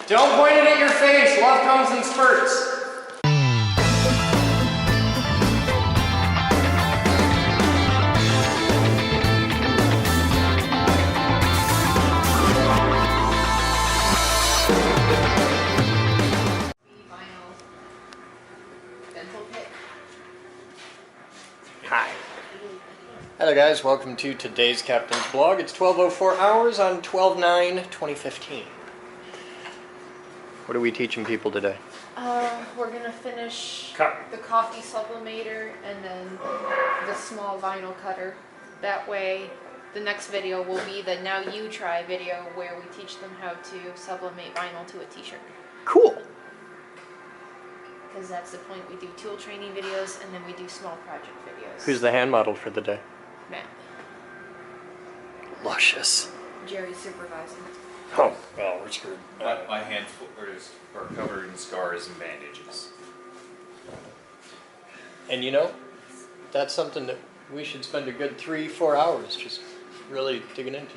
Don't point it at your face. Love comes in spurts. Hi. Hello guys, welcome to today's Captain's Blog. It's 12:04 hours on 12/9/2015. What are we teaching people today? We're gonna finish Cut. the coffee sublimator and then the small vinyl cutter. That way, the next video will be the Now You Try video where we teach them how to sublimate vinyl to a t-shirt. Cool. Because that's the point. We do tool training videos and then we do small project videos. Who's the hand model for the day? Matt. Luscious. Jerry's supervising. Oh, well, we're screwed. My hands are covered in scars and bandages. And you know, that's something that we should spend a good 3-4 hours just really digging into.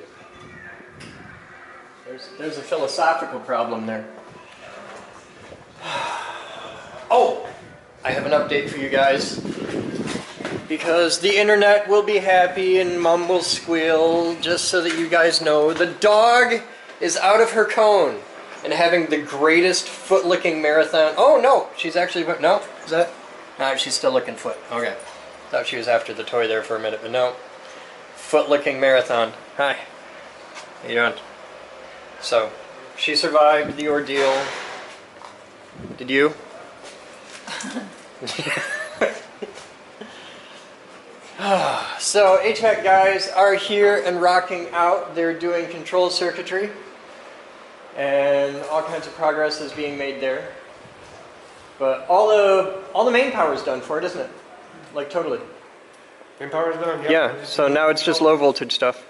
There's a philosophical problem there. Oh, I have an update for you guys. Because the internet will be happy and mom will squeal, just so that you guys know, the dog is out of her cone and having the greatest foot-licking marathon. Oh no, she's actually, no, is that? No, she's still licking foot. Okay. Thought she was after the toy there for a minute, but no. Foot-licking marathon. Hi. How you doing? So, she survived the ordeal. Did you? So HVAC guys are here and rocking out. They're doing control circuitry and all kinds of progress is being made there. But all the main power is done for it, isn't it? Like totally. Main power is done. Yep. Yeah. So now it's just low voltage stuff.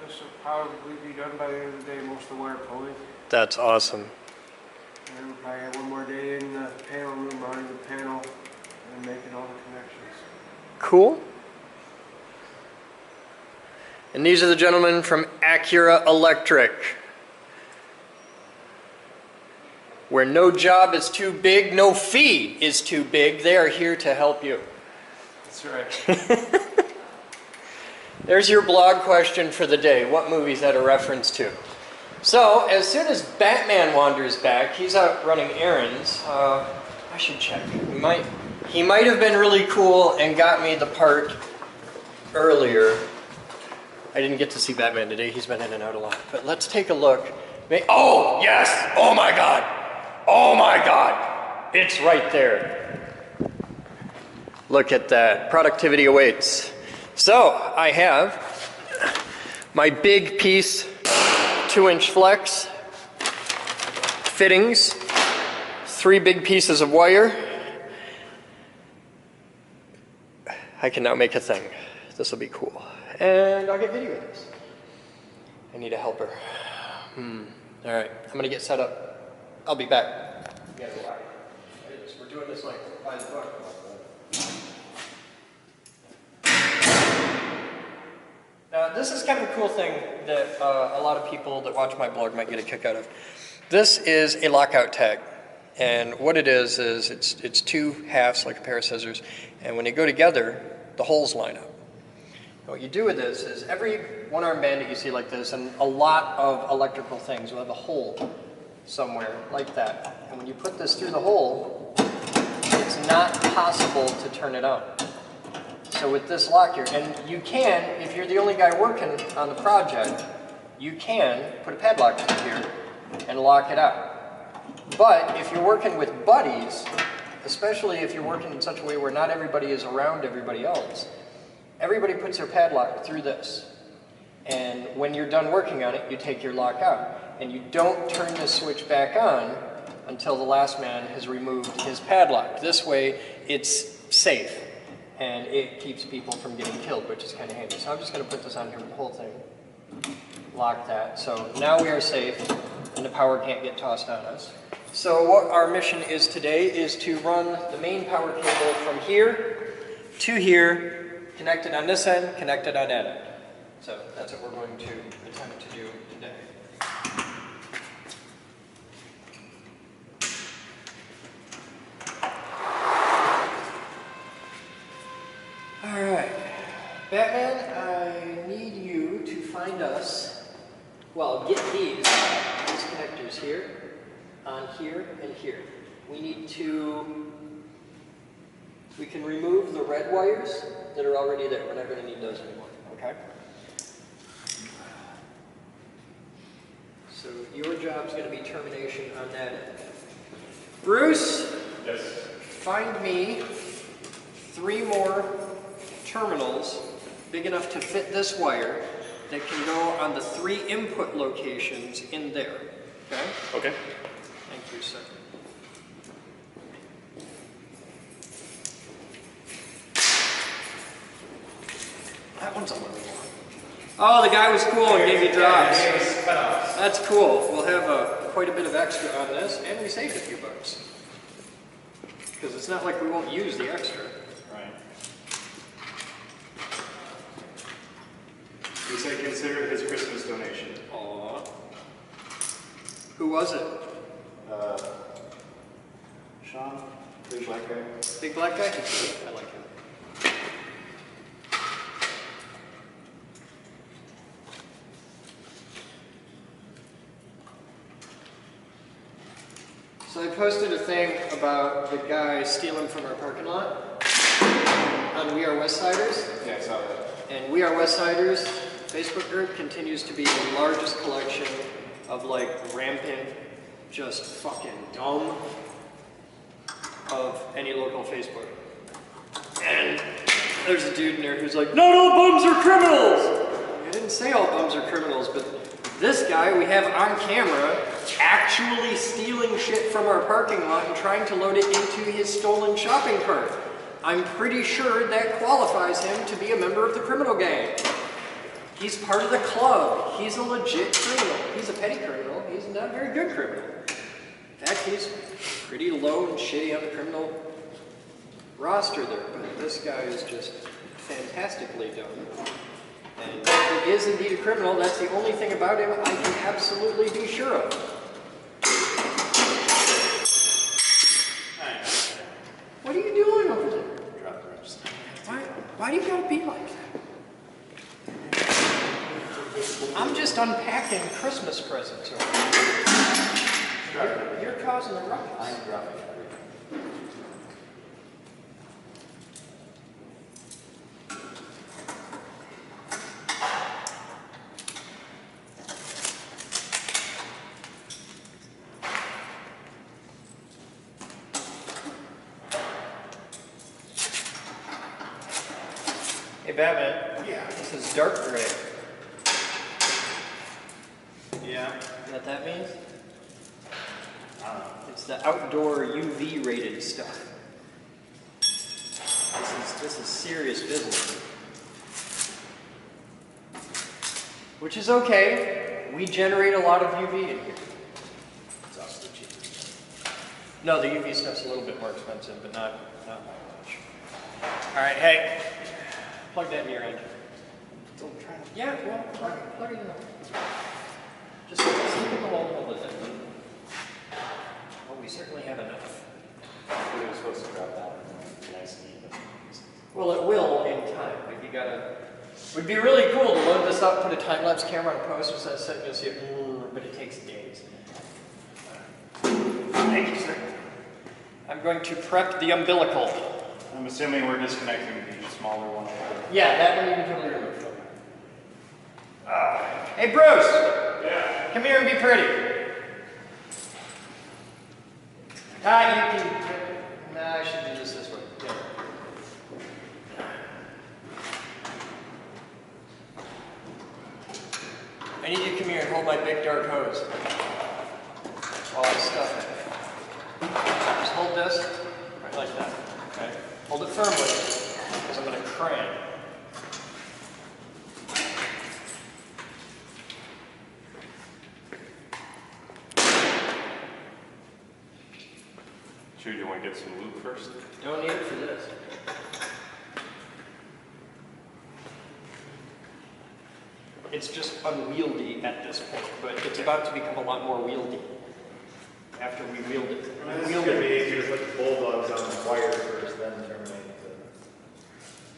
This will probably be done by the end of the day. Most of the wire pulling. That's awesome. And we'll probably have one more day in the panel room, mounting the panel and making all the connections. Cool. And these are the gentlemen from Acura Electric. Where no job is too big, no fee is too big, they are here to help you. That's right. There's your blog question for the day. What movie is that a reference to? So, as soon as Batman wanders back, he's out running errands. I should check. He might have been really cool and got me the part earlier. I didn't get to see Batman today. He's been in and out a lot. But let's take a look. Oh, yes! Oh my God! Oh my God! It's right there. Look at that. Productivity awaits. So, I have my big piece 2-inch flex, fittings, 3 big pieces of wire. I can now make a thing. This will be cool. And I'll get video of this. I need a helper. Alright, I'm going to get set up. I'll be back. We're doing this like by the book. Now, this is kind of a cool thing that a lot of people that watch my blog might get a kick out of. This is a lockout tag. And what it is it's 2 halves like a pair of scissors. And when they go together, the holes line up. And what you do with this is every one-arm bandit you see like this, and a lot of electrical things will have a hole somewhere like that. And when you put this through the hole, it's not possible to turn it on. So with this lock here, and you can, if you're the only guy working on the project, you can put a padlock in here and lock it out. But if you're working with buddies, especially if you're working in such a way where not everybody is around everybody else, everybody puts their padlock through this. And when you're done working on it, you take your lock out. And you don't turn this switch back on until the last man has removed his padlock. This way, it's safe. And it keeps people from getting killed, which is kind of handy. So I'm just going to put this on here with the whole thing. Lock that. So now we are safe, and the power can't get tossed on us. So what our mission is today is to run the main power cable from here to here, connected on this end, connected on that end. So that's what we're going to attempt to do. find us, well, get these connectors here, on here, and here. We need to, we can remove the red wires that are already there. We're not going to need those anymore, okay? So your job's going to be termination on that end. Bruce? Yes. Find me 3 more terminals big enough to fit this wire that can go on the 3 input locations in there. Okay? Okay. Thank you, sir. That one's a little long. Oh, the guy was cool and gave you drops. That's cool. We'll have quite a bit of extra on this, and we saved a few bucks. Because it's not like we won't use the extra. Right. He said consider it his Christmas donation. Aww. Who was it? Sean, big black guy. Big black guy? I like him. So I posted a thing about the guy stealing from our parking lot on We Are Westsiders. Yeah, I saw that. And We Are Westsiders Facebook group continues to be the largest collection of like rampant, just fucking dumb of any local Facebook. And there's a dude in there who's like, not all bums are criminals! I didn't say all bums are criminals, but this guy we have on camera actually stealing shit from our parking lot and trying to load it into his stolen shopping cart. I'm pretty sure that qualifies him to be a member of the criminal gang. He's part of the club. He's a legit criminal. He's a petty criminal. He's not a very good criminal. In fact, he's pretty low and shitty on the criminal roster there. But this guy is just fantastically dumb. And if he is indeed a criminal, that's the only thing about him I can absolutely be sure of. What are you doing over there? Drop the reps. Why do you gotta be like that? I'm just unpacking Christmas presents over here. You're causing a ruckus. I'm dropping everything. Hey, Batman. Yeah. This is dark gray. Yeah. You know what that means? I don't know. It's the outdoor UV rated stuff. This is serious business. Which is okay. We generate a lot of UV in here. It's also the cheapest. No, the UV stuff's a little bit more expensive, but not much. All right, hey, plug that in your end. Still trying to. Yeah, well, plug it in. Just look at the wall with it. Well, we certainly have enough. We were supposed to drop that. Nice and even. Well, it will in time. Like you gotta. Would be really cool to load this up, put a time-lapse camera on a poster, so that's it, you'll see it, but it takes days. Thank you, sir. I'm going to prep the umbilical. I'm assuming we're disconnecting the smaller one. Yeah, that one you can totally remove. Hey, Bruce! Yeah. Come here and be pretty. You can. Nah, I should do this way. Yeah. I need you to come here and hold my big dark hose while I stuff it. Just hold this right like that. Okay. Hold it firmly because I'm going to crank. Sure, do you want to get some lube first? Don't need it for this. It's just unwieldy at this point, but it's about to become a lot more wieldy after we wield it. This is going to be easier to put the bulldogs on the wire first, then terminate the.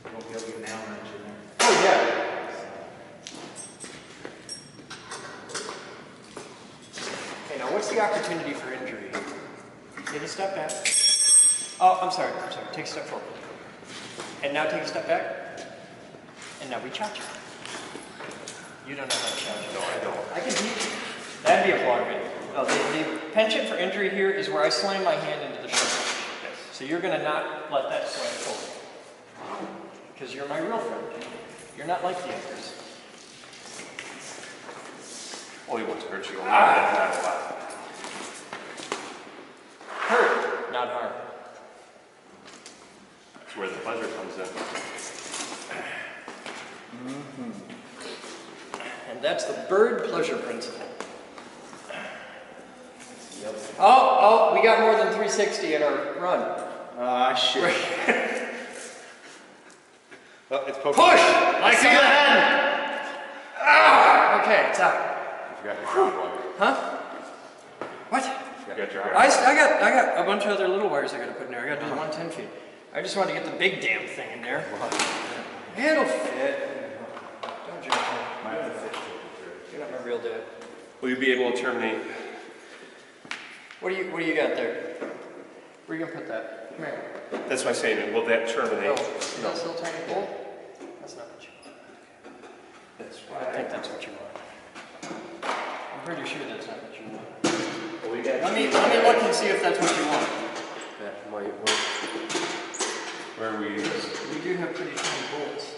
You won't be able to get an Allen wrench in there. Oh, yeah. what's the opportunity for injury? Take a step back. Oh, I'm sorry. Take a step forward. And now take a step back. And now we cha-cha. You don't know how to cha-cha. No, I don't. I can teach you. That'd be a vlog video. Oh, the penchant for injury here is where I slam my hand into the shoulder. Yes. So you're going to not let that slam forward. Because you're my real friend. You're not like the others. Only wants to hurt you. Not a lot. Hurt, not harm. That's where the pleasure comes in. And that's the bird pleasure principle. Yep. Oh, we got more than 360 in our run. Ah, shit. Oh, it's poking. Push! I see the hand! Ah! Okay, it's out. You forgot your ground wire. Huh? What? You forgot your ground I wire. got a bunch of other little wires I gotta put in there. I gotta do the 110 feet. I just want to get the big damn thing in there. It'll fit. Don't judge me. You're not my real dad. Will you be able to terminate? What do you got there? Where are you gonna put that? Come here. That's my statement. Will that terminate? Oh, see that little tiny hole? That's not what you want. That's I think that's what you want. I'm pretty sure that's not what you want. Well, we got Let me look and see if that's what you want. that might work. Where are we? We do have pretty tiny bolts.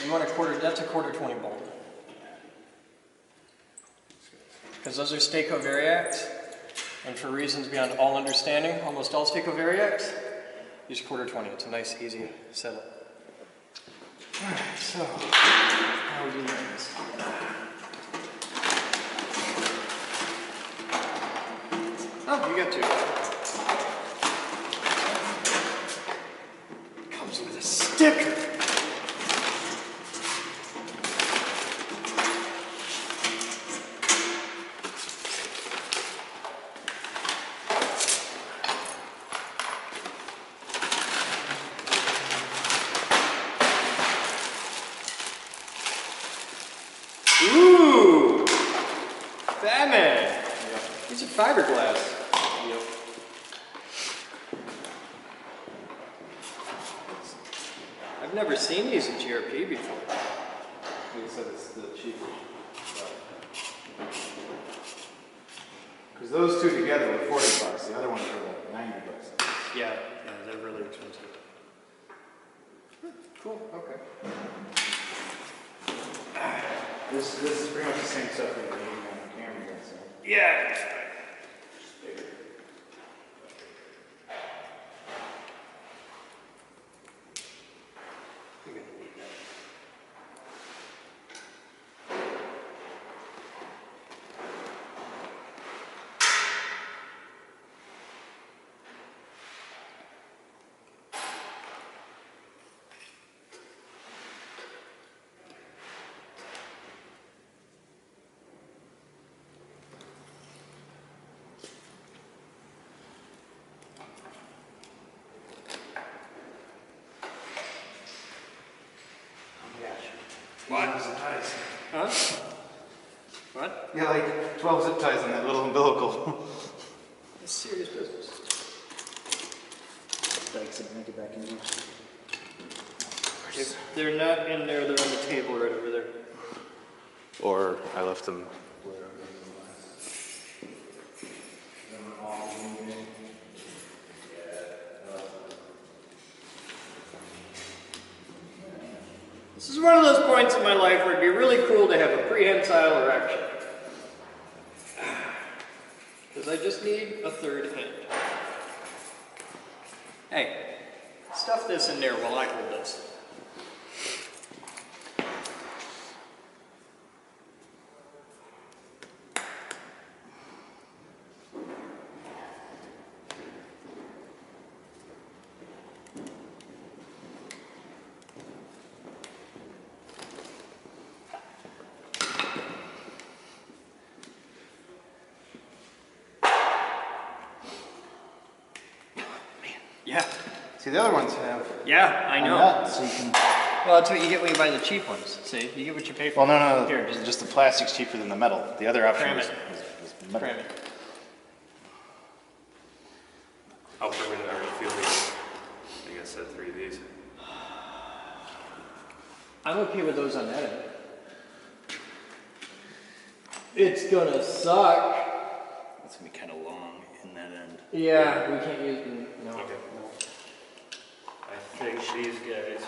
You want a quarter? That's a quarter 20 bolt. Because those are Statco Variacs, and for reasons beyond all understanding, almost all Statco Variacs use quarter 20. It's a nice, easy setup. All right, so how are we doing this? Oh, you got two. Comes with a sticker. Ooh! Batman! These are fiberglass. Yep. I've never seen these in GRP before. He said it's the cheapest. Because those two together were $40. The other ones were like $90. Yeah, they're really expensive. Cool, okay. This is pretty much the same stuff that you're doing on the camera, guys. So. Yeah. What? Huh? What? Yeah, like 12 zip ties on that little umbilical. It's serious business. Thanks, and make it back in here. If they're not in there, they're on the table right over there. Or I left them. This is one of those points in my life where it'd be really cool to have a prehensile erection. Because I just need a third hand. Hey, stuff this in there while I hold this. Yeah. See, the other ones have Yeah, I a know. nut, so you can Well, that's what you get when you buy the cheap ones. See, you get what you pay for. Well, no, Here, just the plastic's cheaper than the metal. The other option Cram was it. metal. Cram it. How permanent are you feeling? I guess at 3 of these. I'm okay with those on that end. It's gonna suck. It's gonna be kind of long in that end. Yeah, we can't use them. No. Okay. No. I think these guys,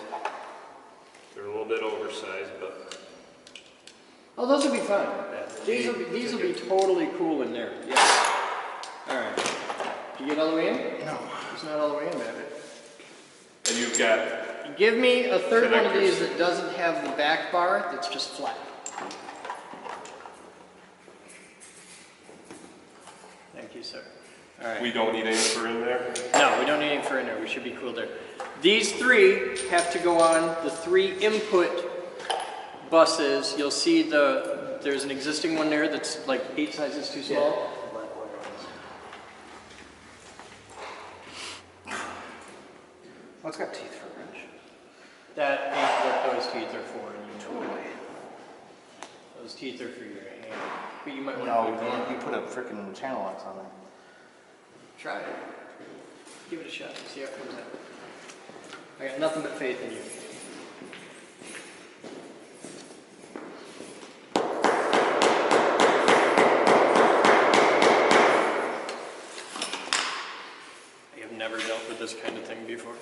they're a little bit oversized, but Oh, those will be fine. These will be totally cool in there. Yeah. All right. Did you get all the way in? No. It's not all the way in, Babbitt. and you've got Give me a third one of Connectors. these that doesn't have the back bar. That's just flat. Thank you, sir. All right. we don't need any for in there. No, we don't need any for in there. We should be cool there. These three have to go on the 3 input buses. You'll see there's an existing one there that's like 8 sizes too small. Oh, it's got teeth for a wrench. That ain't what those teeth are for, and you know it. Those teeth are for your hand. But you might want to No, you put a freaking channel locks on there. try it. Give it a shot. See how it comes out. I got nothing but faith in you. I have never dealt with this kind of thing before.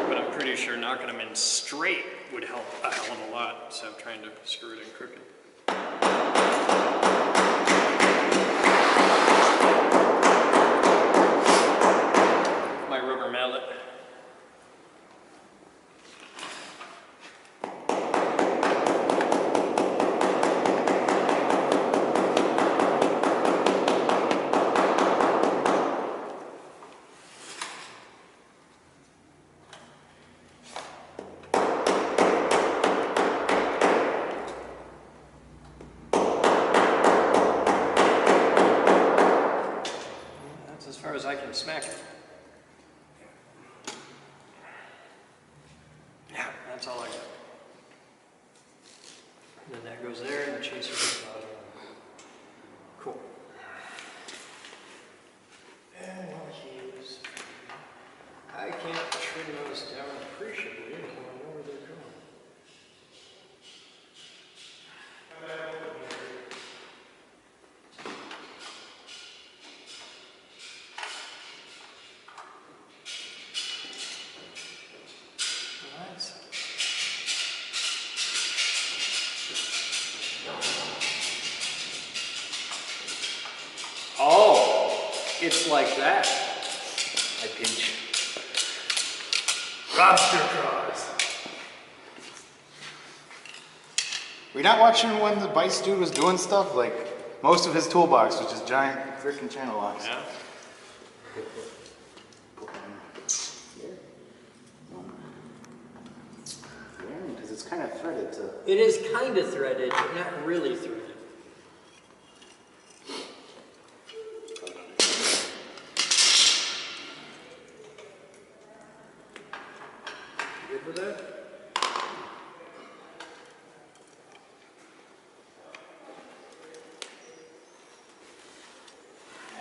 But I'm pretty sure knocking them in straight would help a hell of a lot, so trying to screw it in crooked. My rubber mallet. That's as far as I can smack it. Yeah, that's all I got. And then that goes there, and the chaser goes out. Cool. And no keys. I can't trim those down appreciably until I know where they're going. Nice. Oh, it's like that. I pinch. Lobster claws. Were you not watching when the Bice dude was doing stuff? Like, most of his toolbox was just giant freaking channel locks. Yeah. Because it's kind of threaded to. It is kind of threaded, but not really threaded. Good with that?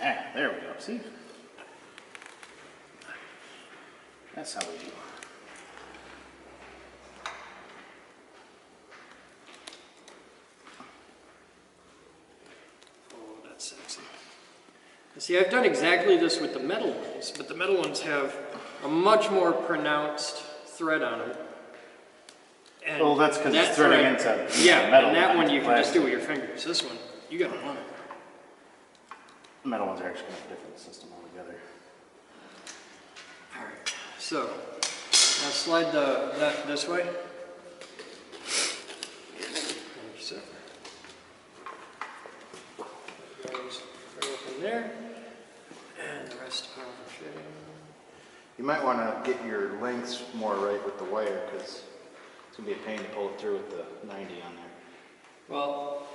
Ah, there we go. See? That's how we do. Oh, that's sexy. See, I've done exactly this with the metal ones, but the metal ones have a much more pronounced thread on them. And Well, that's 'cause that it's threading thread- inside the Yeah, metal, and that not one the you can just do plastic. with your fingers. This one, you gotta want it. The metal ones are actually a different system altogether. All right, so now slide that this way. Thank you, sir. Goes right up in there, and the rest of the fitting. You might want to get your lengths more right with the wire because it's going to be a pain to pull it through with the 90 on there. Well,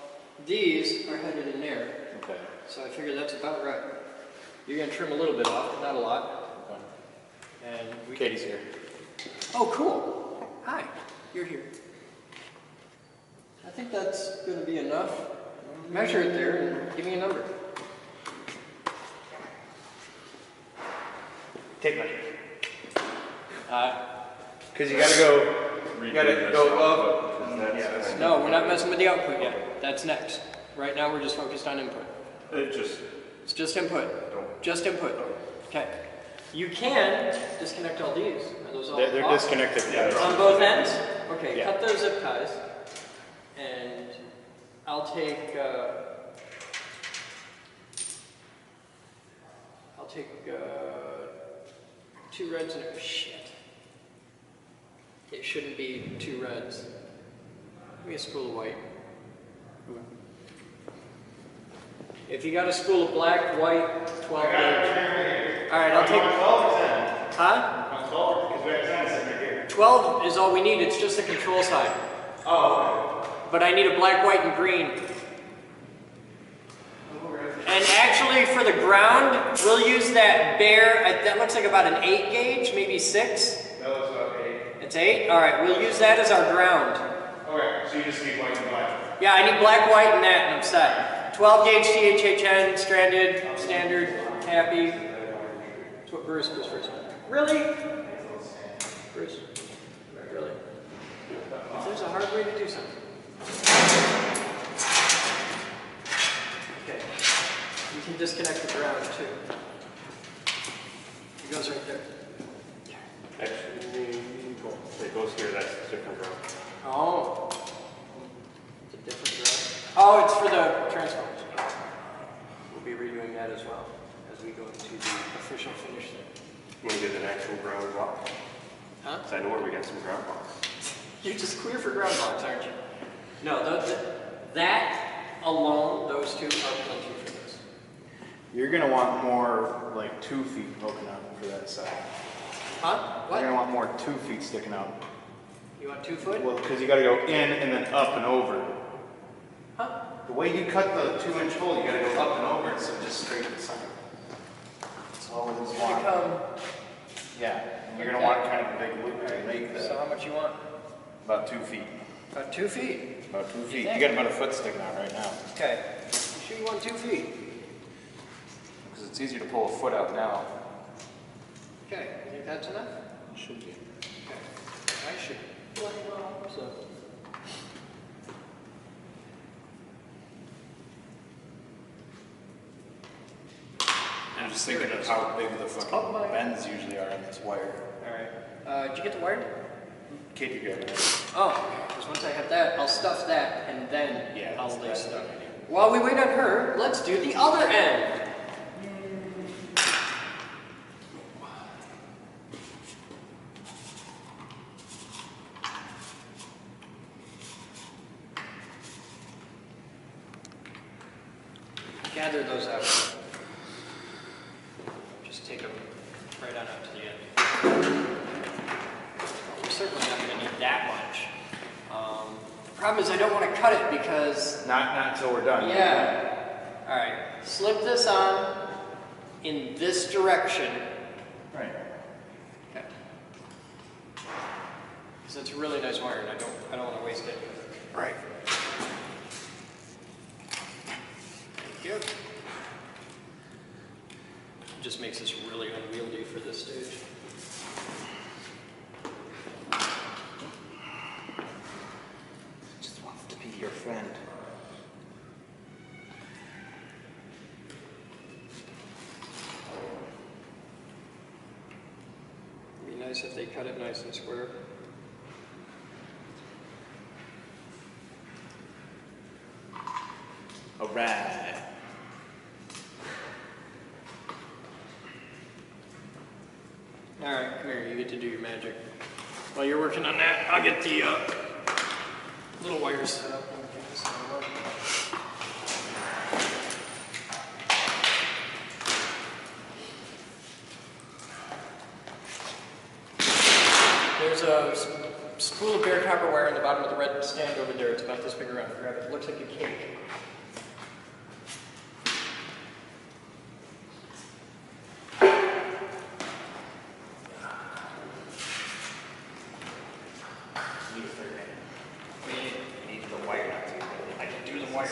these are headed in there, Okay. so I figure that's about right. You're gonna trim a little bit off, not a lot. Okay. And we Katie's here. Oh, cool. Hi, you're here. I think that's going to be enough. Measure it there and give me a number. Tape measure. Because you gotta go up. That's No, we're not messing with the output yet. That's next. Right now we're just focused on input. It's just input. Just input. Okay. You can disconnect all these. Are those all They're off? disconnected. Yeah. On both ends? Okay, Yeah. cut those zip ties. And I'll take 2 reds and shit. It shouldn't be 2 reds. Give me a spool of white. If you got a spool of black, white, 12 gauge. Alright, I'll take. 12 or 10? Huh? 12 because we have 10 sitting right here. 12 is all we need, it's just the control side. Oh, But I need a black, white, and green. And actually, for the ground, we'll use that bare, that looks like about an 8 gauge, maybe 6. that looks about 8. It's 8? Alright, we'll use that as our ground. Okay, so you just need white and black. Yeah, I need black, white, and that, and I'm set. 12 gauge THHN, stranded, standard, happy. That's what Bruce goes first. Really? Bruce? Really? If there's a hard way to do something. Okay. You can disconnect the ground too. It goes right there. actually, it goes here, that's different ground. Oh. It's a different ground. Oh, it's for the transformers. We'll be redoing that as well as we go into the official finish thing. You want to get an actual ground block? Huh? So I know where we got some ground blocks. You're just queer for ground blocks, aren't you? No, that alone, those two are plenty for this. You're gonna want more like 2 feet poking out for that side. Huh? You're gonna What? want more 2 feet sticking out. You want 2 foot? Well, because you gotta go in and then up and over. Huh? The way you cut the 2-inch hole, you gotta go up and over instead of just straight to the center. That's all it is. It's gonna come. Yeah, and you're gonna want kind of a big loop to make So that. how much you want? About 2 feet. About 2 feet. About 2 feet. think? You got about a foot sticking out right now. Okay. You sure you want 2 feet? Because it's easier to pull a foot out now. Okay. You think that's enough? It should be. Okay. I should. So. I'm just thinking of how big the fucking bends usually are on this wire. Alright. Did you get the wire? Katie got it. Oh, because once I have that, I'll stuff that, and then Yeah, I'll that's lay the stuff. idea. While we wait on her, let's do the other end. Gather those out. Just take them right on out to the end. We're certainly not going to need that much. The problem is I don't want to cut it because, Not until we're done. yeah. All right, slip this on in this direction. Right. Okay. Because it's a really nice wire, and I don't want to waste it. Right. Thank you. It just makes this really unwieldy for this stage. Just wants to be your friend. It'd be nice if they cut it nice and square. Alright. All right, come here. You get to do your magic. While you're working on that, I'll get the little wires set up. and get this thing working. There's a spool of bare copper wire on the bottom of the red stand over there. It's about this big around. Grab it. It looks like a cake. need a third hand. We You need the wire not to. I can do the wire.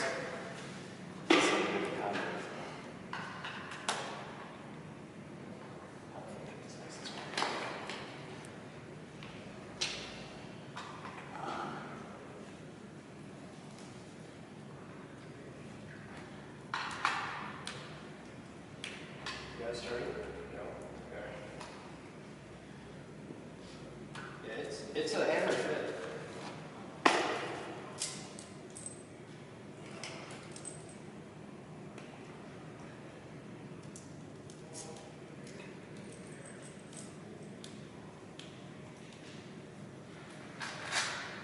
You guys started? No. Okay. Yeah, it's a hammer fit.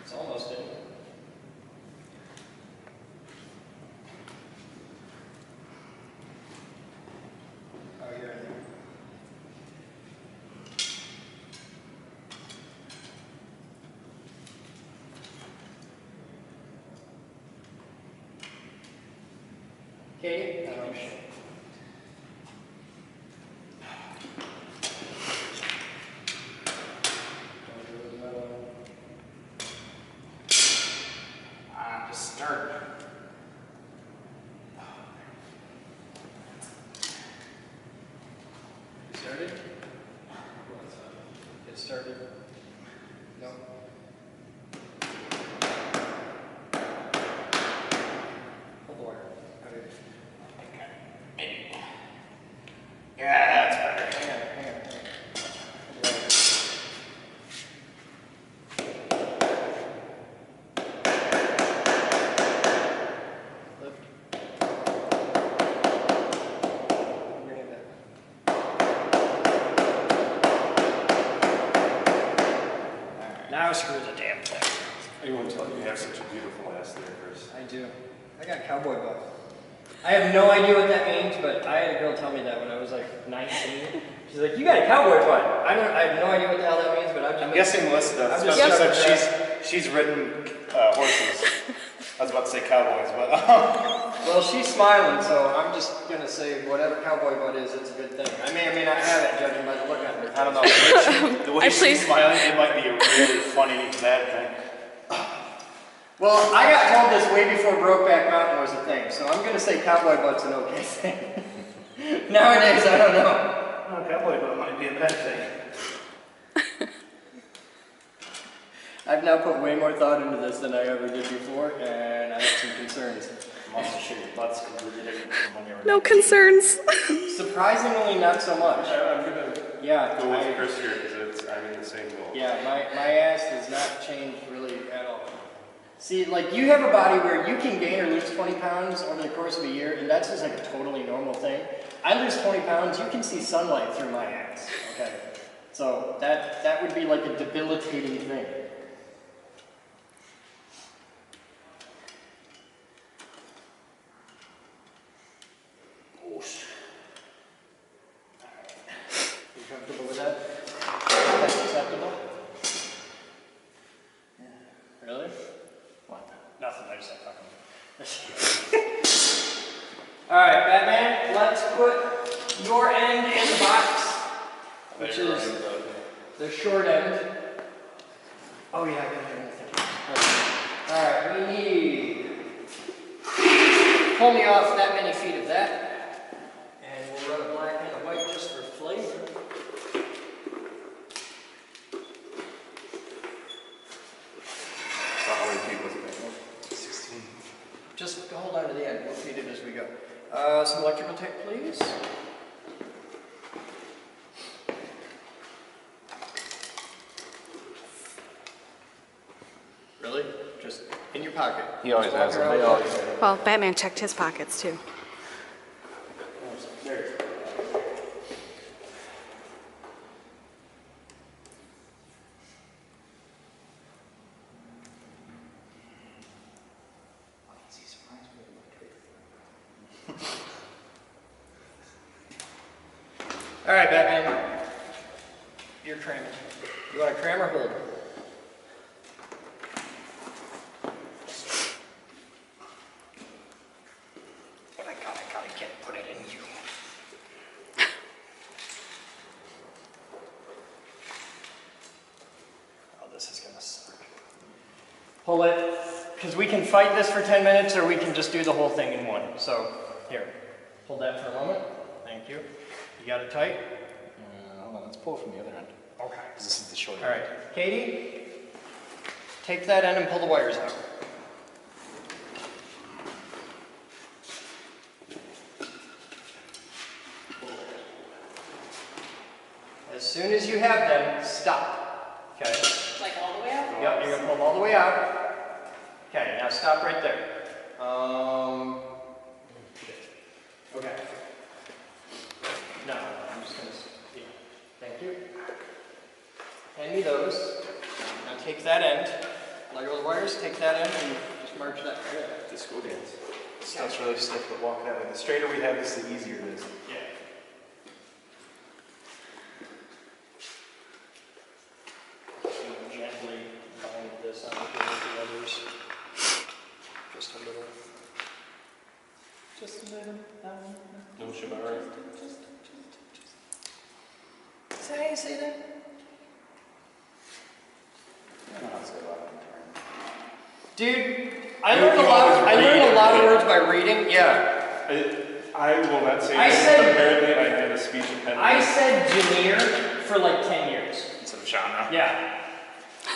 It's almost in. Oh, you're in there. Katie? No, shit. Don't do it that way. Just start. You started? It started. No. Hold the wire. Okay. Yeah, that's better. Hang on, hang on, hang on. Hold the wire. Lift. Bring it back. Now screw the damn thing. Anyone tell you have such a beautiful ass there, Chris? I do. I got cowboy butt. I have no idea what that means, but I had a girl tell me that when I was like 19. She's like, "You got a cowboy butt." I have no idea what the hell that means, but I'm guessing Melissa does. I'm just Especially stuck with since she's ridden horses. I was about to say cowboys, but Well, she's smiling, so I'm just gonna say whatever cowboy butt is, it's a good thing. I may or may not have it, judging by the look on her. I don't know. The way she's Please. smiling, it might be a really funny bad thing. Well, I got told this way before Brokeback Mountain was a thing, so I'm gonna say cowboy butt's an okay thing. Nowadays, I don't know. Oh, cowboy butt might be a bad thing. I've now put way more thought into this than I ever did before, and I have some concerns. I'm also sure your butt's completely different from when you were No 19. concerns. Surprisingly, not so much. I'm gonna Yeah, go with Chris here because I'm in the same boat. yeah, my ass does not change really at all. See, like you have a body where you can gain or lose 20 pounds over the course of a year, and that's just like a totally normal thing. I lose 20 pounds, you can see sunlight through my ass. Okay, so that would be like a debilitating thing. You comfortable with that? That's acceptable? Yeah. Really? What? Nothing, I just like fucking. Alright, Batman, let's put your end in the box, which is the short end. Oh yeah, I got everything. Alright, we need, pull me off that many feet of that, and we'll run a black and a white just for flavor. How many feet was it? 16. Just hold on to the end, we'll feed it as we go. Some electrical tape, please. Really? Just in your pocket. He always Just walk has them. around They with always it. Well, Batman checked his pockets too. There it is. All right, Batman. You're cramming. You want to cram or hold? Oh my God, I gotta get put it in you. Oh, this is gonna suck. Pull it, because we can fight this for 10 minutes or we can just do the whole thing in one. So, here, hold that for a moment. Thank you. You got it tight? Hold on, let's pull it from the other end. Okay. This is the short All right, Katie, take that end and pull the wires out. As soon as you have them, stop. Okay? Like all the way out? Yep, you're gonna pull them all the way out. Okay, now stop right there. Okay. No, I'm just gonna, yeah, thank you. Hand me those. Now take that end, let go of the wires, take that end and just march that right up. Disco dance. This stuff's really stiff, but walk that way. The straighter we have this, the easier it is. Yeah. Gently bind this on with the others. Just a little. Just a little. No shibari. Say how you say that? I don't know how to say a lot of them. Dude, I learned a lot of words by reading. Yeah. I will not say I this. said- Apparently I had a speech impediment. I said veneer for like 10 years. It's a genre. Yeah.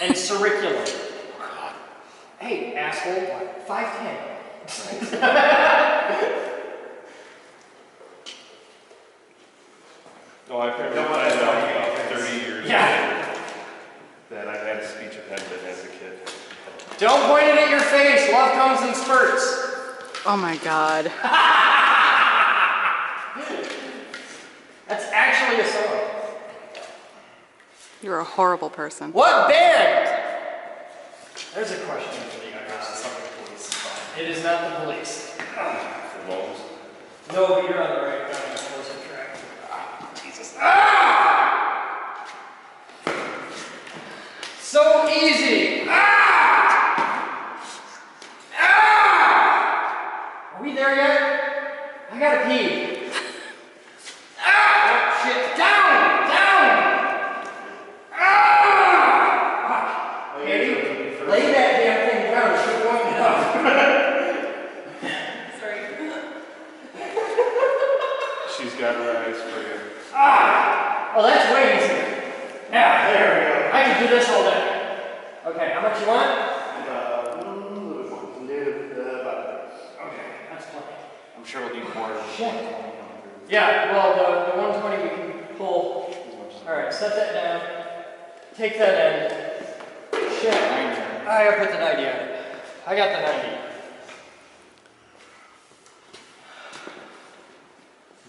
And curriculum. Hey, asshole. 5'10". No, I apparently found out about 30 years Yeah. ago that I had a speech impediment as a kid. Don't point it at your face. Love comes in spurts. Oh my God. That's actually a song. You're a horrible person. What band? There's a question for the others. It is not the police. For loans. No, but you're on the right closer track. Jesus. So easy. Are we there yet? I gotta pee. Oh, shit. Down! Katie, lay that damn thing down and keep going it up. Sorry. She's got her eyes for you. Oh, that's way easier. Yeah, there we go. I can do this all day. Okay, how much you want? Okay, that's plenty. I'm sure we'll need more. Yeah, well, the 120 we can pull. Alright, set that down. Take that end. Shit. I gotta put the 90 on it. I got the 90.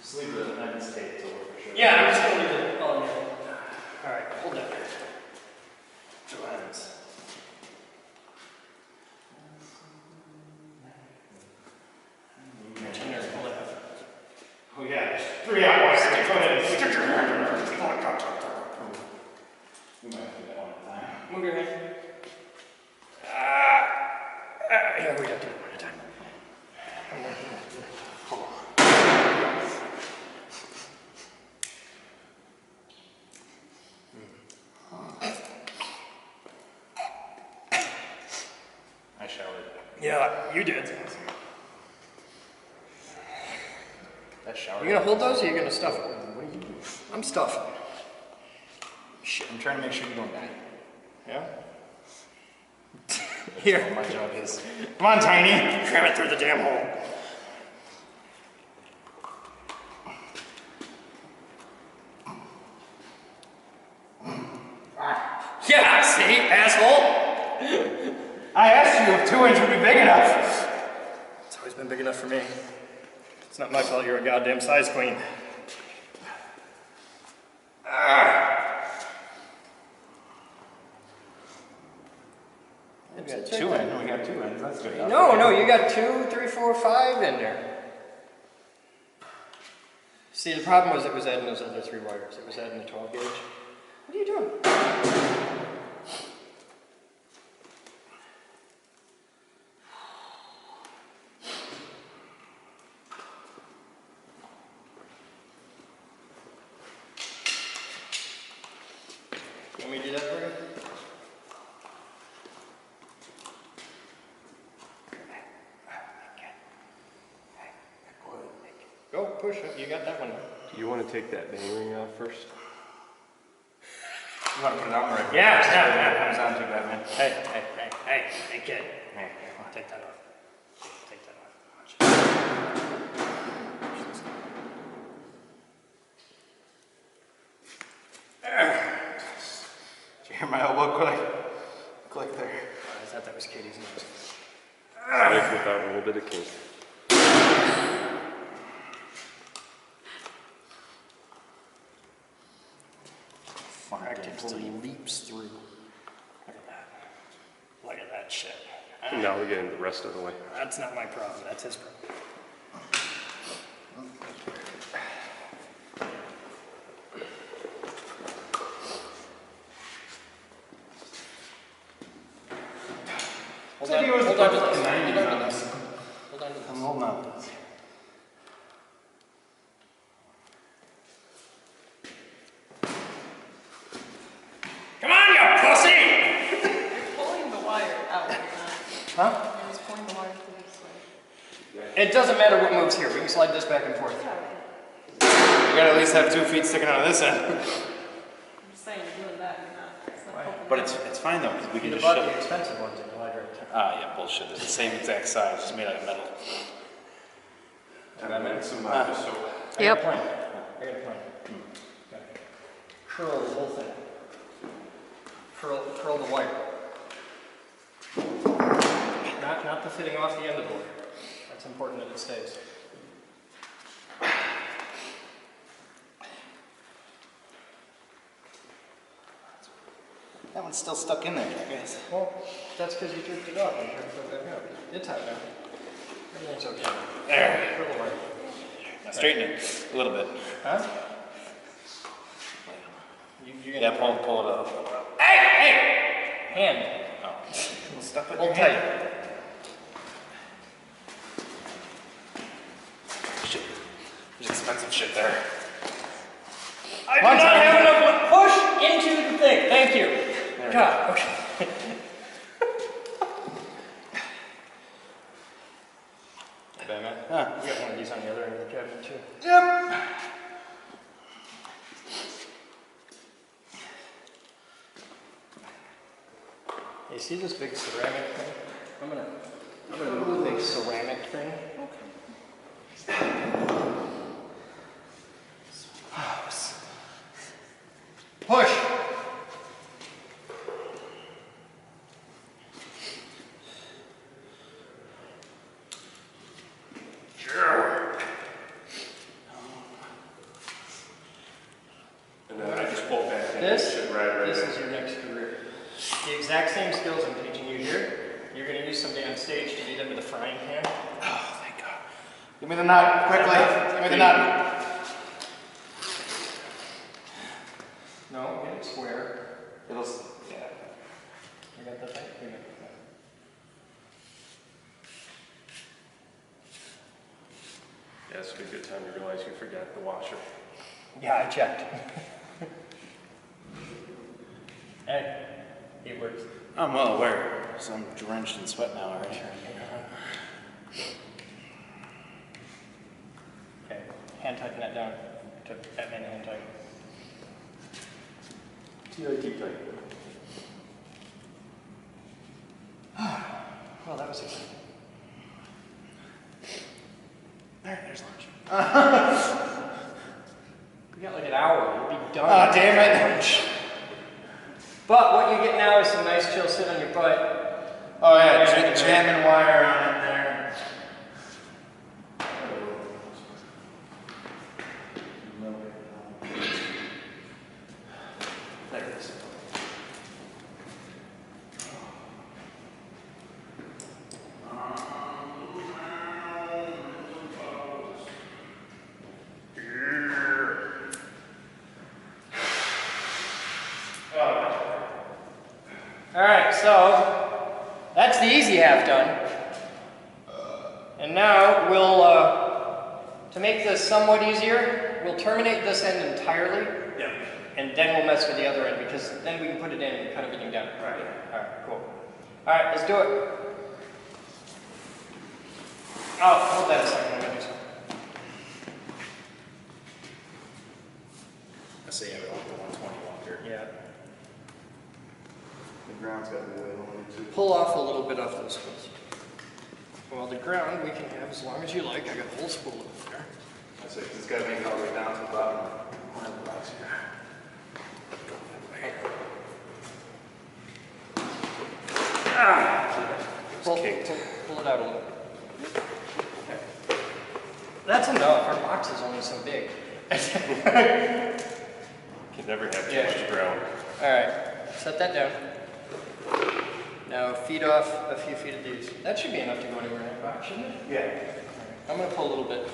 Just leave the ends taped over for sure. Yeah, I'm just gonna leave it on there. Alright, hold that. Two ends. Oh yeah, 3 hours. Go ahead. We might do that one at a time. Move your hand. Yeah, we got to do it one at a time. I showered. Yeah, you did. That shower. You gonna hold those or you gonna stuff them? What are you doing? I'm stuffing. Shit, I'm trying to make sure you don't die. Yeah? That's Here. what my job is. Come on, Tiny. Cram it through the damn hole. Yeah, see, asshole. I asked you if 2 inch would be big enough. It's always been big enough for me. It's not my fault you're a goddamn size queen. We got 2 ends. We got 2 ends. That's good enough. No, you got 2, 3, 4, 5 in there. See, the problem was it was adding those other 3 wires. It was adding the 12 gauge. What are you doing? You want me to do that for you? Oh, push it. You got that one. You want to take that dang ring out first? You want to put it on right? Yeah. Comes down to Batman. Hey, kid. Hey. Take that off. Take that off. Did you hear my elbow click there? I thought that was Katie's nose. Like without a little bit of kink. Practically leaps through. Look at that. Look at that shit. Now we're getting the rest of the way. That's not my problem. That's his problem. Hold on to this. Hold on to this. Hold on to this. I'm holding on to this. Come on, you pussy! You're pulling the wire out. Huh? You're just pulling the wire through this way. It doesn't matter what moves here. We can slide this back and forth. You gotta at least have 2 feet sticking out of this end. I'm just saying, you're doing that, you're not. It's not helping. But it's fine though, because we can You just bought shove the it. expensive ones at the library. Ah, yeah, bullshit. It's the same exact size, just made out of metal. And then some so I got a Yep. plan. I got a plan. Okay. Curl the whole thing. Curl the wire. Not the fitting off the end of the wire. That's important that it stays. That one's still stuck in there, guys. Well, that's because you jerked it off and tried to put it back up. It's out now. Everything's okay. There. Curl the wire. Now straighten it a little bit. Huh? You Yeah, pull it up. Hey! Hand. Oh. Well, stuck with Hold your hand. tight. Shit. There's expensive shit there. I do not have enough push into the thing. Thank you. There we God, okay. Batman. Huh. You got one of these on the other end of the cabinet too. Yep. You see this big ceramic thing? I'm gonna move the big ceramic thing. Push! And then I just pull back in. This, Should ride right this there. is your next career. The exact same skills I'm teaching you here, you're gonna use someday on stage to do them with a frying pan. Oh, thank God. Give me the knot, quickly. Give me the knot. No, get it square. It'll, yeah. You got the thing? You got the thing. Yeah, this would be a good time to realize you forgot the washer. Yeah, I checked. Hey, it works. I'm well aware, so I'm drenched in sweat now already. Okay, hand tighten that down. To Batman hand tighten. Keep tight. Well, that was easy. There's lunch. We got like an hour. We'll be done. Oh, damn it. But what you get now is some nice chill sit on your butt. Oh yeah, jamming wire on it there. There it is. Alright, so that's the easy half done. And now we'll, to make this somewhat easier, we'll terminate this end entirely. Yep. And then we'll mess with the other end because then we can put it in and cut everything down. Right. Alright, cool. Alright, let's do it. Oh, hold that a second, I'm gonna do something. say I want the 120 longer. Yeah. The ground's got to be way longer too. Pull off a little bit off those spools. Well, the ground we can have as long as you like. I got a whole spool over there. That's it, 'cause it's got to make it all the way down to the bottom of the box here. Pull it out a little. Okay. That's enough. Our box is only so big. Can never have too Yeah. much ground. All right, set that down. Now feed off a few feet of these. That should be enough to go anywhere in that box, shouldn't it? Yeah. I'm gonna pull a little bit.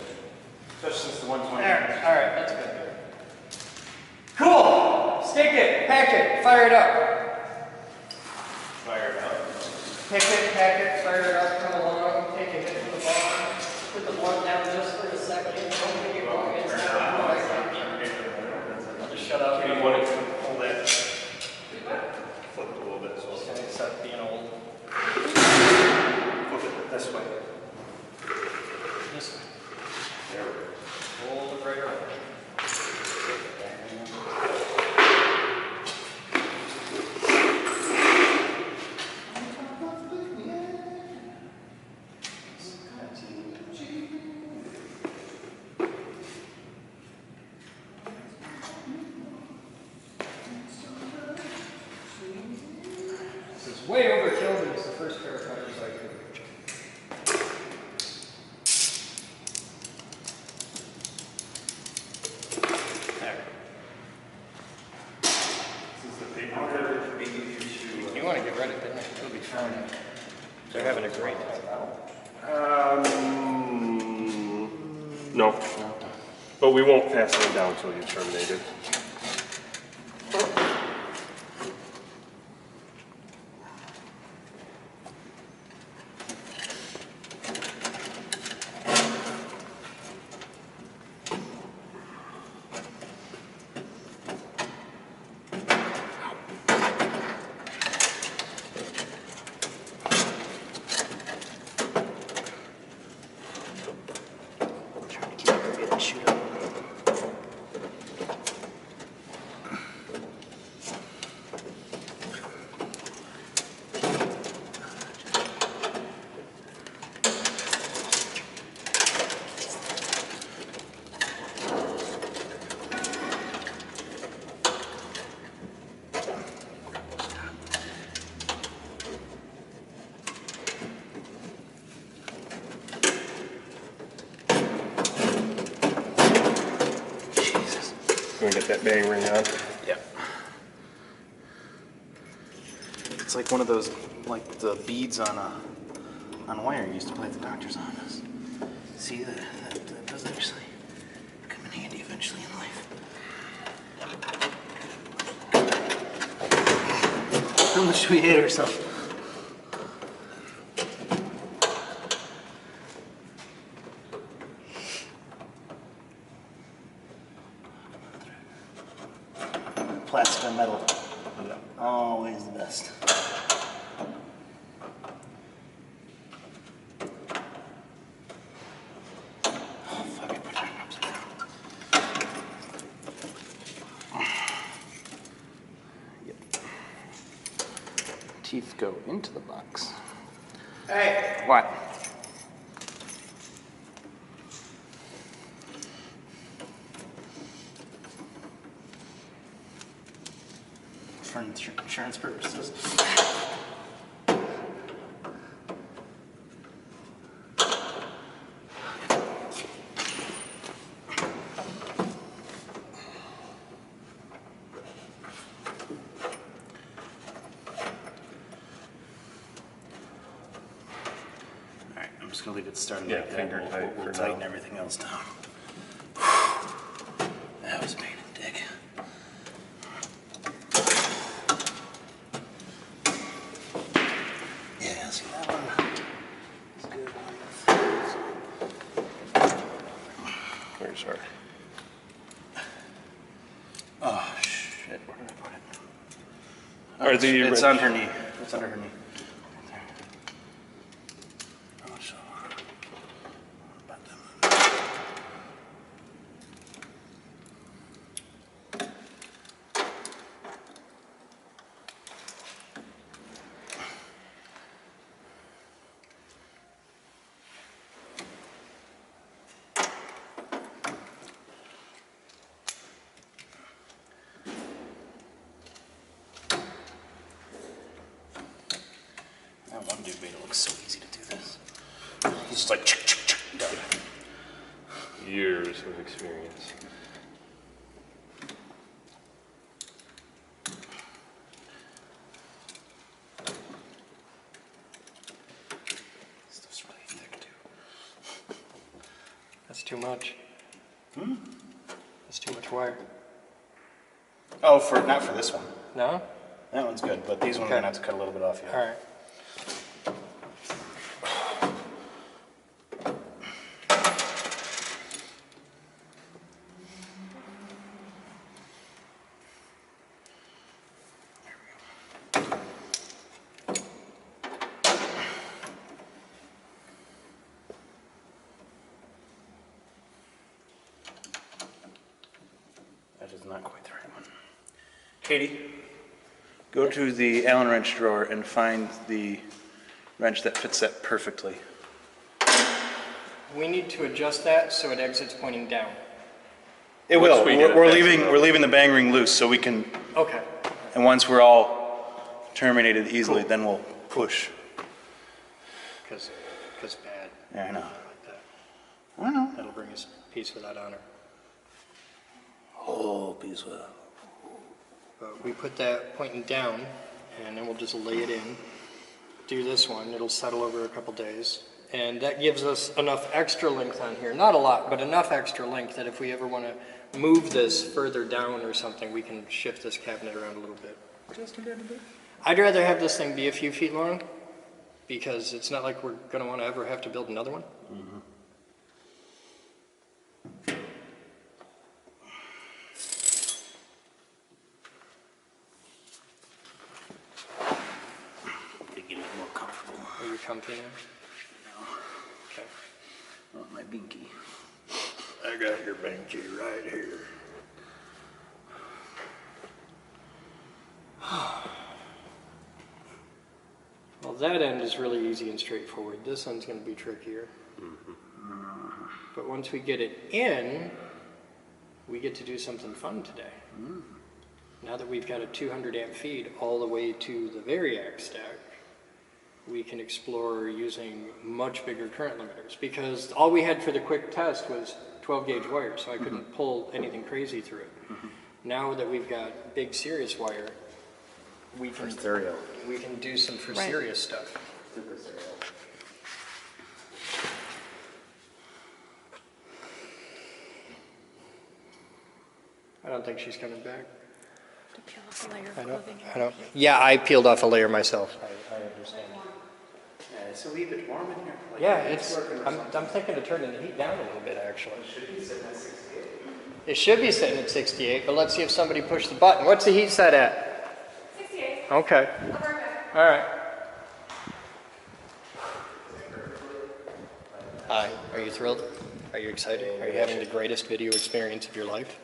Especially since the 120. All right, that's good. Cool. Stick it, pack it, fire it up. Fire it up. Pick it, pack it, fire it up, come along, take a hit from the bottom. Put the blunt down just for a second. Don't get it wrong. It's not right. I'll just shut up. You want to pull that, flip it a little bit. So Just except being old. Flip it this way. This way. there we go. Hold it right around. This is way overkill, but it's the first pair of cutters I could. There. This is the paper cutter. You want to get rid of it, it'll be fun. They're having a great time. No. But we won't pass them down until you terminate it. Trying to keep it from getting shoot up. Jesus. You want to get that bang ring on? Yep. It's like one of those, like the beads on wire you used to play at the doctor's office. See, that does actually come in handy eventually in life. How much do we hate ourselves? Plastic and metal. Always the best. Oh, fuck, I put it upside down. Yep. Teeth go into the box. Hey, What? For insurance purposes. Alright, I'm just gonna leave it started Yeah, like that. finger tight We'll for tighten now. everything else down. That was a pain in the dick. Yeah, see that one? It's good. Where's our? Oh shit, where did I put it? Are the It's wrench- under her knee. It's under her knee. Right there. Oh, so. About that Dude made it look so easy to do this. He's just like, done. Years of experience. Stuff's really thick too. That's too much. That's too much wire. Oh, not for this one. No? That one's good, but these ones I'm gonna have to cut a little bit off here. All right. That is not quite the right one. Katie, go to the Allen wrench drawer and find the wrench that fits that perfectly. We need to adjust that so it exits pointing down. It will. Once we get it We're fixed, leaving. though. We're leaving the bang ring loose so we can. Okay. And once we're all terminated easily, then we'll push. Because bad. Yeah, I know. Like that. I know. That'll bring us peace without honor. Oh, piece of. But we put that pointing down, and then we'll just lay it in. Do this one. It'll settle over a couple days. And that gives us enough extra length on here. Not a lot, but enough extra length that if we ever want to move this further down or something, we can shift this cabinet around a little bit. Just a little bit. I'd rather have this thing be a few feet long, because it's not like we're going to want to ever have to build another one. To get it more comfortable. Are you comfy now? Okay. Oh, my binky. I got your binky right here. Well, that end is really easy and straightforward. This one's going to be trickier. But once we get it in, we get to do something fun today. Now that we've got a 200 amp feed all the way to the Variac stack, we can explore using much bigger current limiters, because all we had for the quick test was 12 gauge wire, so I couldn't pull anything crazy through it. Now that we've got big serious wire, we can Stereo. we can do some for Right. serious stuff. Super stereo. I don't think she's coming back. To peel off a layer of I don't. clothing. I don't. Yeah, I peeled off a layer myself. I understand. Yeah, so leave it warm in here. Like, Yeah, it's. I'm thinking of turning the heat down a little bit actually. It should be sitting at 68. It should be sitting at 68, but let's see if somebody pushed the button. What's the heat set at? 68. Okay. All right. Hi. Are you thrilled? Are you excited? Are you having the greatest video experience of your life?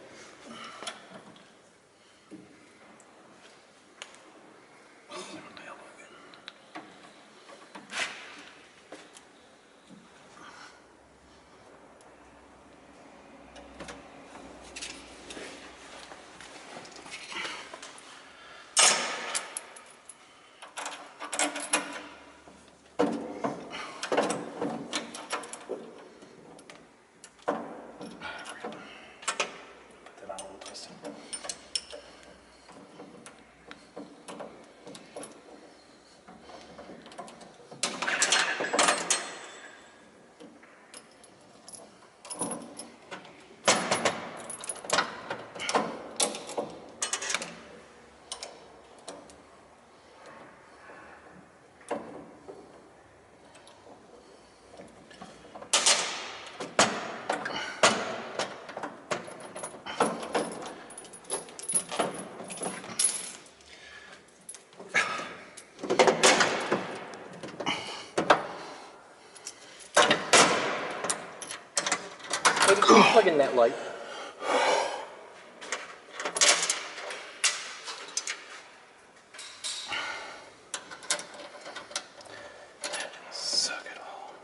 Maybe can you plug in that light? Suck it all.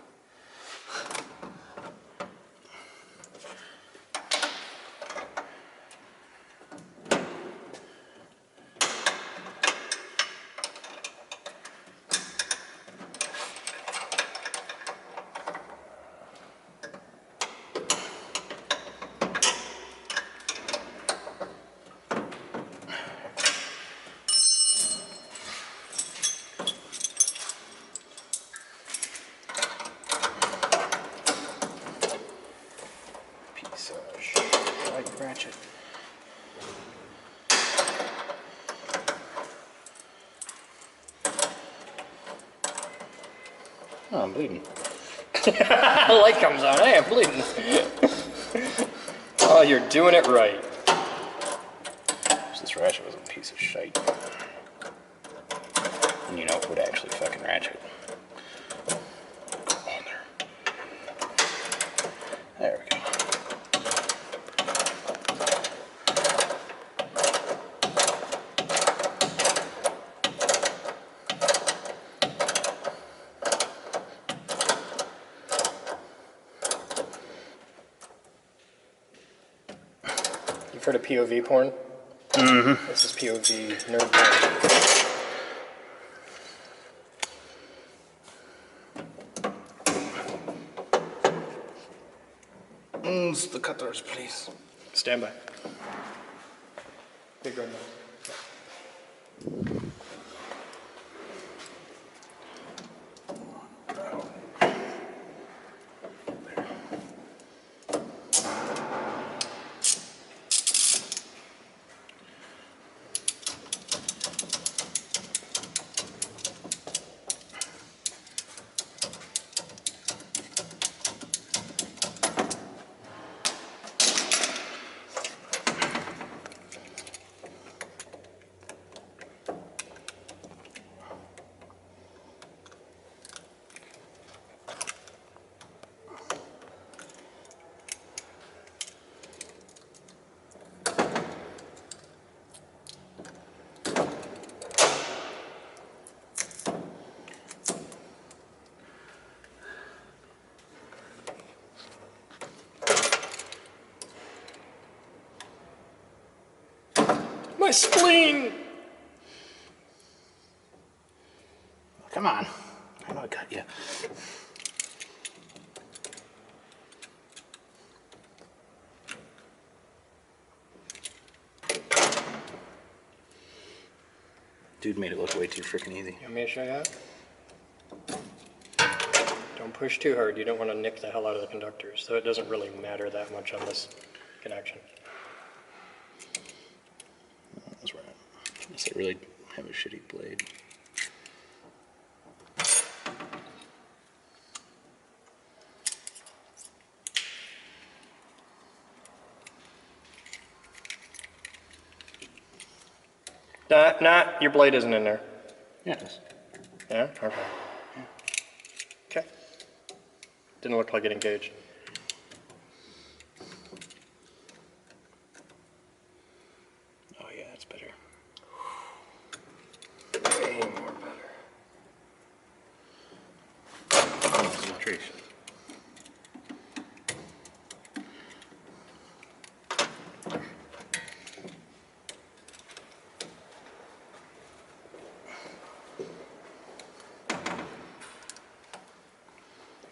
Oh, I'm bleeding. The light comes on. Hey, I'm bleeding. Oh, you're doing it right. This ratchet was a piece of shite. And you know it would actually fucking ratchet. On there. There we go. You've heard of POV porn? Mm-hmm. This is POV nerd porn. The cutters, please. Stand by. Big red nose. My spleen! Come on. I know I got you. Dude made it look way too freaking easy. You want me to show you how? Don't push too hard. You don't want to nick the hell out of the conductors, so it doesn't really matter that much on this connection. That's right. Unless I really have a shitty blade. Nah, your blade isn't in there. Yeah, it is. Yeah? Okay. Okay. Didn't look like it engaged. Oh yeah, it's better. Way more better. Concentration.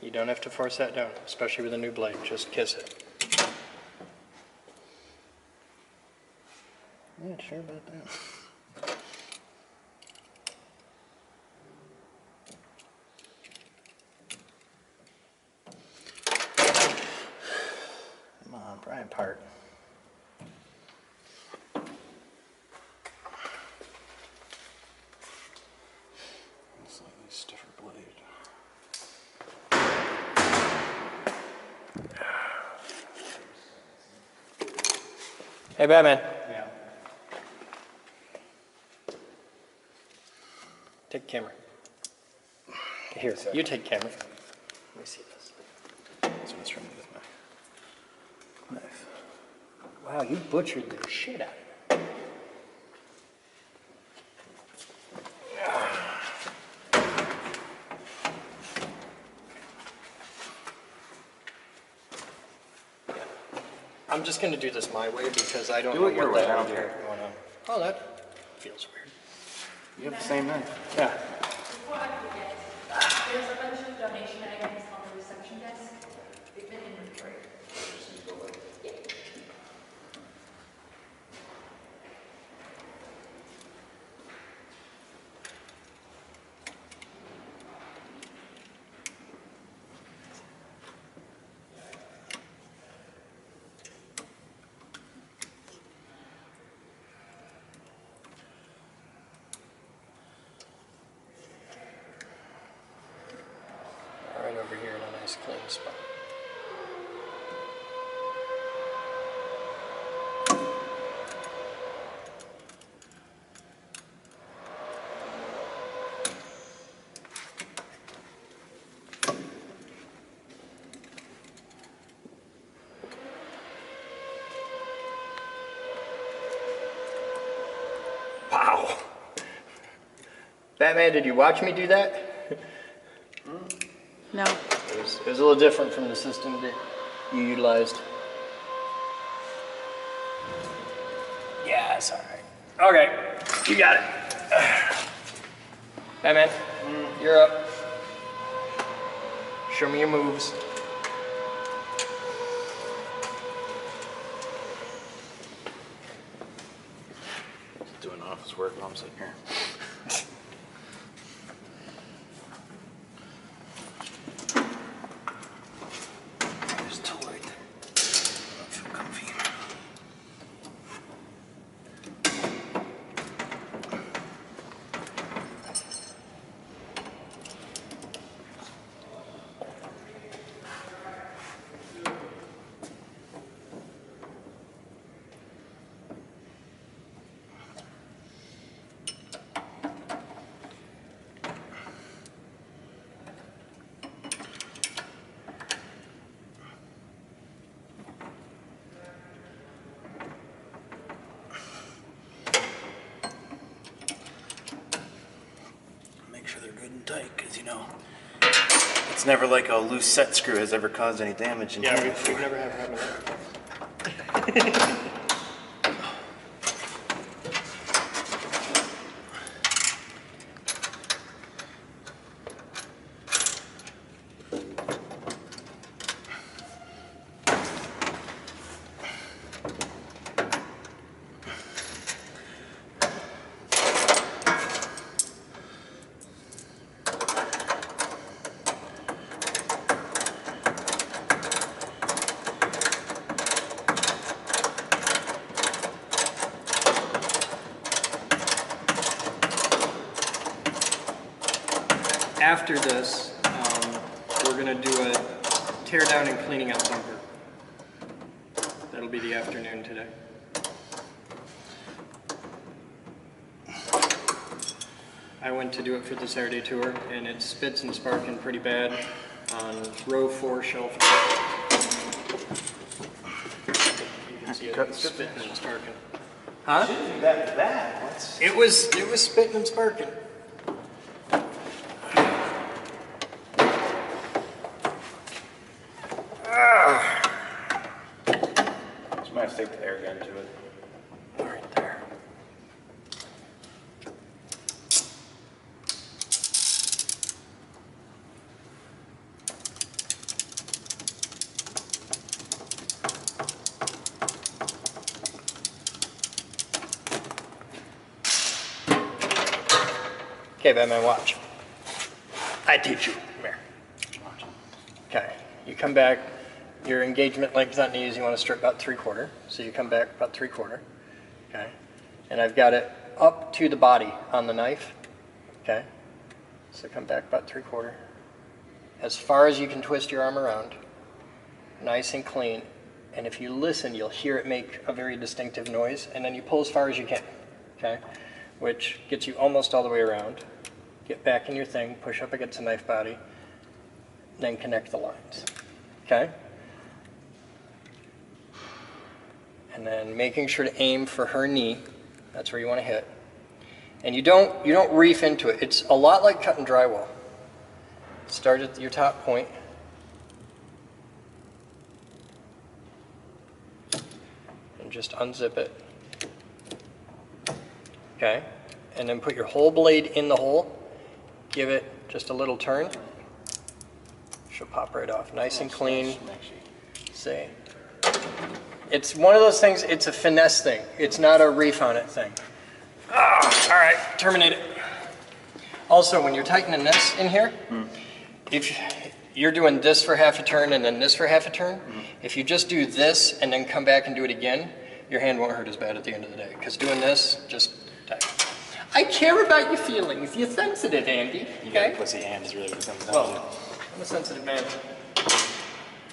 You don't have to force that down, especially with a new blade. Just kiss it. I'm not sure about that. Come on, pry apart. Slightly stiffer blade. Hey, Batman. Yeah. Take camera. Here, you take camera. Let me see this. That's what's wrong with my knife. Wow, you butchered the shit out of it. I'm just going to do this my way because I don't Do know it your what way, the I hell don't you care. have going on. Oh, that feels weird. You have the same knife. Yeah. Before I forget, there's a bunch of donation items on the reception desk. They've been inventory. Yeah. over here in a nice clean spot. Wow. Batman, did you watch me do that? No. It was a little different from the system that you utilized. Yeah, it's all right. Okay, you got it. Batman, you're up. Show me your moves. Doing office work while I'm sitting here. There's a tool right there. I don't feel comfy. Make sure they're good and tight, because you know, it's never like a loose set screw has ever caused any damage in here before. we've never had it happen. After this, we're going to do a tear down and cleaning out Thumper. That'll be the afternoon today. I went to do it for the Saturday tour, and it spits and sparking pretty bad on row 4 shelf. You can see it spitting and sparking. Huh? Shouldn't be that bad. It was spitting and sparking. Just might stick the air gun to it. Right there. Okay, Batman, watch. I teach you. Come here. Okay, you come back. Your engagement length on these, you want to strip about 3/4. So you come back about 3/4. Okay, and I've got it up to the body on the knife. Okay, so come back about 3/4. As far as you can twist your arm around, nice and clean. And if you listen, you'll hear it make a very distinctive noise. And then you pull as far as you can. Okay, which gets you almost all the way around. Get back in your thing, push up against the knife body, then connect the lines. Okay? And then making sure to aim for her knee. That's where you want to hit. And you don't reef into it. It's a lot like cutting drywall. Start at your top point. And just unzip it. Okay? And then put your whole blade in the hole. Give it just a little turn. She'll pop right off. Nice and clean. See? It's one of those things, it's a finesse thing. It's not a reef on it thing. Oh, all right, terminate it. Also, when you're tightening this in here, if you're doing this for half a turn and then this for half a turn, if you just do this and then come back and do it again, your hand won't hurt as bad at the end of the day. Because doing this, just tight. I care about your feelings. You're sensitive, Andy. You got a pussy hand is really what it comes down to. I'm a sensitive man.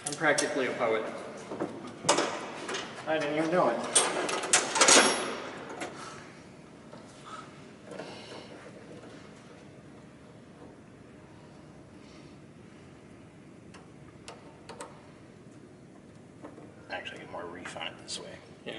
I'm practically a poet. I didn't even know it. Actually, get more reef on it this way. Yeah.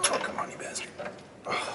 Oh, come on, you bastard. Oh.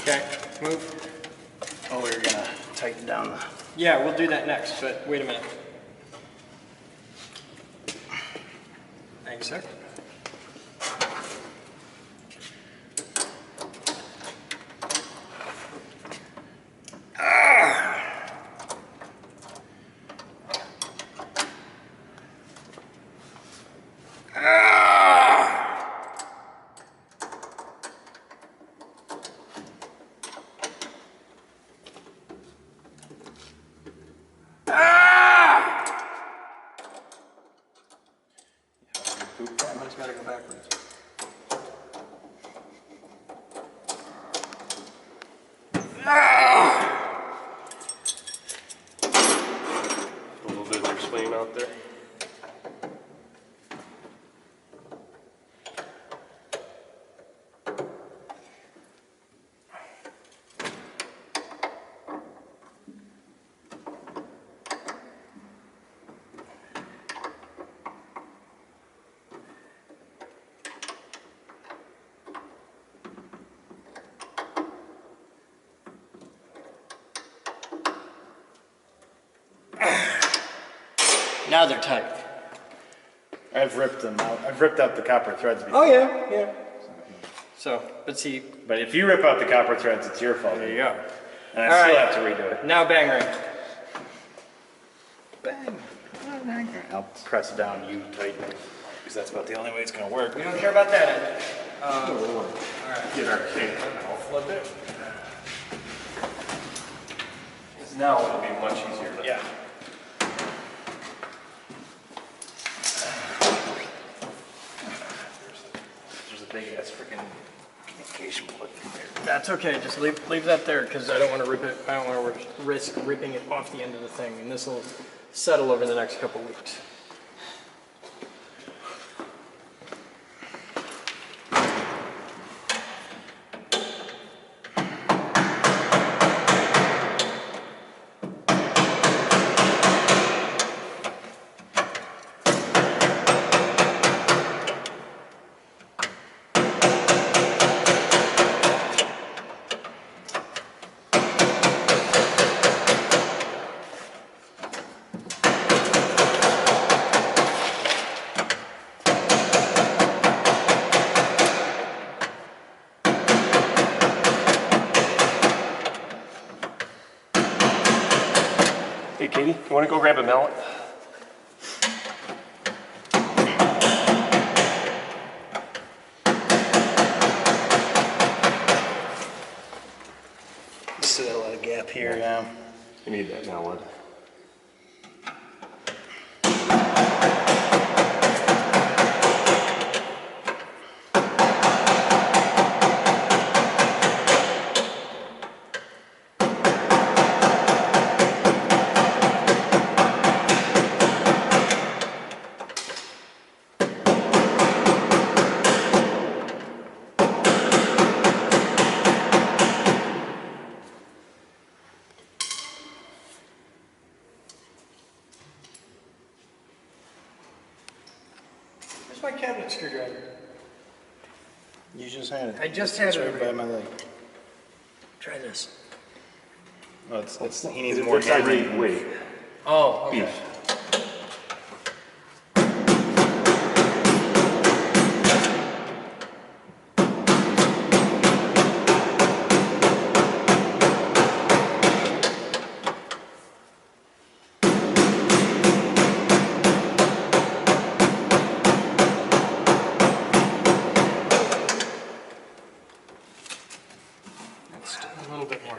Okay, move. Oh, we were gonna tighten down the... Yeah, we'll do that next, but wait a minute. Thanks, sir. I just gotta go backwards. A little bit of explain out there. Now they're tight. I've ripped them out. I've ripped out the copper threads before. Oh yeah, yeah. So, but see, But if you rip out the copper threads, it's your fault. there you go. And I All still right. have to redo it. Now bang ring. Bang. I'll press down, you tighten it. Because that's about the only way it's gonna work. We don't care about that end. Get our cake. I'll flip it. Because now it'll be much easier to... Yeah. There's a big ass freaking communication plug in there. That's okay. Just leave that there because I don't want to rip it. I don't want to risk ripping it off the end of the thing, and this will settle over the next couple weeks. Hey, Katie, you want to go grab a mallet? Still a gap here. Yeah. You need that mallet. my cabinet screwdriver? You just had it. I just had It's it right over by here. my leg. Try this. Oh, he needs It's more actually hammering. weight. Oh, okay. Beef. Just a little bit more.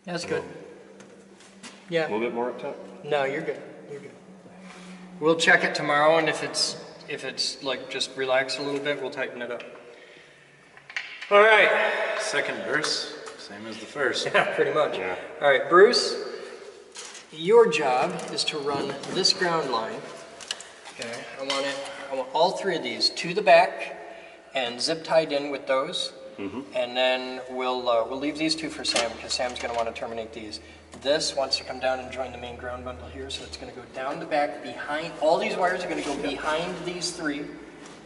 That's good. A Yeah. little bit more up top? No, you're good. You're good. We'll check it tomorrow, and if it's like just relax a little bit, we'll tighten it up. All right. Second verse, same as the first. Yeah, pretty much. Yeah. All right, Bruce, your job is to run this ground line. Okay, I want all three of these to the back and zip tied in with those. And then we'll leave these two for Sam because Sam's going to want to terminate these. This wants to come down and join the main ground bundle here, so it's going to go down the back behind. All these wires are going to go behind these three.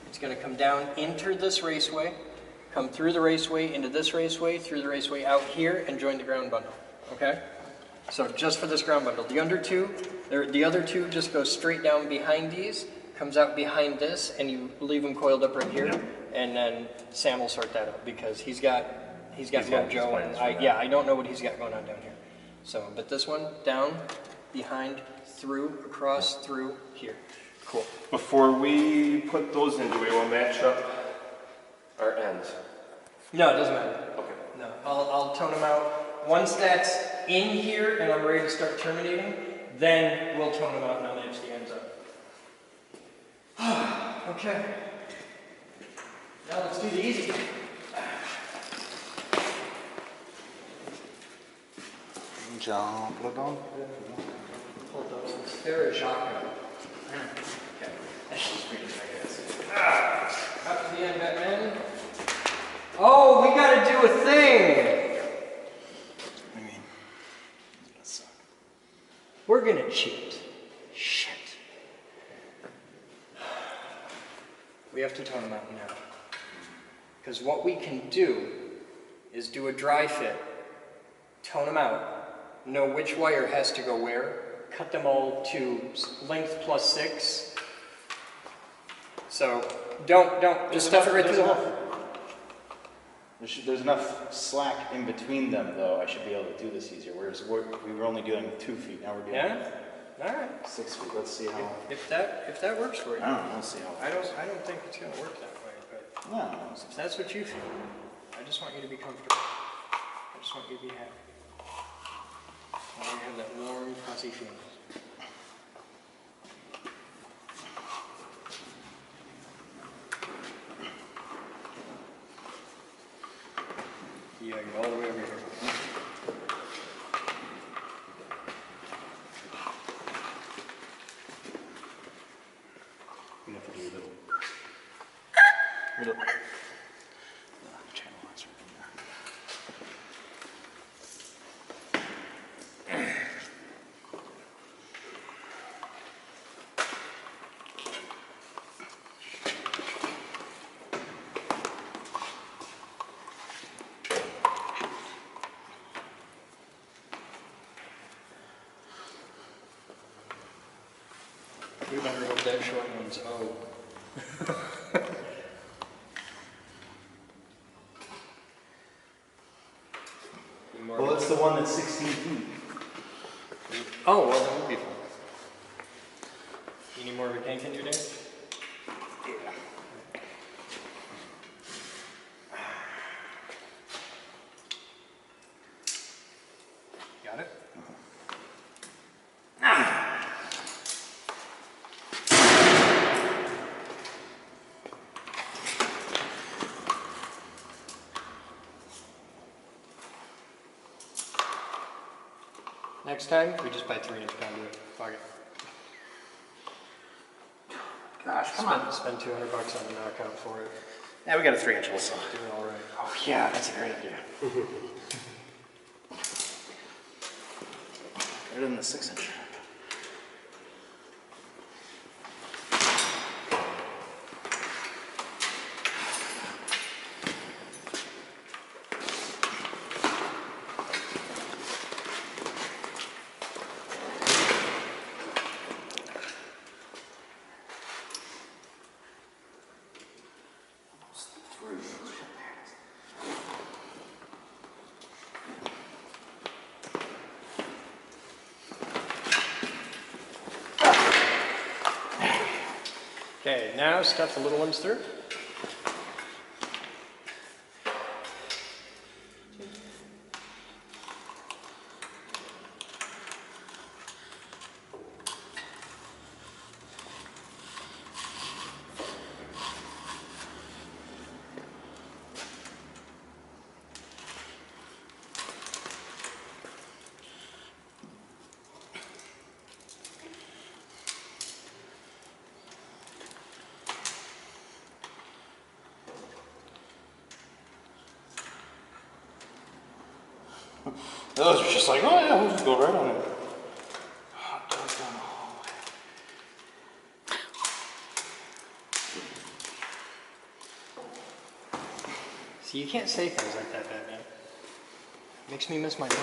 It's going to come down into this raceway, come through the raceway, into this raceway, through the raceway, out here, and join the ground bundle. Okay? So just for this ground bundle. The other two just go straight down behind these, comes out behind this, and you leave them coiled up right here. And then Sam will sort that out because he's got got his mojo, plans and for that. I don't know what he's got going on down here. So, but this one down, behind, through, across, through, here. Cool. Before we put those in, do we want to match up our ends? No, it doesn't matter. Okay. No, I'll tone them out. Once that's in here and I'm ready to start terminating, then we'll tone them out and I'll match the ends up. Okay. Now let's do the easy. Hold on. Variac. Okay. Up to the end, Batman. Oh, we gotta do a thing! I mean, it's gonna suck. We're gonna cheat. Shit. We have to tone them out now. Because what we can do is do a dry fit, tone them out, know which wire has to go where, cut them all to length plus 6. So don't just stuff it right through the hole. There's enough slack in between them, though. I should be able to do this easier. Whereas we were only dealing with 2 feet. Now we're dealing Yeah? with All right. 6 feet. Let's see how. If that works for you. I don't know. We'll see how. I don't think it's gonna work that way, but No. if that's what you feel, I just want you to be comfortable. I just want you to be happy. I want you to have that warm, fuzzy feeling. Yeah, get all the way over here. We have to do a little. Channel lines right there. We better hope that short one's O. Well, it's the one that's 16 feet. Oh, well, that would be fun. You need more of a tank in your day? Got it? Next time, we just buy 3-inch conduit. Fuck it. Gosh, come on. Spend $200 on the knockout for it. Yeah, we got a 3-inch also. Doing all right. Oh yeah, that's a great idea. Better than the 6-inch. Okay, now stuff the little ones through. Those are just like, oh yeah, we'll just go right on it. Hot dogs down the hallway. See, you can't say things like that, Batman. Makes me miss my mom.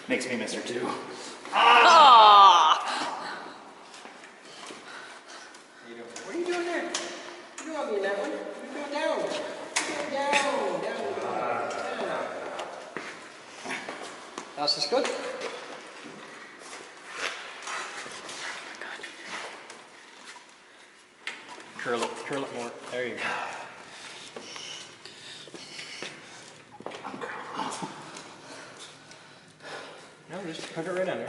Makes me miss her too. What are you doing there? You don't want me in that one. You're going down. You're going down. House is good. Curl it more. There you go. No, just put it right under.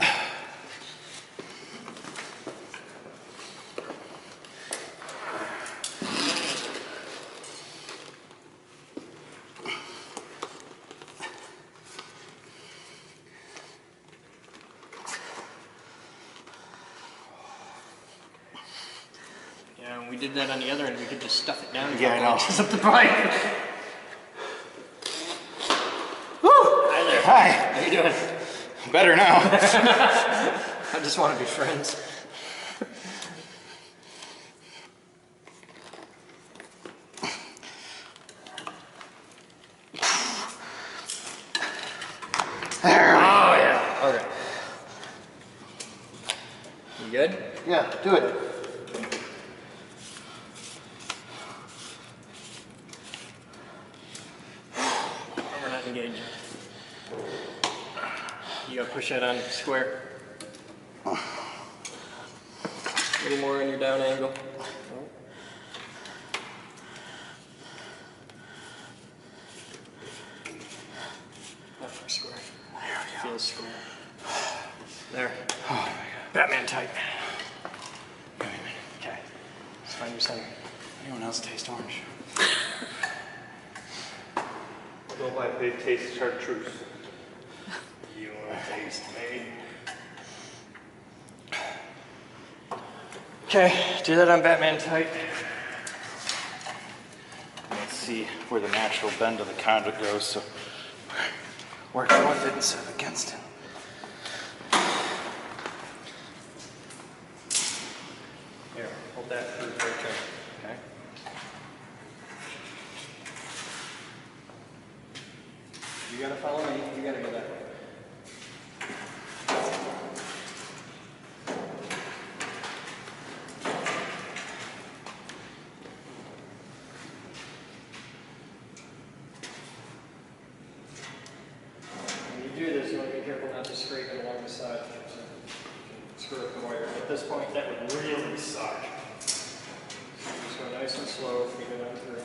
Yeah, when we did that on the other end, we could just stuff it down. Yeah, I know. Just up the pipe. Woo! Hi there. Hi. How you doing? Better now. I just want to be friends. There. Oh yeah. Okay. You good? Yeah, do it. We're not engaging. You gotta push that on square. A little more on your down angle. Not for square. Feels square. There. Oh my God. Batman tight. Okay. Let's find your center. Anyone else taste orange? Go by big taste chartreuse. You want to taste me? Okay, do that on Batman tight. Let's see where the natural bend of the conduit goes, so work with it instead of against it. Here, hold that for a check. Okay. You gotta follow me. You gotta go that way. When you do this, you want to be careful not to scrape it along the side. Screw up the wire. At this point, that would really suck. So just go nice and slow, feed it on through.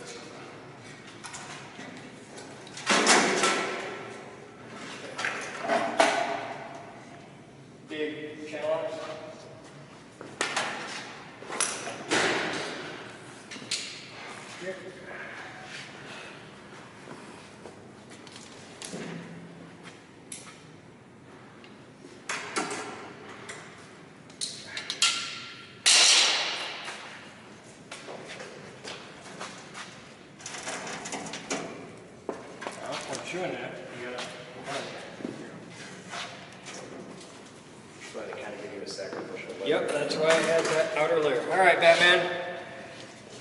Big channel. Here. give you a sacrificial layer. Yep, that's why I had that outer layer. All right, Batman.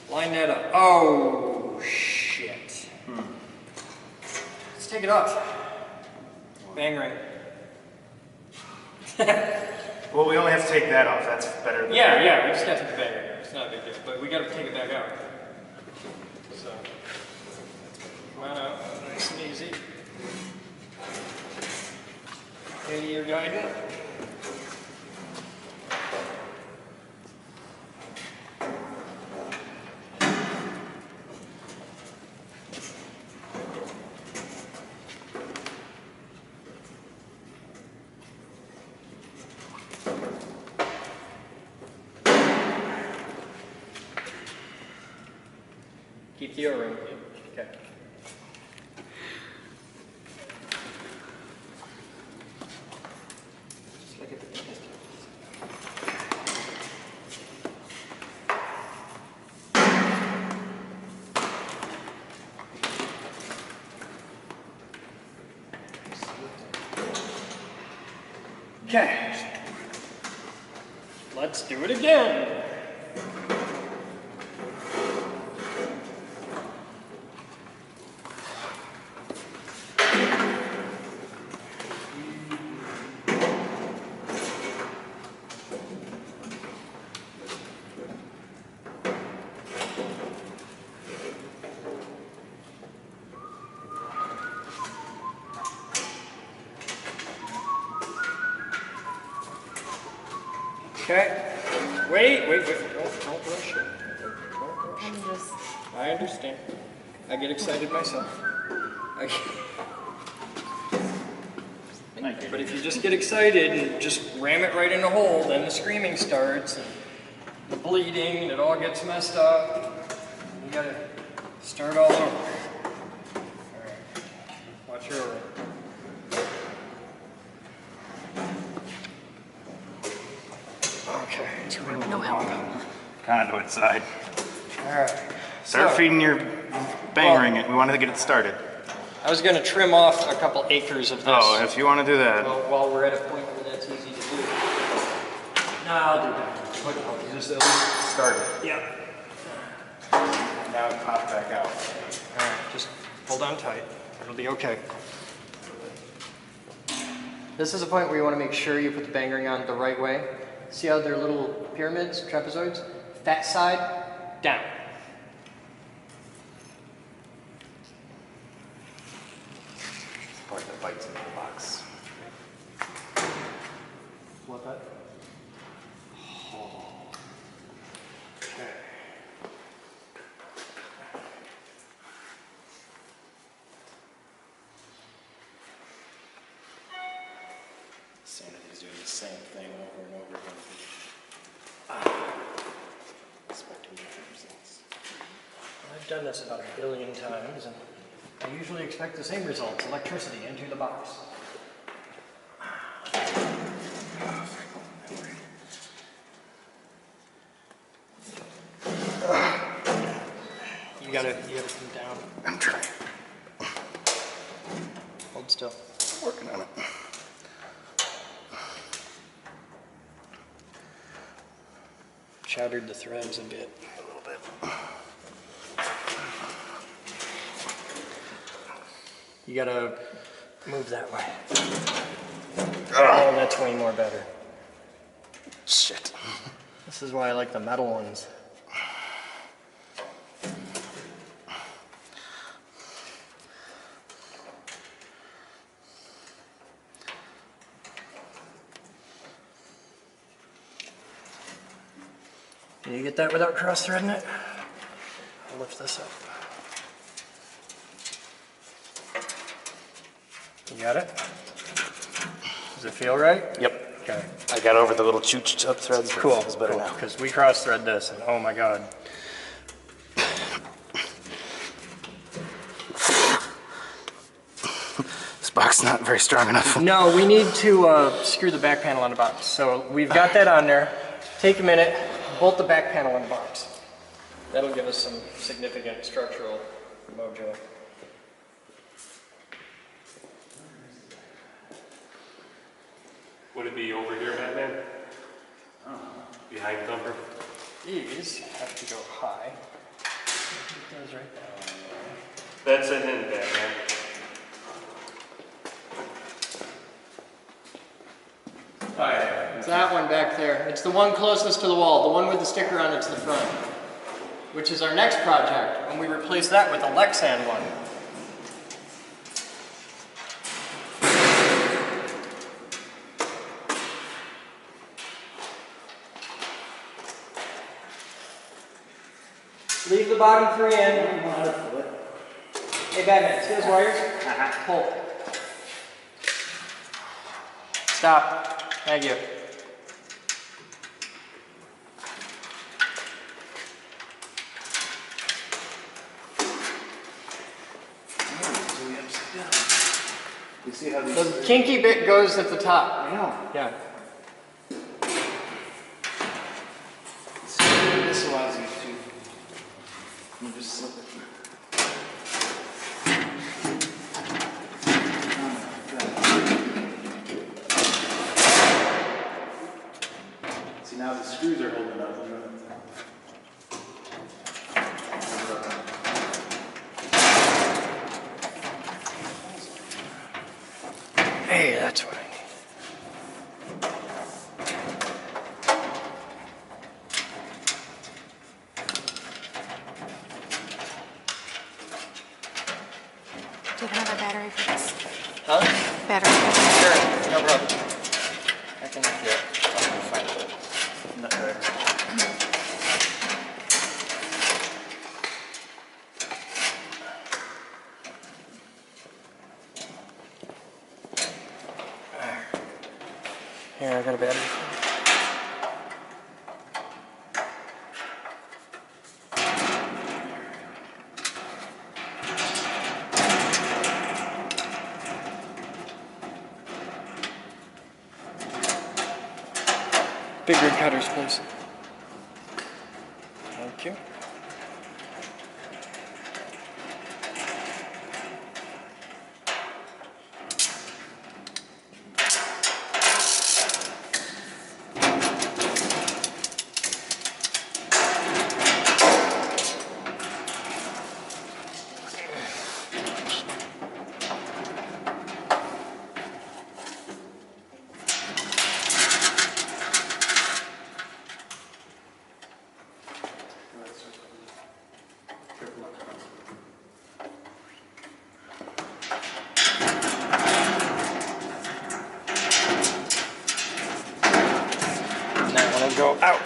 Line that up. Oh, shit. Let's take it off. Bang ring. Well, we only have to take that off. That's better than Yeah, we just got to take the bang ring. It's not a big deal, but we got to take it back out. So, come on out, nice and easy. Okay, you're guiding. Keep the O-ring. Okay. Just look at the dentist. Okay. Let's do it again. Okay. Wait. Don't rush it. Don't rush I'm it. just, I understand. I get excited myself. But if you just get excited and just ram it right in the hole, then the screaming starts, and the bleeding, and it all gets messed up. You gotta start all over. All right. Watch your O-ring. Okay. no help. Conduit side. All right. Start So, feeding your bang ring it. We wanted to get it started. I was going to trim off a couple acres of this. Oh, if you want to do that. While we're at a point where that's easy to do. No, I'll do that. You just at least started. Yeah. Now it popped back out. All right, just hold on tight. It'll be okay. This is a point where you want to make sure you put the bang ring on the right way. See how they're little pyramids, trapezoids? That side, down. Part that bites into the box. What that? Okay. Sanity's doing the same thing over and over again. Expecting different results. I've done this about 1 billion times, and I usually expect the same results, electricity into the box. You gotta come down. I'm trying. Hold still. Working on it. Shattered the threads a bit. A little bit. You gotta move that way. Oh, that's way more better. Shit. This is why I like the metal ones. Can you get that without cross-threading it? I'll lift this up. You got it? Does it feel right? Yep. Okay. I got over the little chooch up threads. Cool. It's better now. Because we cross-thread this, and oh my god. This box is not very strong enough. No, we need to screw the back panel on the box. So we've got that on there. Take a minute, bolt the back panel in the box. That'll give us some significant structural mojo. Would it be over here, Batman? behind Thumper. These have to go high. Get those right there. That's a hint, Batman. It's that one back there. It's the one closest to the wall, the one with the sticker on it to the front, which is our next project, when we replace that with a Lexan one. Leave the bottom 3 in. Hey Batman, see those wires? Pull. Stop. Thank you. You see how these... The kinky bit goes at the top. I know. Yeah. This allows you to... You just slip it. See, now the screws are holding up. Hey, that's what I need. Do you have a battery for this? Huh? Battery. Sure, no problem. I can do it. I'll find it. Not there. Here, I got a battery. Big rig cutters, please. Thank you. Go out.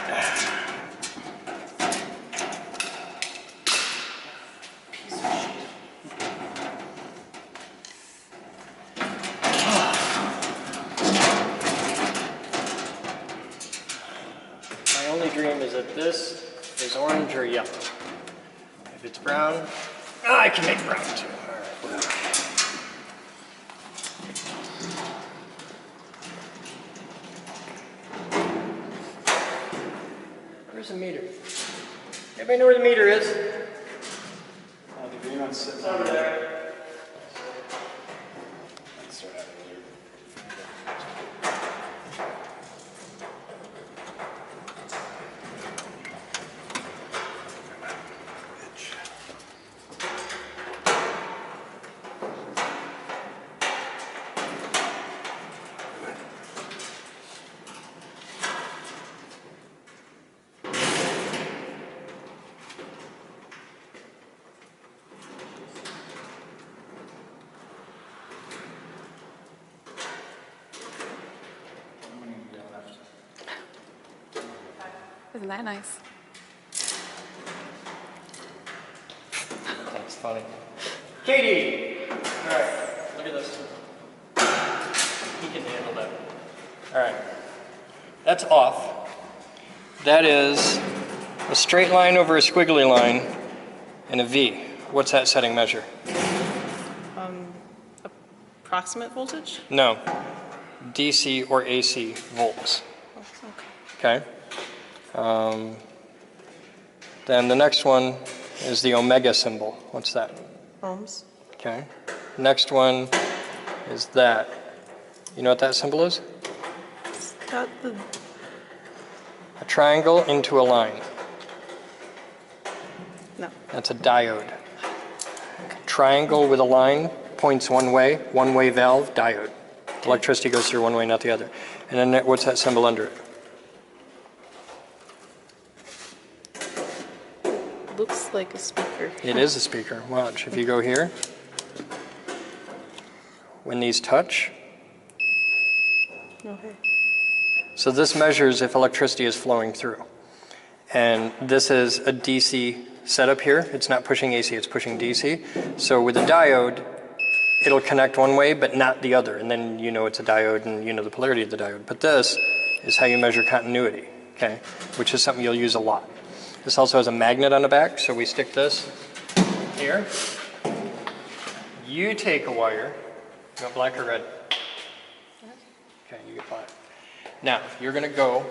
My only dream is that this is orange or yellow. If it's brown, I can make brown too. All right, whatever. Where's the meter? Anybody know where the meter is? The green one's sitting It's over there. Let's start out of here. Isn't that nice? That's funny. Katie! Alright, look at this. He can handle that. Alright. That's off. That is a straight line over a squiggly line and a V. What's that setting measure? Approximate voltage? No. DC or AC volts. Okay. Then the next one is the omega symbol. What's that? Ohms. Okay. Next one is that. You know what that symbol is? Is that the a triangle into a line. No. That's a diode. Triangle with a line points one-way valve, diode. Electricity goes through one way, not the other. And then what's that symbol under it? Looks like a speaker. It is a speaker. Watch. If you go here, when these touch, Okay. so this measures if electricity is flowing through. And this is a DC setup here. It's not pushing AC, it's pushing DC. So with a diode, it'll connect one way but not the other. And then you know it's a diode and you know the polarity of the diode. But this is how you measure continuity, okay? Which is something you'll use a lot. This also has a magnet on the back, so we stick this here. You take a wire. You want black or red? Okay, you get black. Now, you're going to go,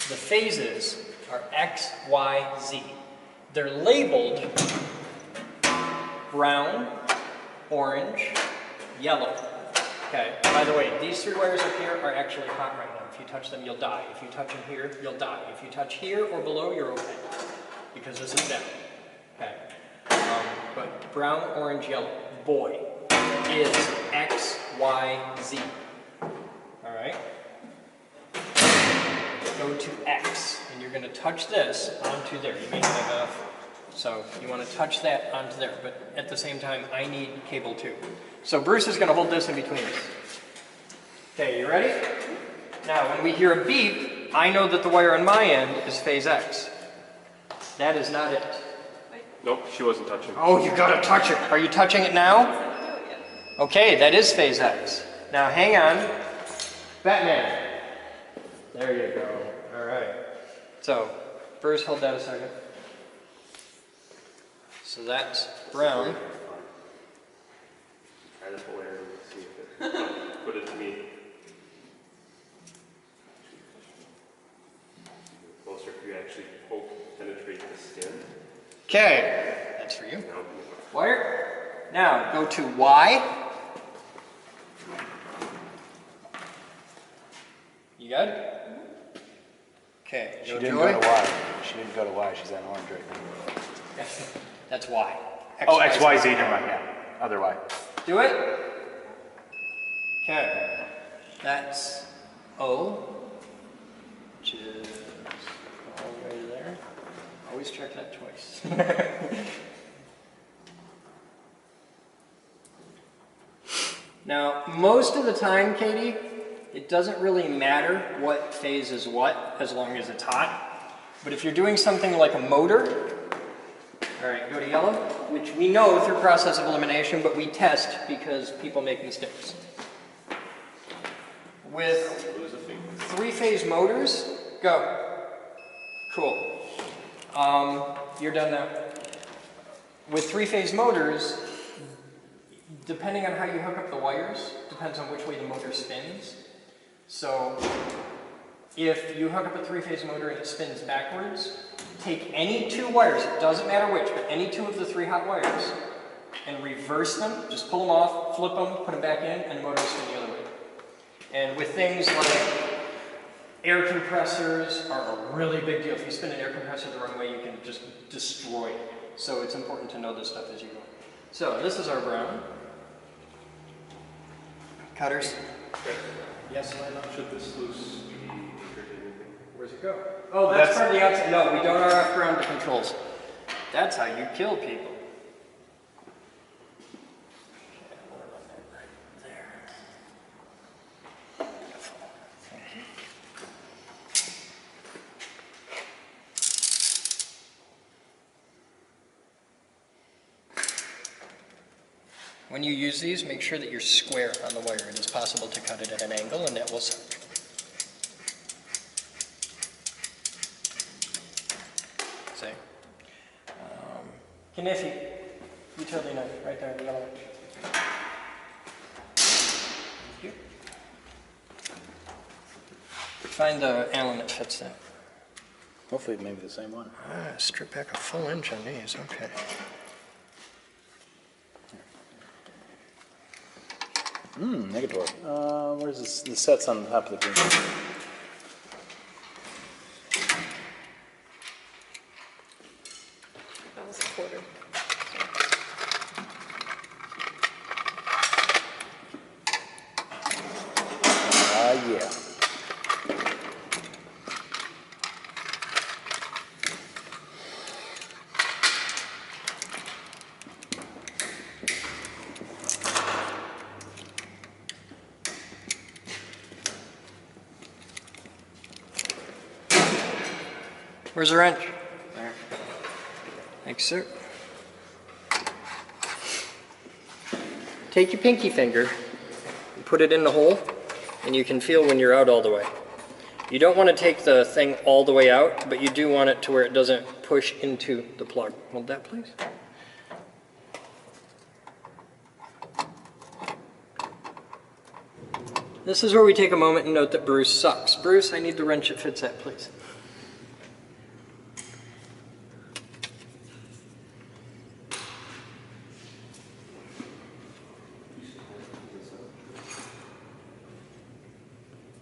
the phases are X, Y, Z. They're labeled brown, orange, yellow. Okay, by the way, these 3 wires up here are actually hot right now. If you touch them, you'll die. If you touch them here, you'll die. If you touch here or below, you're okay, because this is down. Okay, but brown, orange, yellow, boy, is X, Y, Z. All right? Go to X, and you're going to touch this onto there. You may not have enough, so you want to touch that onto there, but at the same time, I need cable 2. So Bruce is going to hold this in between us. Okay, you ready? Now, when we hear a beep, I know that the wire on my end is phase X. That is not it. Nope, she wasn't touching. Oh, you gotta touch it. Are you touching it now? Okay, that is phase X. Now, hang on. Batman. There you go. All right. So, Bruce, hold that a second. So that's brown. Try the polarity, see if it, put it to me. Closer if you actually penetrate the skin. Okay, that's for you. Wire. Now, go to Y. You good? Okay, She go didn't Joy. go to Y. She didn't go to Y. She's on orange right now. That's Y. Oh, X, Y, Z. Never mind. Yeah. Other Y. Do it. Okay. That's O, which is all the way there. Always check that twice. Now, most of the time, Katie, it doesn't really matter what phase is what, as long as it's hot. But if you're doing something like a motor, all right, go to yellow, which we know through process of elimination, but we test because people make mistakes. With 3-phase motors, go. Cool. You're done now. With 3-phase motors, depending on how you hook up the wires, depends on which way the motor spins. So if you hook up a 3-phase motor and it spins backwards, take any 2 wires, it doesn't matter which, but any 2 of the 3 hot wires, and reverse them, just pull them off, flip them, put them back in, and the motor will spin the other way. And with things like air compressors are a really big deal. If you spin an air compressor the wrong way, you can just destroy it. So it's important to know this stuff as you go. So this is our brown. Cutters. Yes, Lana? Should this loose be anchored in anything? Where's it go? Oh, that's part of the outside. No, we don't RF ground the controls. That's how you kill people. When you use these, make sure that you're square on the wire. It is possible to cut it at an angle, and that will suck. See? Kniffy, utility knife, right there in the yellow. Thank you. Find the Allen that fits that. Hopefully maybe the same one. Strip back a full inch on these, okay. Negator. Where's this? The set's on top of the green. Where's the wrench? There. Thanks, sir. Take your pinky finger and put it in the hole, and you can feel when you're out all the way. You don't want to take the thing all the way out, but you do want it to where it doesn't push into the plug. Hold that, please. This is where we take a moment and note that Bruce sucks. Bruce, I need the wrench that fits that, please.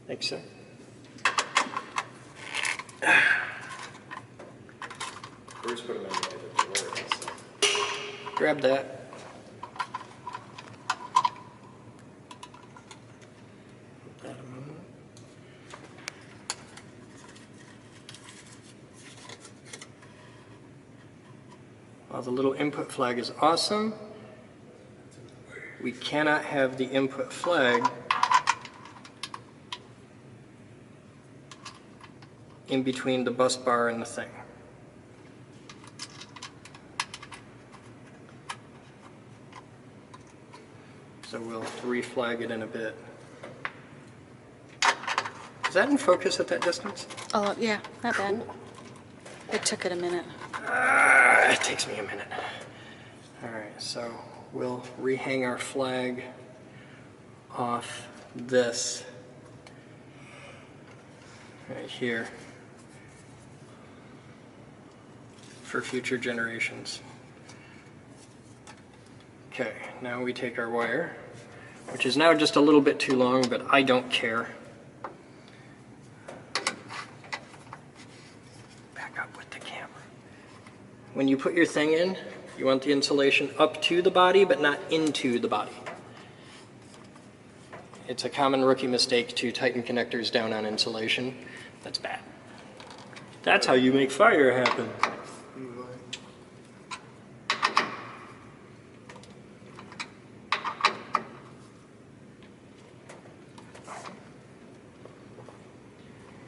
Thanks, sir. Bruce put him in the word. So. Grab that. While the little input flag is awesome, we cannot have the input flag in between the bus bar and the thing. So we'll reflag it in a bit. Is that in focus at that distance? Oh, yeah, not bad. It took it a minute. It takes me a minute. All right, so we'll rehang our flag off this right here for future generations. Okay, now we take our wire, which is now just a little bit too long, but I don't care. Back up with the camera. When you put your thing in, you want the insulation up to the body, but not into the body. It's a common rookie mistake to tighten connectors down on insulation. That's bad. That's how you make fire happen.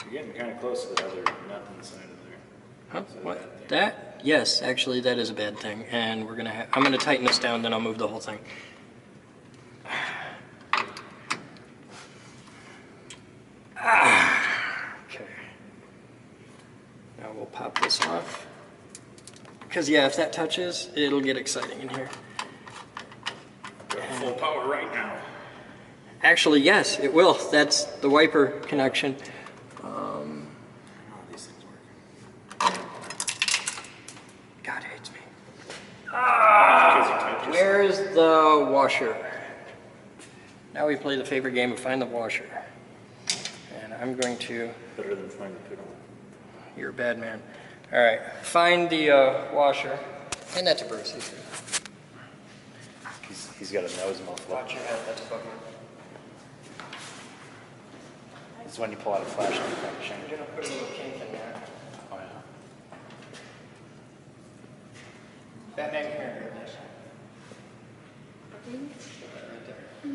You're getting kind of close to the other nut inside of there. Huh? What? That? Yes, actually, that is a bad thing. And we're gonna. I'm gonna tighten this down, then I'll move the whole thing. Okay. Now we'll pop this off. Because yeah, if that touches, it'll get exciting in here. Full power right now. Actually, yes, it will. That's the wiper connection. These things work. God hates me. Where's the washer? Now we play the favorite game of find the washer. And I'm going to... Better than find the pickle. You're a bad man. All right, find the washer. Hand that to Bruce. He's got a nose muffler. Watch your head, that's a bugger. It's when you pull out a flashlight. You're gonna put a little kink in there. Oh yeah. Batman, come here. Grab this. Right there.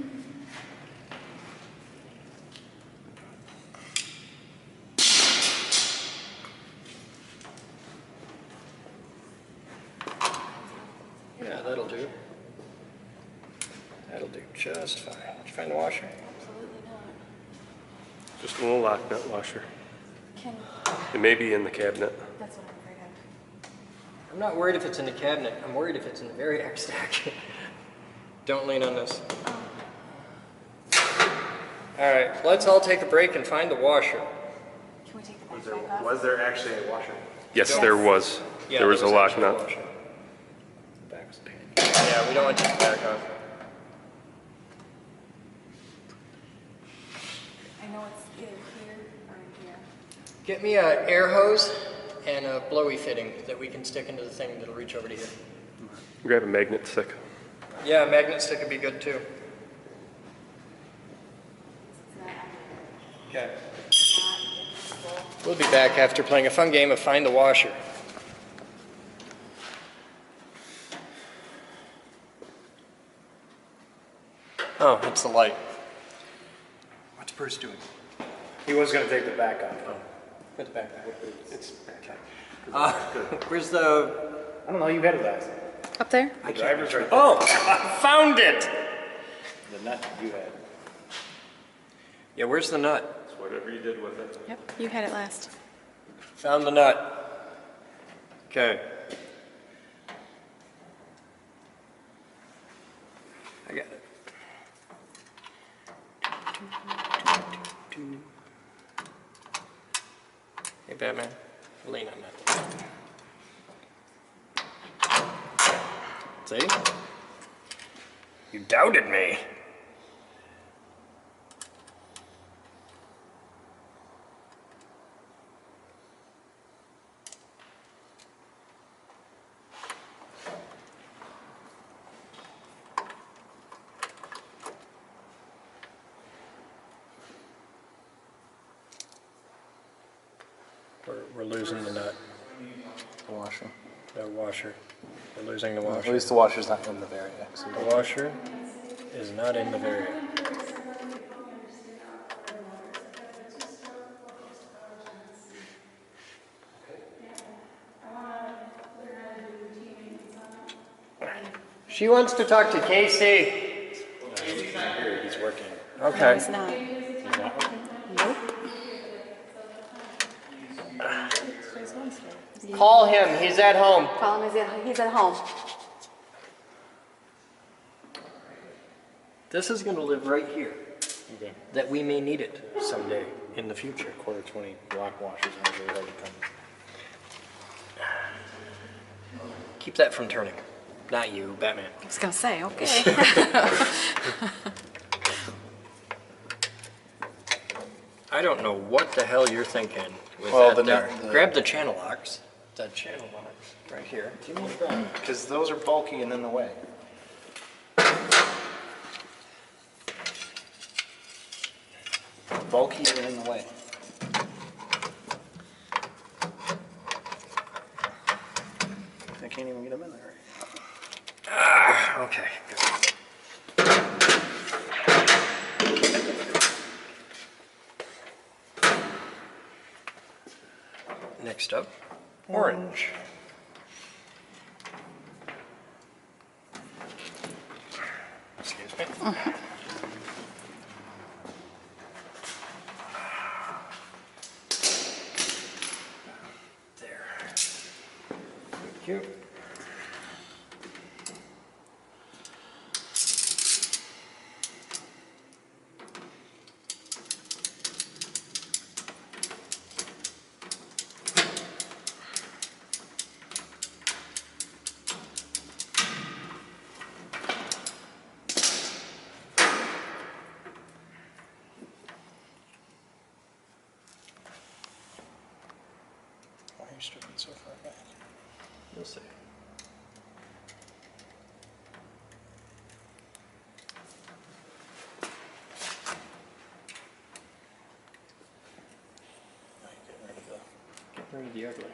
Yeah, that'll do. That'll do just fine. Did you find the washer? Absolutely not. Just a little lock nut washer. Can, It may be in the cabinet. that's what I'm afraid of. I'm not worried if it's in the cabinet. I'm worried if it's in the Variac stack. Don't lean on this. All right, let's all take a break and find the washer. Can we take the back off? Was there actually a washer? Yes, there was. Yeah, There was a lock actually a nut. washer. The back was a pain. Yeah, we don't want to take the back off. I know it's either here or in here. Get me an air hose and a blowy fitting that we can stick into the thing that'll reach over to here. Grab a magnet stick. Yeah, a magnet stick would be good too. Okay. We'll be back after playing a fun game of Find the Washer. Oh, it's the light. What's Bruce doing? He was going to take the back off. Put it back. It's okay. Where's the... I don't know, you had it last. Up there? The driver's right there. Oh, I found it! The nut you had. Yeah, where's the nut? It's whatever you did with it. Yep, you had it last. Found the nut. Okay. I got it. Hey, Batman, lean on that. See? You doubted me. We're losing the nut, The washer. the washer. We're losing the At washer. least the washer's not in the Variac. So The washer is not in the Variac. She wants to talk to Casey. he's working. No, Okay. it's not. He's not working? Nope. Call him. He's at home. Call him, he's at home. This is going to live right here. Okay. That we may need it someday in the future. Quarter 20 block washers are really hard to come. Keep that from turning. Not you, Batman. I was gonna say, okay. I don't know what the hell you're thinking with Well, that the there. nut- the- Grab the channel locks. That channel locks right here. Give me that. Because those are bulky and in the way. Bulky and in the way. I can't even get them in there. Okay, good. Next up, orange. Excuse me. There. Thank you. Why are you stripping so far back? We'll see. Now you're getting rid of the... Get rid of the ugly.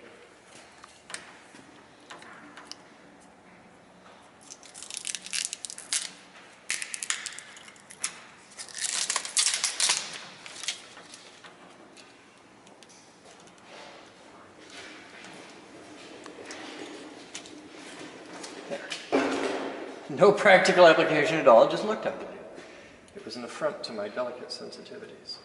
No practical application at all, it just looked ugly. It was an affront to my delicate sensitivities.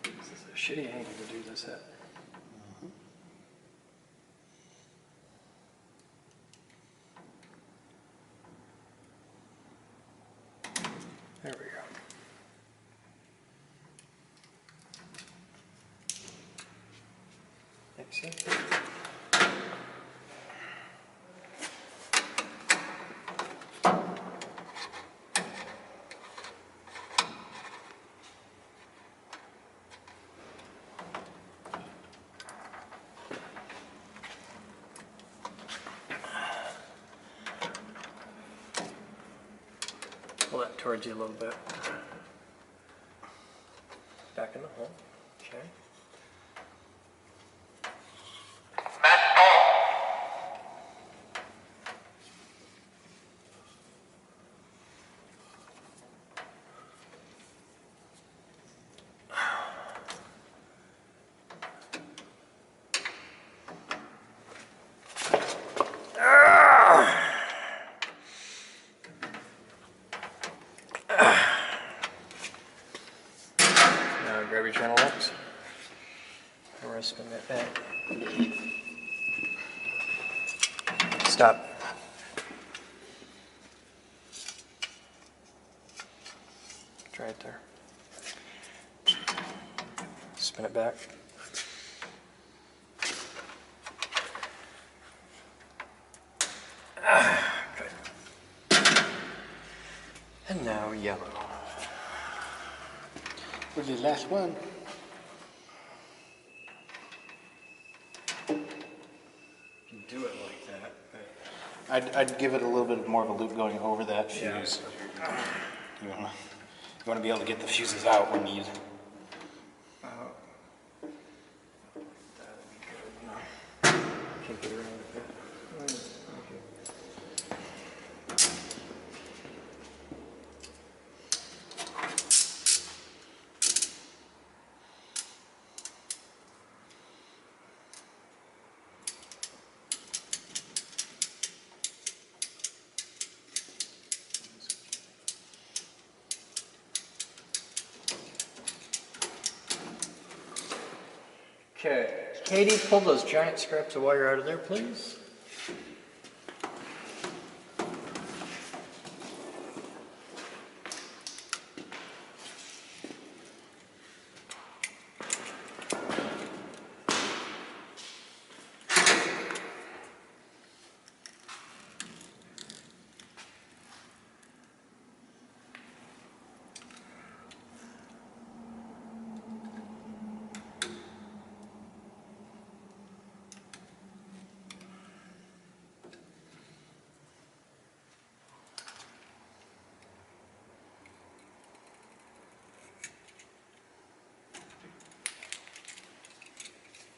This is a shitty angle to do this at. There we go. Excellent. towards you a little bit. Back in the hole. Okay. Now grab your channel locks. And we're going to spin that back. Stop. It's right there. Spin it back. Good. And now yellow. Where's the last one? You can do it like that. I'd give it a little bit more of a loop going over that fuse. You wanna be able to get the fuses out when needed. Can't get around it. Okay, Katie, pull those giant scraps of wire out of there, please.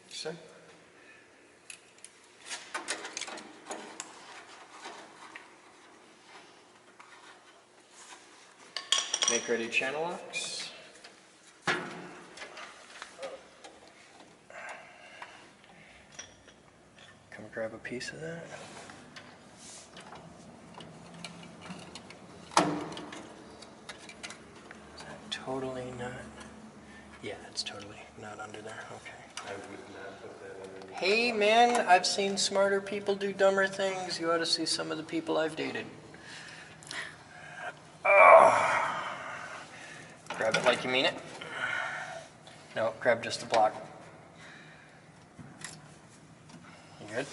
Sir? Make ready channel locks. Come grab a piece of that. Is that totally not? Yeah, it's totally not under there. Okay. I would not put that underneath. Hey man, I've seen smarter people do dumber things. You ought to see some of the people I've dated. Oh. Grab it like you mean it. No, grab just the block. You good?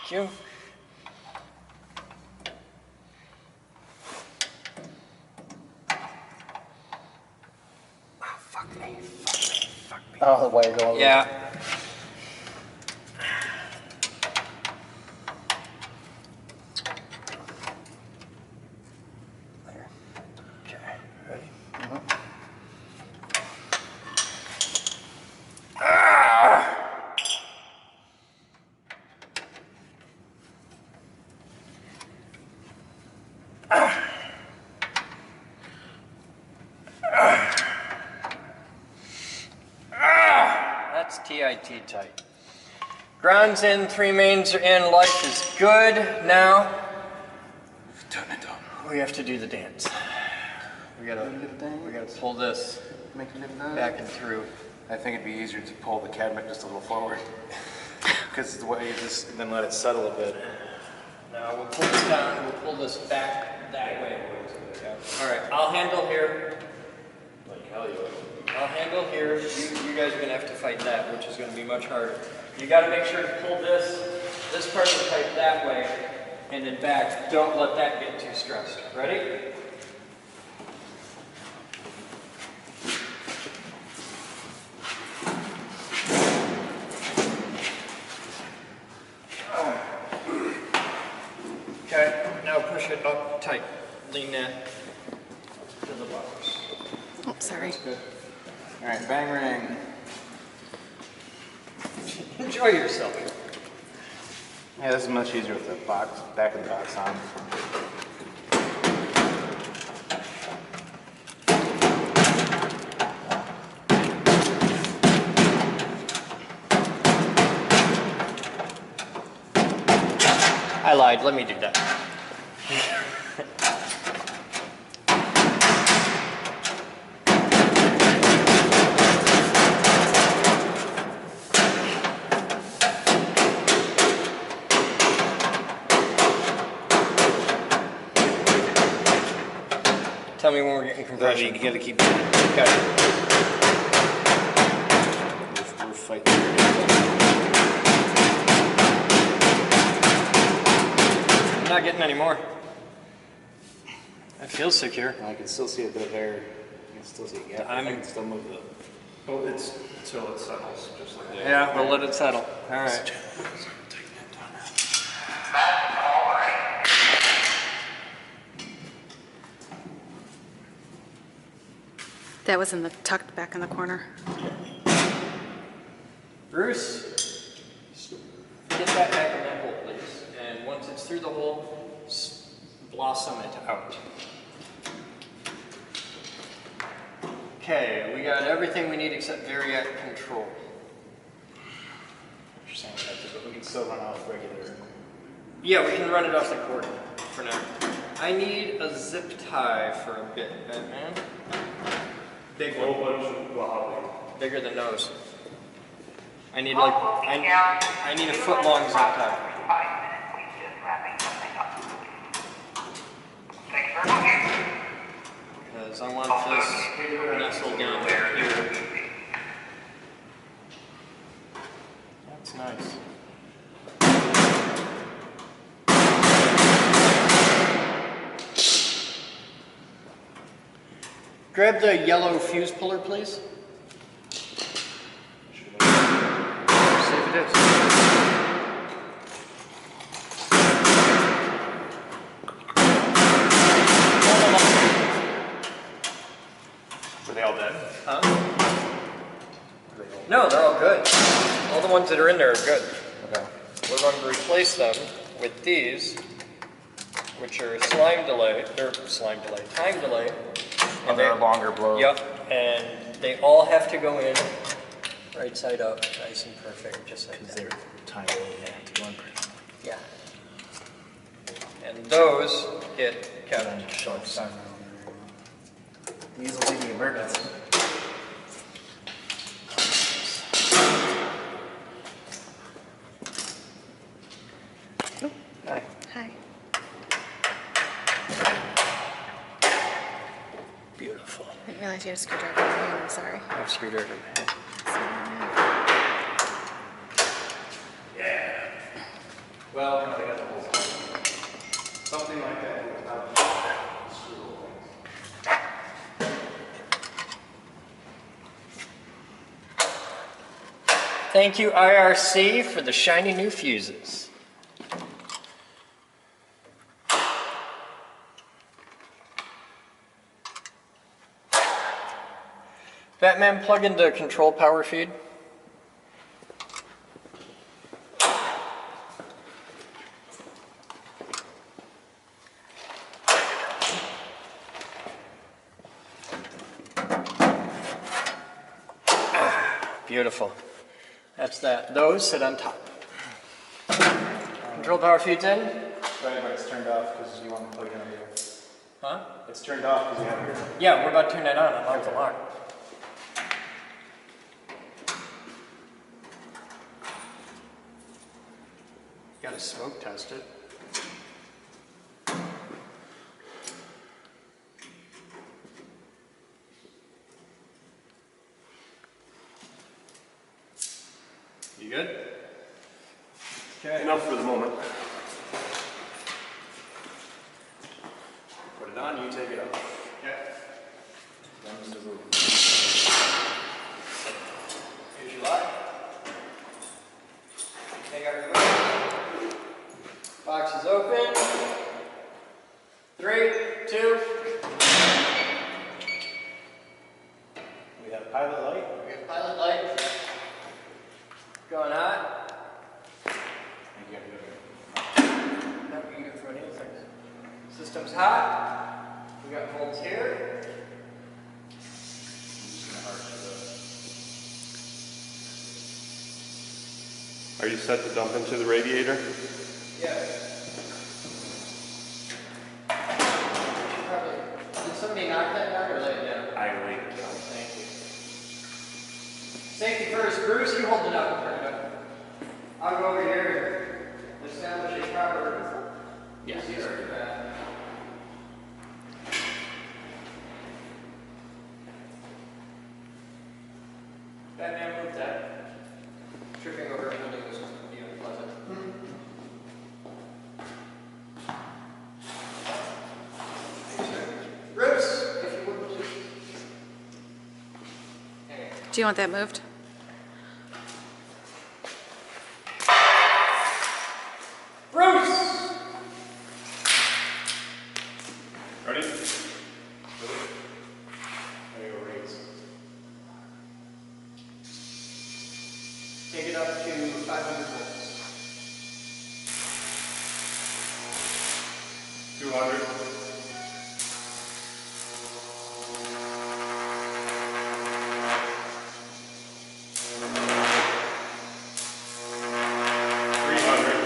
You. Oh, fuck me. Oh, the wire going. Yeah. There. Okay, ready? That's TIT tight. Ground's in, 3 mains are in, life is good. Now, Turn it on. we have to do the dance. We gotta pull this Make it lift that. back and through. I think it'd be easier to pull the cabinet just a little forward. Because the way you just then let it settle a bit. Now we'll pull this down and we'll pull this back that way. Yeah. All right, I'll handle here. Like hell you would. I'll handle here. You guys are going to have to fight that, which is going to be much harder. You got to make sure to pull this part of the pipe that way and then back. Don't let that get too stressed. Ready? Okay, now push it up tight. Lean that to the box. Oh, sorry. Good. All right, bang ring. Enjoy yourself. Yeah, this is much easier with the box, back of the box on. I lied, let me do that. Tell me when we're getting compression. You gotta keep doing it. Okay. We're fighting. I'm not getting any more. That feels secure. I can still see a bit of air. I can still see a gap. I can still move the. Oh, it's until it settles, just like that. Yeah, we'll let it settle. All right. That was tucked back in the corner. Bruce, get that back in that hole, please. And once it's through the hole, blossom it out. Okay, we got everything we need except Variac control. You're saying that, but we can still run off regular. Yeah, we can run it off the cord for now. I need a zip tie for a bit, Batman. Big one. Bigger than nose. I need like I need a foot long zip tie. Because I want this nestled down here. That's nice. Grab the yellow fuse puller, please. See if it is. Are they all dead? Huh? No, they're all good. All the ones that are in there are good. Okay. We're going to replace them with these, which are time delay. And they're longer blow. Yep, and they all have to go in right side up, nice and perfect, just like Because that. they're tiny, they have to go in pretty. Yeah. And those get kept. These will be the emergency. Hi. Hi. Beautiful. I didn't realize you had a screwdriver in your hand. I'm sorry. I have a screwdriver in my hand. Yeah. Well, I got the whole thing. Something like that. Thank you, IRC, for the shiny new fuses. Batman, plug in the control power feed. Beautiful. That's that. Those sit on top. Control power feed's in. Right, but it's turned off because you want to plug it in here. Huh? It's turned off because you have it here. Yeah, we're about to turn that on. Unlock the lock. Gotta smoke test it. Okay. Enough for the moment. Put it on, you take it off. Okay. Then Mr. Boden. Here's your lock. Take out your whip. Box is open. 3, 2. We have pilot light. We have pilot light. Going hot. Nope, you can go through any of the things. System's hot. We got volts here. Are you set to dump into the radiator? Yes. Probably. Did somebody knock that down or lay it down? I laid it down. Thank you. Safety first. Bruce, you hold it up and turn it up. I'll go over here and establish a proper. Yes. Batman, move that. Tripping over and holding this would be unpleasant. Bruce, if you would please. Hang on. Do you want that moved? Bruce! Ready? Take it up to 500 volts. 200. 300. 'em?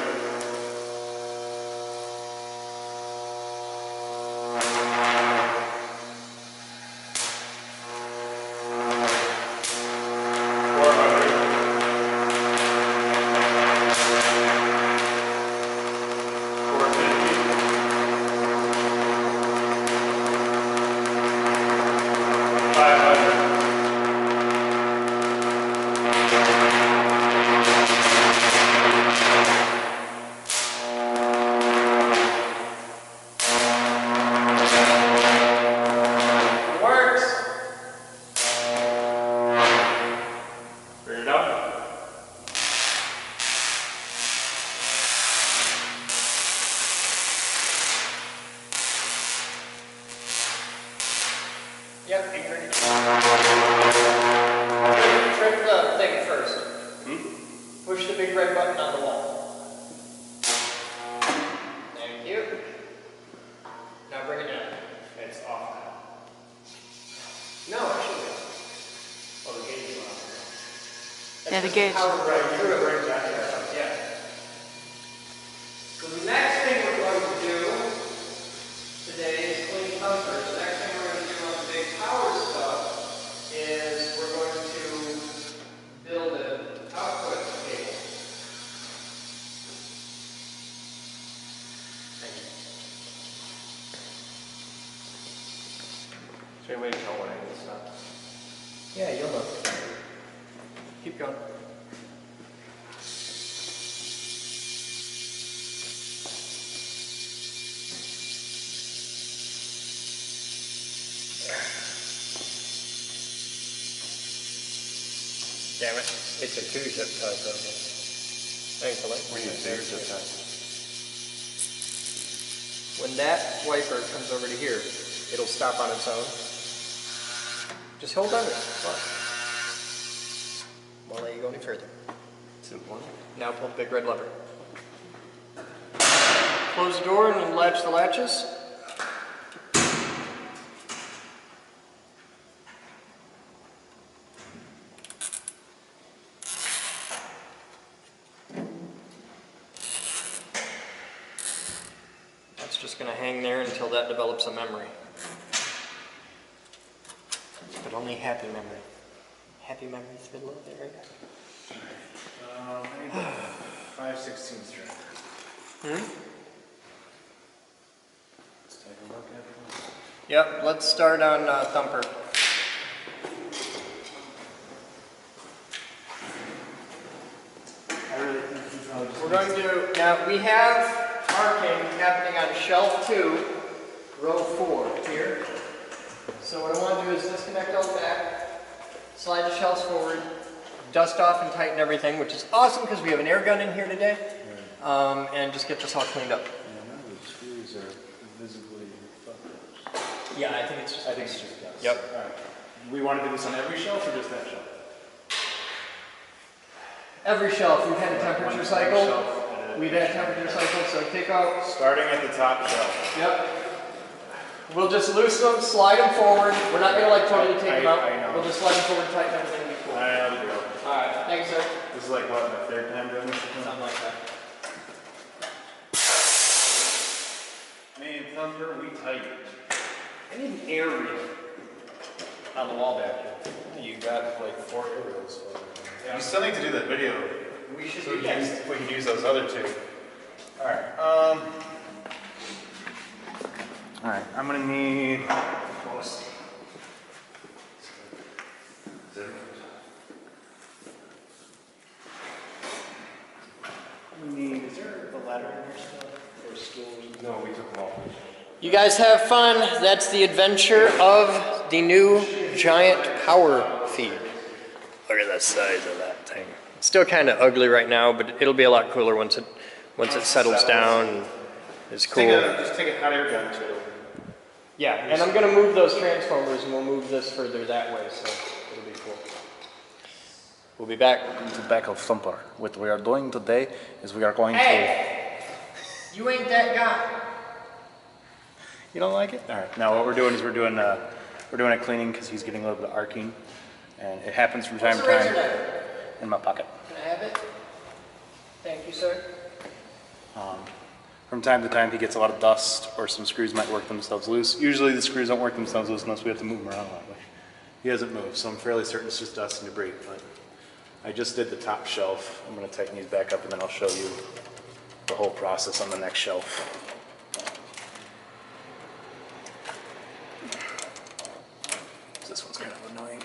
Yeah, the gauge. Power right through it. Yeah. So the next thing we're going to do today is clean Thumper. The next thing we're going to do on the big power stuff is we're going to build an output cable. Is there any way to tell when I can stop? Yeah, you'll know. Keep going. Damn it. It's a 2-zip tie, though. Thanks, Elaine. We need to zip tie. When that wiper comes over to here, it'll stop on its own. Just hold on to it. Won't let you go any further. It's important. Now pull the big red lever. Close the door and then latch the latches. That's just going to hang there until that develops a memory. But only happy memory. Happy memories middle of it right now. I need the 5/16 strip. Let's take a look at this. Yep, let's start on Thumper. I really think you probably just we're going to, now we have arcing happening on shelf 2, row 4 here. So what I want to do is disconnect all the back, slide the shelves forward, dust off and tighten everything, which is awesome because we have an air gun in here today, and just get this all cleaned up. Yeah, none of the screws are visibly fucked. Yeah, I think it's just dust. Yep. All right. We want to do this on every shelf or just that shelf? every shelf. We've had a temperature cycle. We've had a temperature cycle, so take out. Starting at the top shelf. Yep. We'll just loosen them, slide them forward. We're not going to like totally take them out. I know. We'll just slide them forward, tighten everything, and be cool. I know the drill. Alright, thank you, sir. This is like what, my 3rd time doing this? Something like that. Man, Thumper, we tighten. I need an air reel on the wall back here. You got like 4 aerials. You still need to do that video. We should So do that. we can use those other 2. Alright, alright, I'm gonna need is there a ladder in here still? Or stools? No, we took them all. You guys have fun. That's the adventure of the new giant power feed. Look at the size of that thing. It's still kind of ugly right now, but it'll be a lot cooler once it settles down. And it's cool. Just take a hot air gun too. Yeah, and I'm going to move those transformers, and we'll move this further that way, so it'll be cool. We'll be back. Welcome to the back of Thumper. What we are doing today is we are going Hey! You ain't that guy. You don't like it? All right. Now what we're doing is we're doing a cleaning because he's getting a little bit of arcing, and it happens from time to What's the time. razor knife? In my pocket. Can I have it? Thank you, sir. From time to time, he gets a lot of dust, or some screws might work themselves loose. Usually, the screws don't work themselves loose unless we have to move them around a lot. But he hasn't moved, so I'm fairly certain it's just dust and debris. But I just did the top shelf. I'm going to tighten these back up, and then I'll show you the whole process on the next shelf. This one's kind of annoying.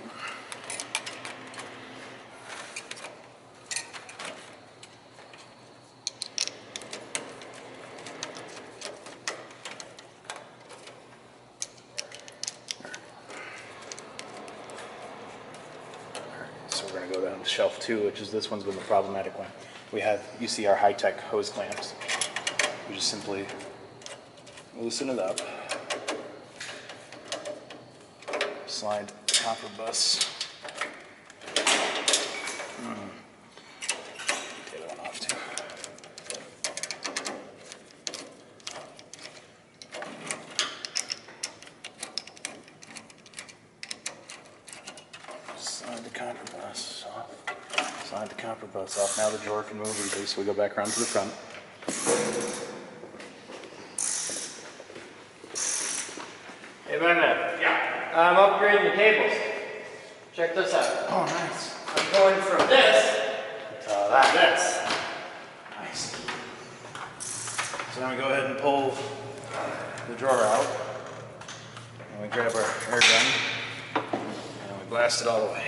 So we're going to go down to shelf 2, which is this one's been the problematic one. We have, you see our high-tech hose clamps. We just simply loosen it up. Slide the copper bus. Take that one off too. Slide the copper bus off. Slide the copper bus off. Now the drawer can move easily, so we go back around to the front. Hey, wait a minute. Yeah. I'm upgrading the cables. Check this out. Oh, nice. I'm going from this That. to this. Nice. So now we go ahead and pull the drawer out. And we grab our air gun. And we blast it all the way.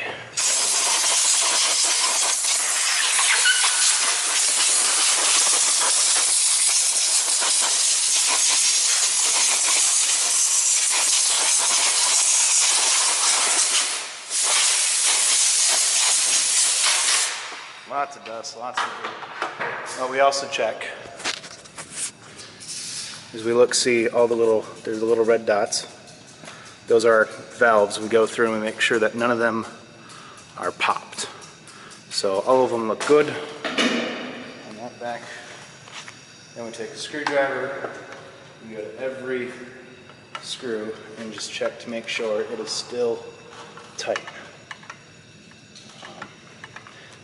Lots of dust, lots of dirt. What we also check is we look, see all the little, there's the little red dots. Those are valves. We go through and we make sure that none of them are popped. So all of them look good. On that back. Then we take a screwdriver, we go to every screw and just check to make sure it is still tight.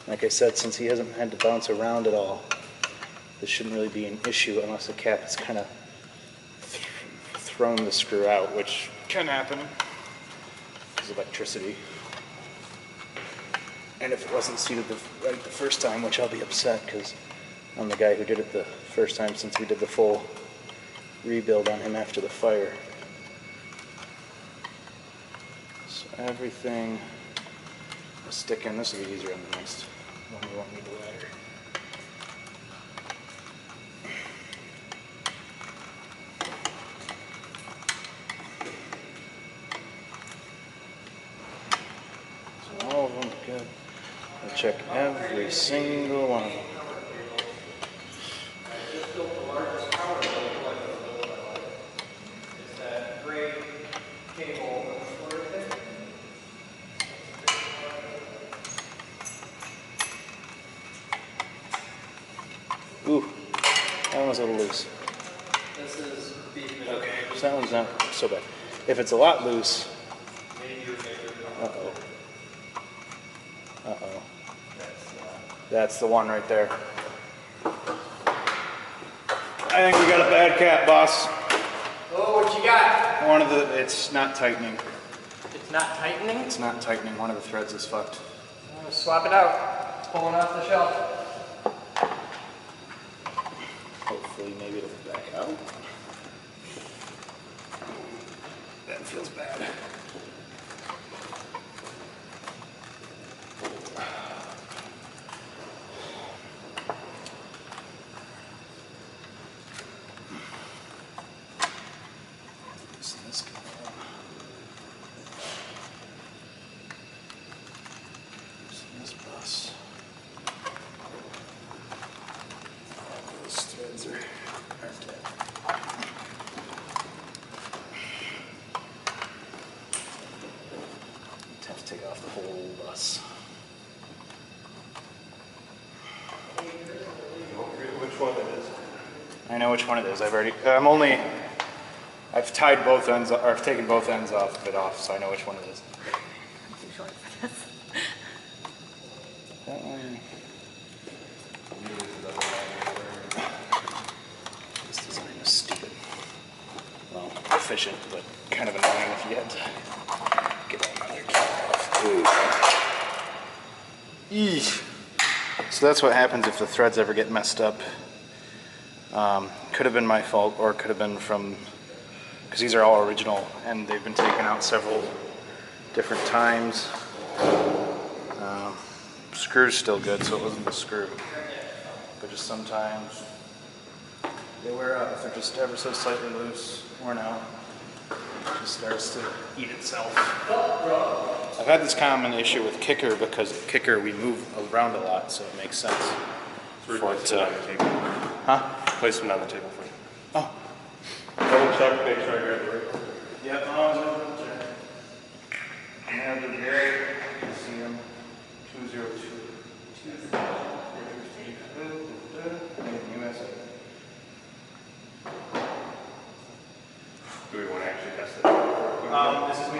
Like I said, since he hasn't had to bounce around at all, this shouldn't really be an issue unless the cap has kind of thrown the screw out, which can happen because of electricity. And if it wasn't seated right the first time, which I'll be upset because I'm the guy who did it the first time since we did the full rebuild on him after the fire. So everything will stick in. This will be easier on the next one. We won't need the ladder. check every single one. Just built the largest power level It's that gray cable on the floor thing. Ooh, that one was a little loose. This is beefing Okay, so that one's not so bad. If it's a lot loose, uh-oh. Uh-oh. That's the one right there. I think we got a bad cat, boss. Oh, what you got? One of the, it's not tightening. It's not tightening? It's not tightening. One of the threads is fucked. I'm gonna swap it out. It's pulling off the shelf. Hopefully, maybe it'll back out. That feels bad. This go on. This bus. Those threads are dead. Have to take off the whole bus. Which one it is? I know which one it is. I've tied both ends, or I've taken both ends off of it off, so I know which one it is. Too short for this. That one. This design is stupid. Well, efficient, but kind of annoying if you had to get another cap off. Eesh. So that's what happens if the threads ever get messed up. Could have been my fault, or it could have been from, because these are all original and they've been taken out several different times. Screw's still good, so it wasn't the screw. But just sometimes they wear out if they're just ever so slightly loose, worn out. It just starts to eat itself. I've had this common issue with kicker because kicker we move around a lot, so it makes sense for it to. Huh? Place them on the table for you. Oh. Double check, make sure I got it right. Yep, I was double check. I have the very, you can see them, 202. USA. Do we want to actually test it? This is me.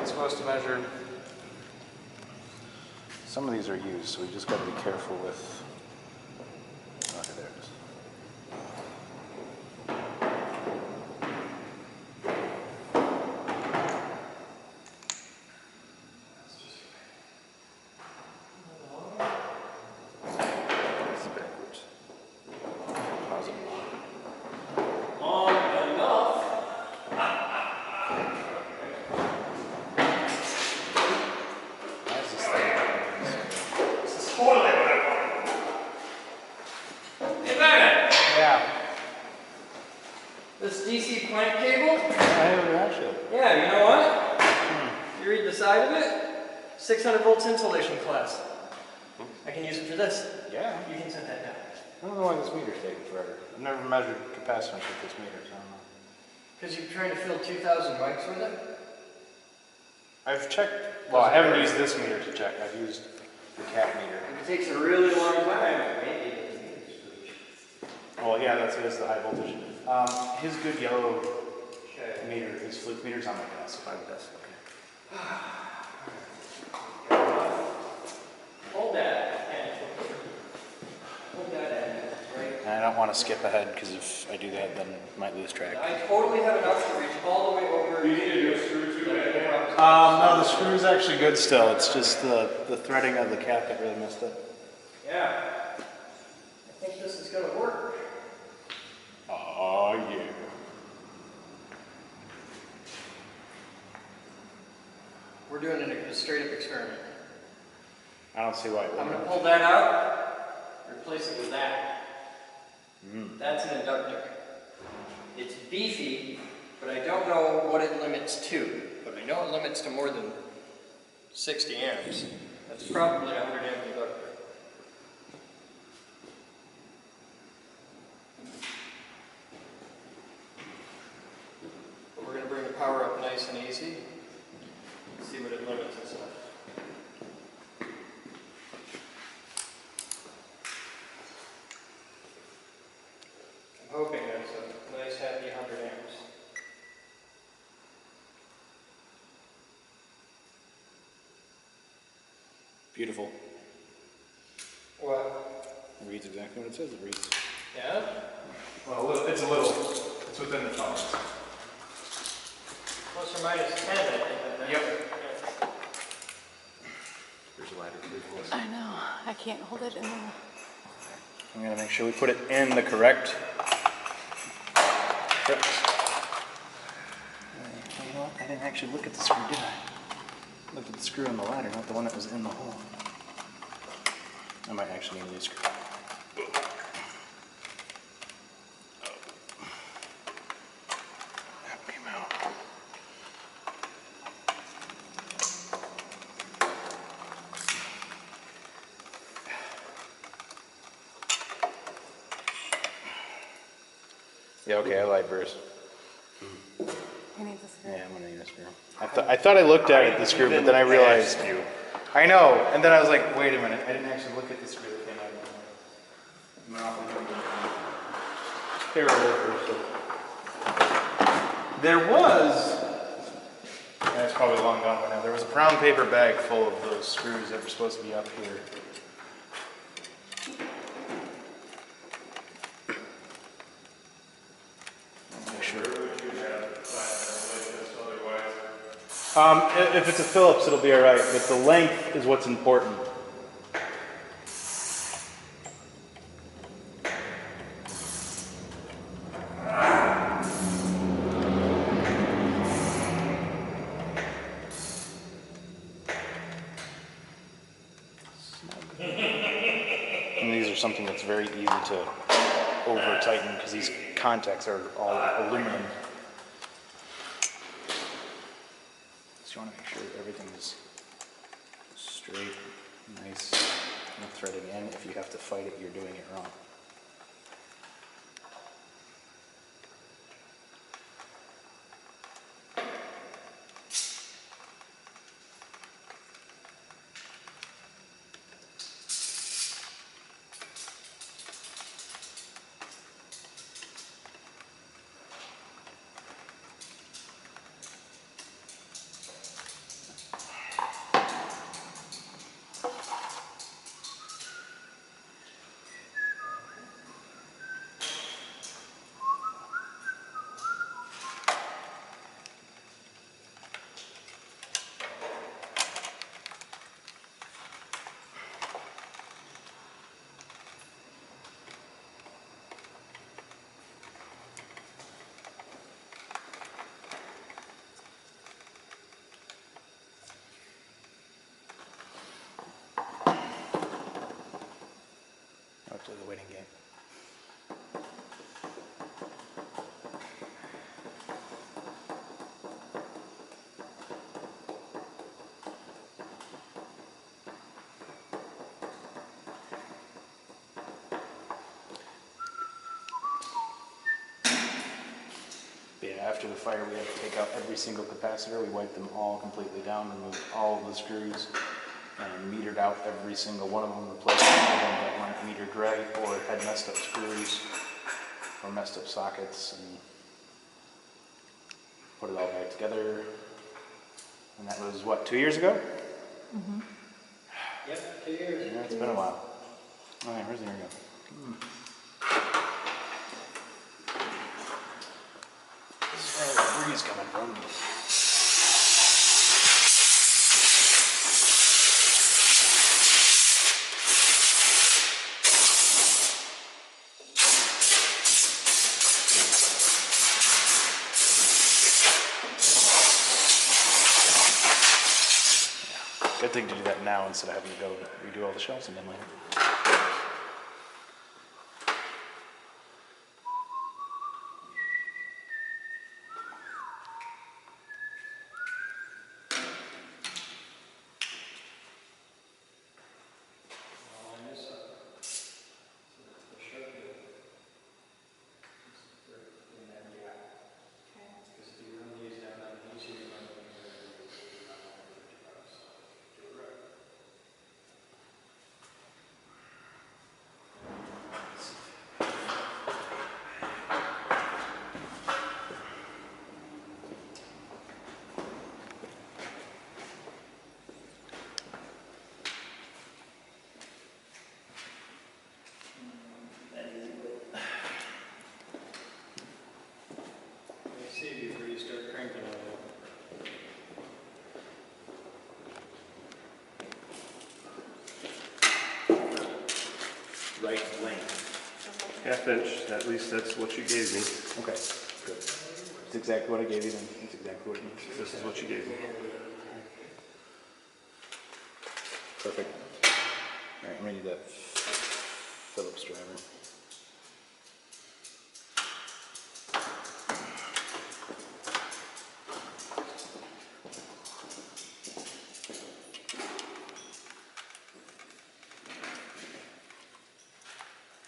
It's supposed to measure. Some of these are used, so we just got to be careful with. Okay, there it is. This DC plant cable? I have it actually. Yeah, you know what? You read the side of it? 600 volts insulation class. I can use it for this. Yeah. You can set that down. I don't know why this meter's taking forever. I've never measured capacitance with this meter, so I don't know. Because you're trying to fill 2,000 mics with it? I've checked, well, I haven't used this meter to check. I've used the cat meter. If it takes a really long time, maybe. Well, yeah, that's it, is the high voltage. His good yellow meter, his fluke meter's on my desk. On the desk, okay. Hold that. Hold that in, right? And I don't want to skip ahead, because if I do that, then I might lose track. I totally have enough to reach all the way over. Do you need to do a screw too? No, the screw's actually good still. It's just the threading of the cap that really messed up. Yeah. I think this is going to work. Oh, yeah. We're doing a straight up experiment. I don't see why it I'm wouldn't. going to pull that out, replace it with that. That's an inductor. It's beefy, but I don't know what it limits to. But I know it limits to more than 60 amps. That's probably a 100 amp inductor. But we're going to bring the power up nice and easy. See what it limits and stuff. I'm hoping that's a nice happy 100 amps. Beautiful. What? It reads exactly what it says it reads. Yeah? Well, it's it's within the tolerance. Plus or minus 10, I think. Yep. Yeah. There's a ladder for this. I know. I can't hold it in the... I'm gonna make sure we put it in the correct. You know what? I didn't actually look at the screw, did I? Looked at the screw in the ladder, not the one that was in the hole. I might actually need a new screw. That came out. Yeah, okay, I lied, Bruce. He needs a screw. Yeah, I'm gonna need a screw. I thought I looked at it, the screw, but then I realized. I know, and then I was like, wait a minute, I didn't actually look at the screw that came out of the terrible. There was, and it's probably long gone by now, there was a brown paper bag full of those screws that were supposed to be up here. If it's a Phillips, it'll be all right, but the length is what's important. And these are something that's very easy to over tighten because these contacts are all aluminum. So you want to make sure everything is straight, nice, no threading in. If you have to fight it, you're doing it wrong. To the waiting game. Yeah, after the fire we had to take out every single capacitor. We wiped them all completely down, removed all of the screws, and metered out every single one of them, replaced all of them that weren't metered right or had messed up screws or messed up sockets, and put it all back together. And that was, what, 2 years ago? Mm-hmm. Yep, 2 years. Yeah, it's been a while. All right, where's the air go? This is where the breeze coming from. Good thing to do that now instead of having to go redo all the shelves again later. 1/2 inch, at least that's what you gave me. Okay, good. It's exactly what I gave you then. It's exactly what it needs. This is what you gave me. Perfect. All right, I'm gonna need that Phillips driver.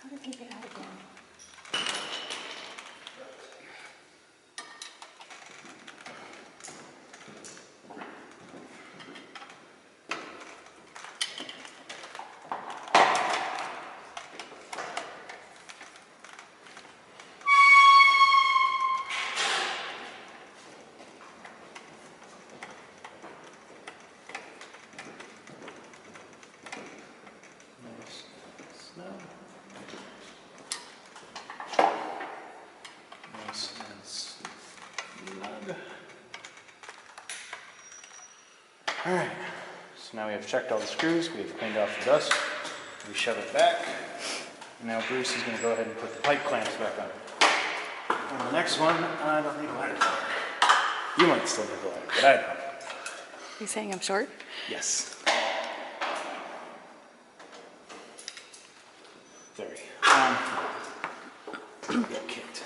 How did he get out again? Nice and snug. All right, so now we have checked all the screws, we have cleaned off the dust, we shove it back, and now Bruce is going to go ahead and put the pipe clamps back on. On the next one, I don't need a ladder. You might still need a ladder, but I don't. You saying I'm short? Yes. Very. Get kicked.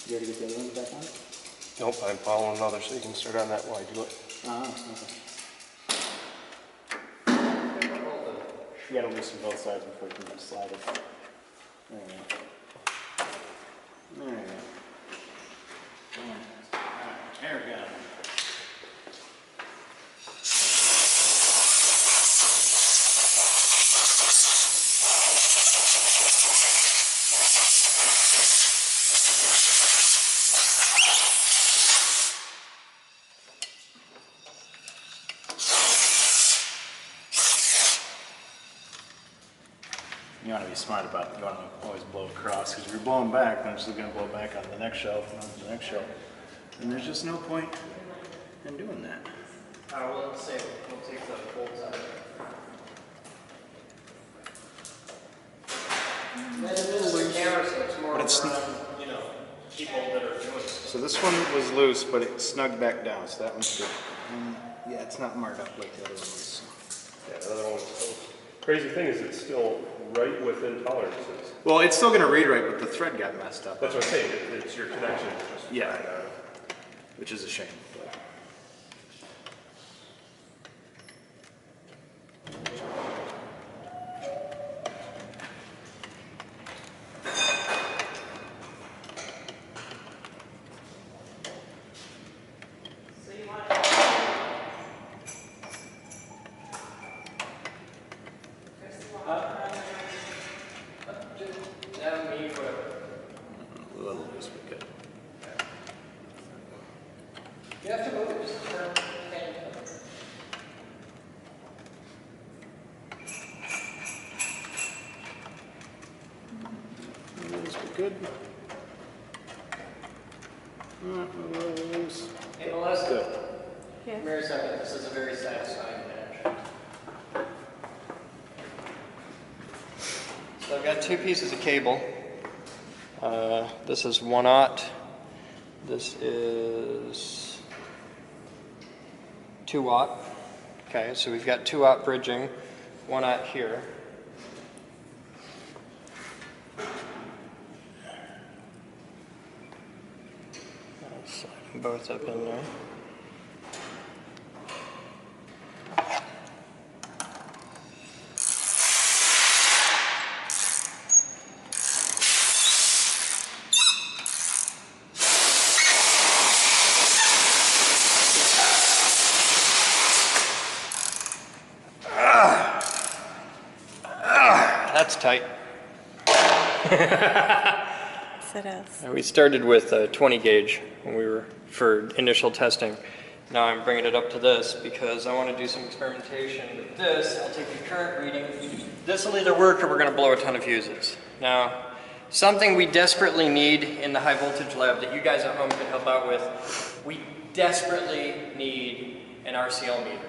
You ready to get the other one back on? Nope, I'm following another, so you can start on that while I do it. Okay. You gotta loosen both sides before you can slide it. There we go. There we go. Alright, there we go. You want to be smart about it. You want to always blow across, because if you're blowing back, then it's still going to blow back onto the next shelf and onto the next shelf. And there's just no point in doing that. We'll take the bolts out. Then it is the camera, so it's more But it's around, you know, people that are doing it. So this one was loose, but it snugged back down, so that one's good. And yeah, it's not marked up like the other one was. Yeah, the other one. Crazy thing is it's still right within tolerances. Well, it's still going to read right, but the thread got messed up. That's what I'm saying, it's your connection. Yeah, which is a shame. But. A little loose, but good. You have to move it, just turn. Loose, but good. A little loose. Hey, Melissa. Good. Yeah. Come here a second, this is a very satisfying match. So I've got two pieces of cable. This is 1/0. This is 2/0. Okay, so we've got 2/0 bridging, 1/0 here. I'll slide them both up in there. That's tight. Yes, it is. We started with a 20 gauge when we were for initial testing, Now I'm bringing it up to this because I want to do some experimentation with this. I'll take the current reading. This will either work or we're going to blow a ton of fuses. Now, something we desperately need in the high voltage lab that you guys at home can help out with, we desperately need an RCL meter,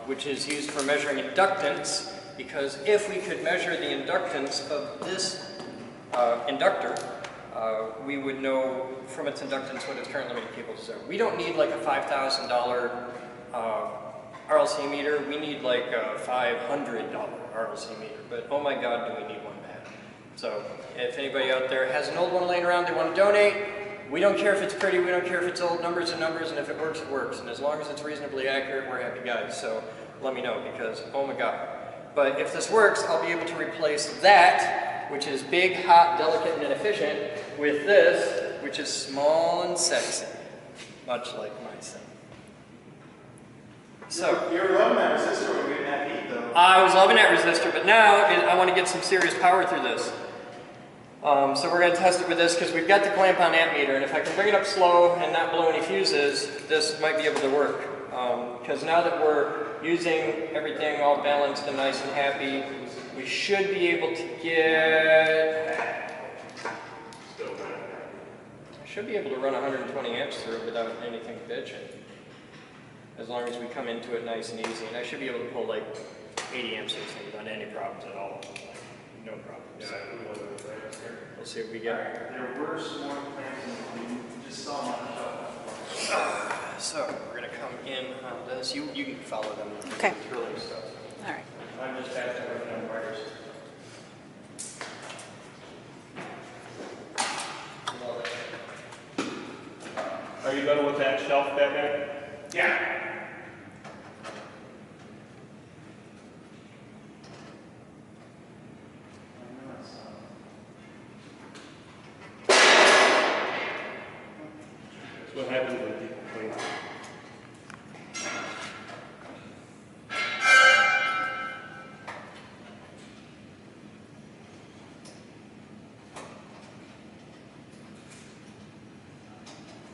which is used for measuring inductance, because if we could measure the inductance of this inductor, we would know from its inductance what its current limiting cables are. We don't need like a $5,000 RLC meter, we need like a $500 RLC meter, but oh my god, do we need one bad. So if anybody out there has an old one laying around they want to donate, we don't care if it's pretty, we don't care if it's old, numbers and numbers, and if it works, it works. And as long as it's reasonably accurate, we're happy guys. So let me know, because oh my god. But if this works, I'll be able to replace that, which is big, hot, delicate, and inefficient, with this, which is small and sexy, much like my son. So You were loving that resistor when we didn't have heat, though. I was loving that resistor, but now I want to get some serious power through this. So we're going to test it with this because we've got the clamp on amp meter, and if I can bring it up slow and not blow any fuses, this might be able to work. Because now that we're using everything all balanced and nice and happy, we should be able to get... I should be able to run 120 amps through it without anything bitching. As long as we come into it nice and easy. And I should be able to pull like 80 amps through this thing without any problems at all. No problems. We'll see what we get. There were some more clamps in you just saw them on the shelf. So we're going to come in on this. You can follow them. Okay. Drilling stuff. All right. I'm just passing working on wires. Are you done with that shelf back there? Yeah. That's what happens when people clean.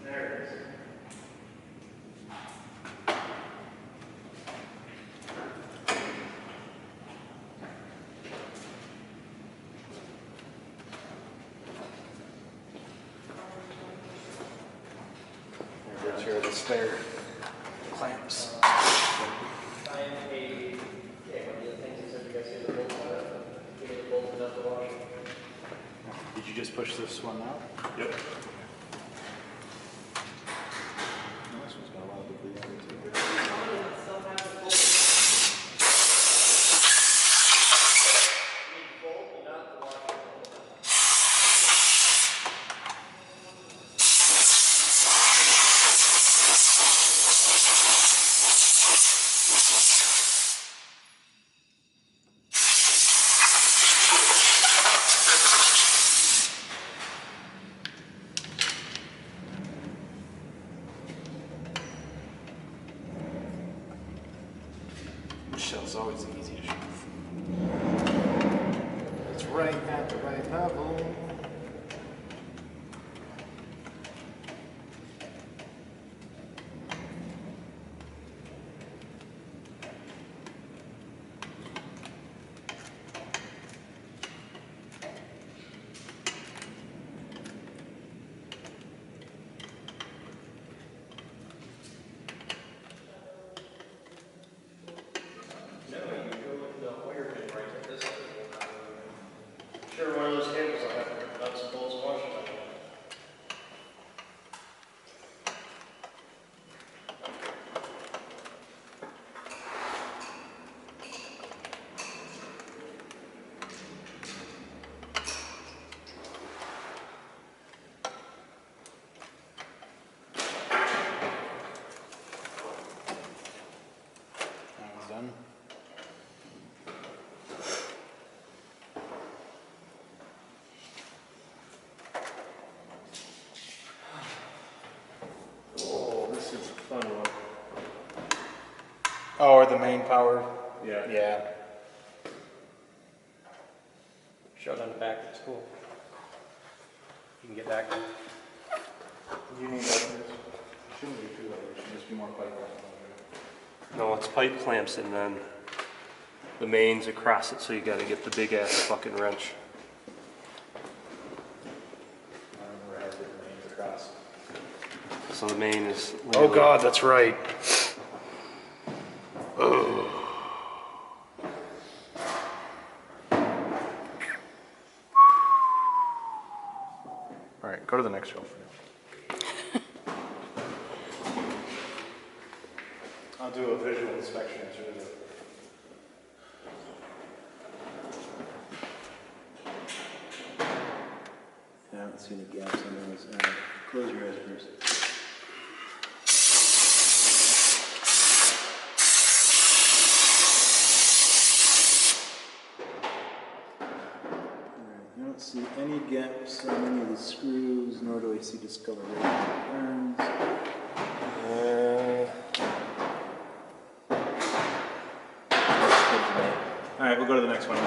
There it is. There's here the spare clamps. Did you just push this one out? Yep. This one's got a lot of debris on it too. Shell's always the easiest shove. It's right at the right level. Sure, one of those cables will have nuts and bolts and washers on it. That one's done. Oh, this is a fun one. Oh, or the main power. Yeah. Yeah. Show it on the back, it's cool. You can get back there. You need others. Shouldn't be too late, it should just be more pipe. No, it's pipe clamps and then the mains across it, so you gotta get the big ass fucking wrench. I don't remember how to get the mains across. So the main is. Oh God, that's right. All right, go to the next show for now. I'll do a visual inspection as soon as I don't see any gaps on those. Close your eyes first. Alright, I don't see any gaps on any of the screws, nor do I see discoloration burns. Alright, we'll go to the next one.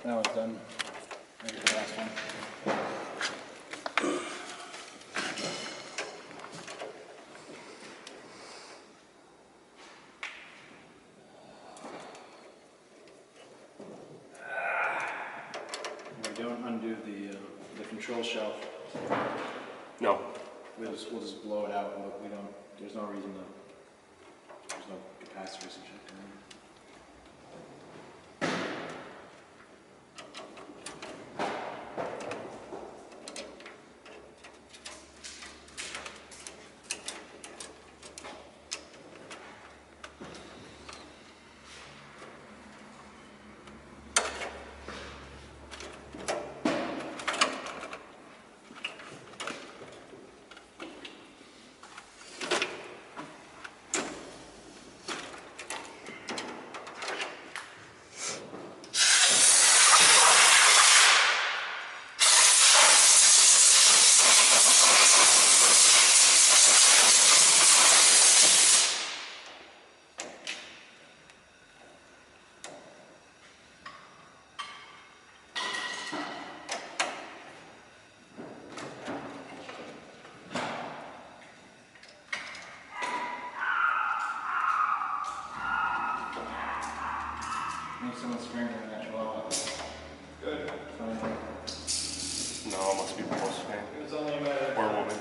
That was done. Ready for the last one. We don't undo the control shelf. No. We'll just blow it out. We don't. There's no reason to. There's no capacitors injected in. Maybe someone's strangling that chihuahua. Good. No, it must be postman It was only a matter of or woman.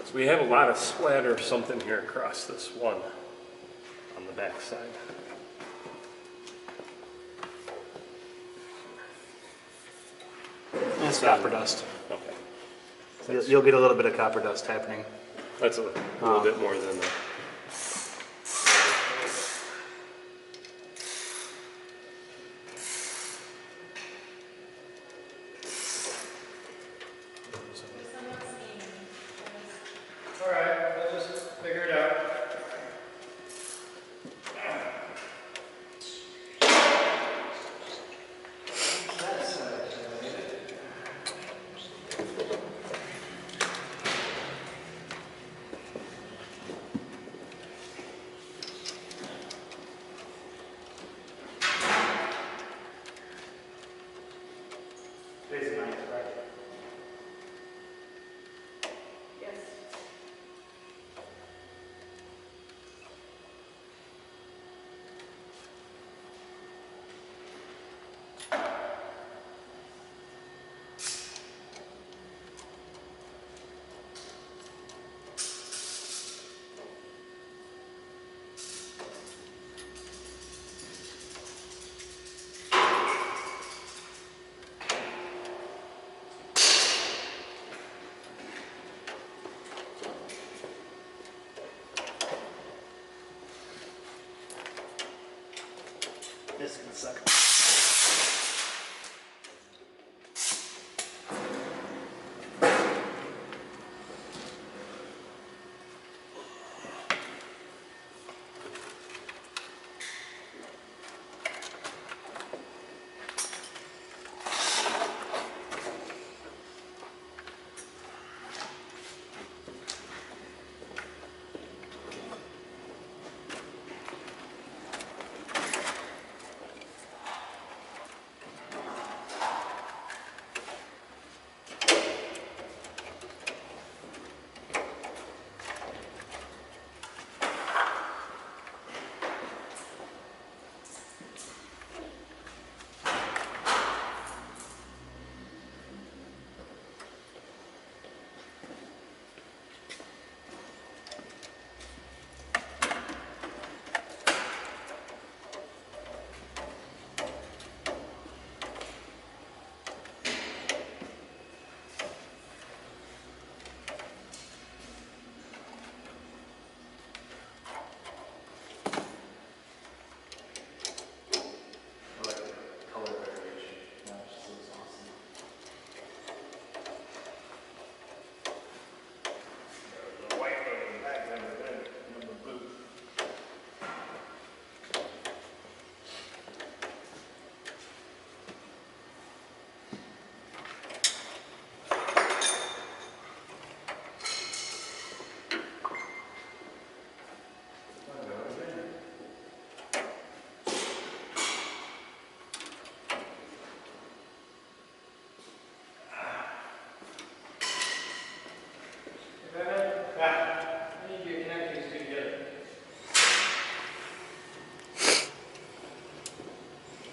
So we have a lot of splatter or something here across this one on the back side. It's copper dust. Okay. You'll get a little bit of copper dust happening. That's a little bit more than the... All right, we'll just figure it out. This can suck.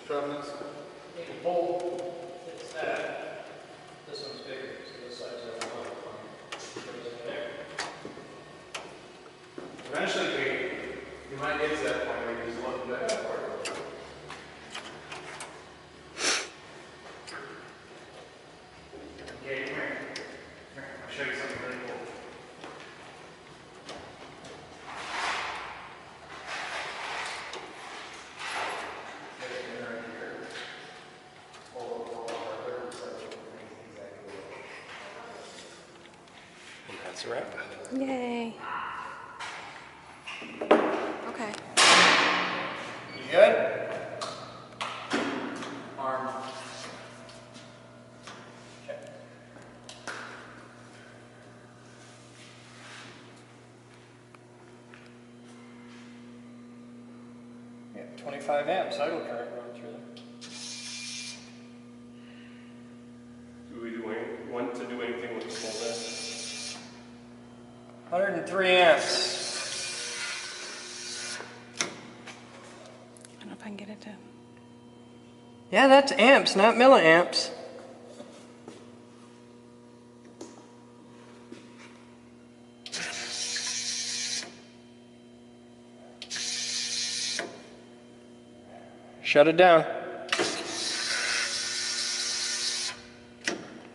Sharpness? Need a bolt, it's that. This one's bigger, so this side's over one. Goes in there. Eventually, we might get to that point where you just look back for it. Okay, come here. I'll show you something really cool. And that's a wrap. Yay. Okay. You good? Arm. Okay. Yeah, 25 amps idle current running through there. Do we want to do anything with the full bed? 103 amps. I don't know if I can get it to. Yeah, that's amps, not milliamps. Shut it down.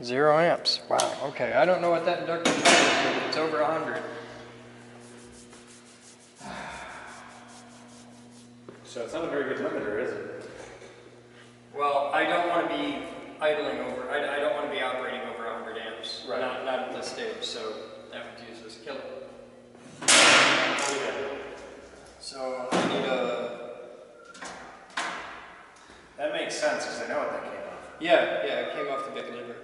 0 amps. Wow, okay. I don't know what that inductor is, but it's over 100. So it's not a very good limiter, is it? Well, I don't want to be idling over, I don't want to be operating over 100 amps. Right. Not at this stage, so that would use this killer. So I need a... That makes sense, because I know what that came off. Yeah, it came off the big liver.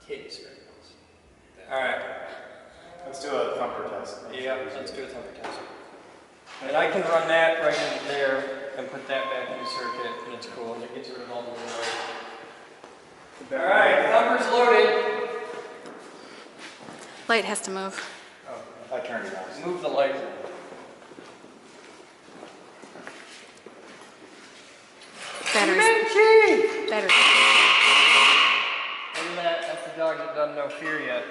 Case right now. Alright, Let's do a thumper test. yeah, let's do a Thumper test. And I can run that right in there and put that back in the circuit, and it's cool, and it gets rid of all the noise. Alright, Thumper's loaded. Light has to move. Oh, I turned it on. Move the light. Batteries. Batteries. Look at that, that's the dog that doesn't know fear yet.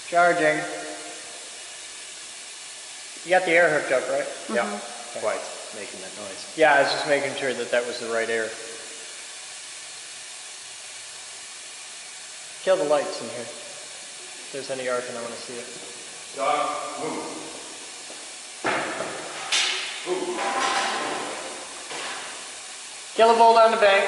Charging. You got the air hooked up, right? Yeah. Why it's making that noise. Yeah, I was just making sure that that was the right air. Kill the lights in here. If there's any arc and I want to see it. Dog, move. Kilovolt on the bank.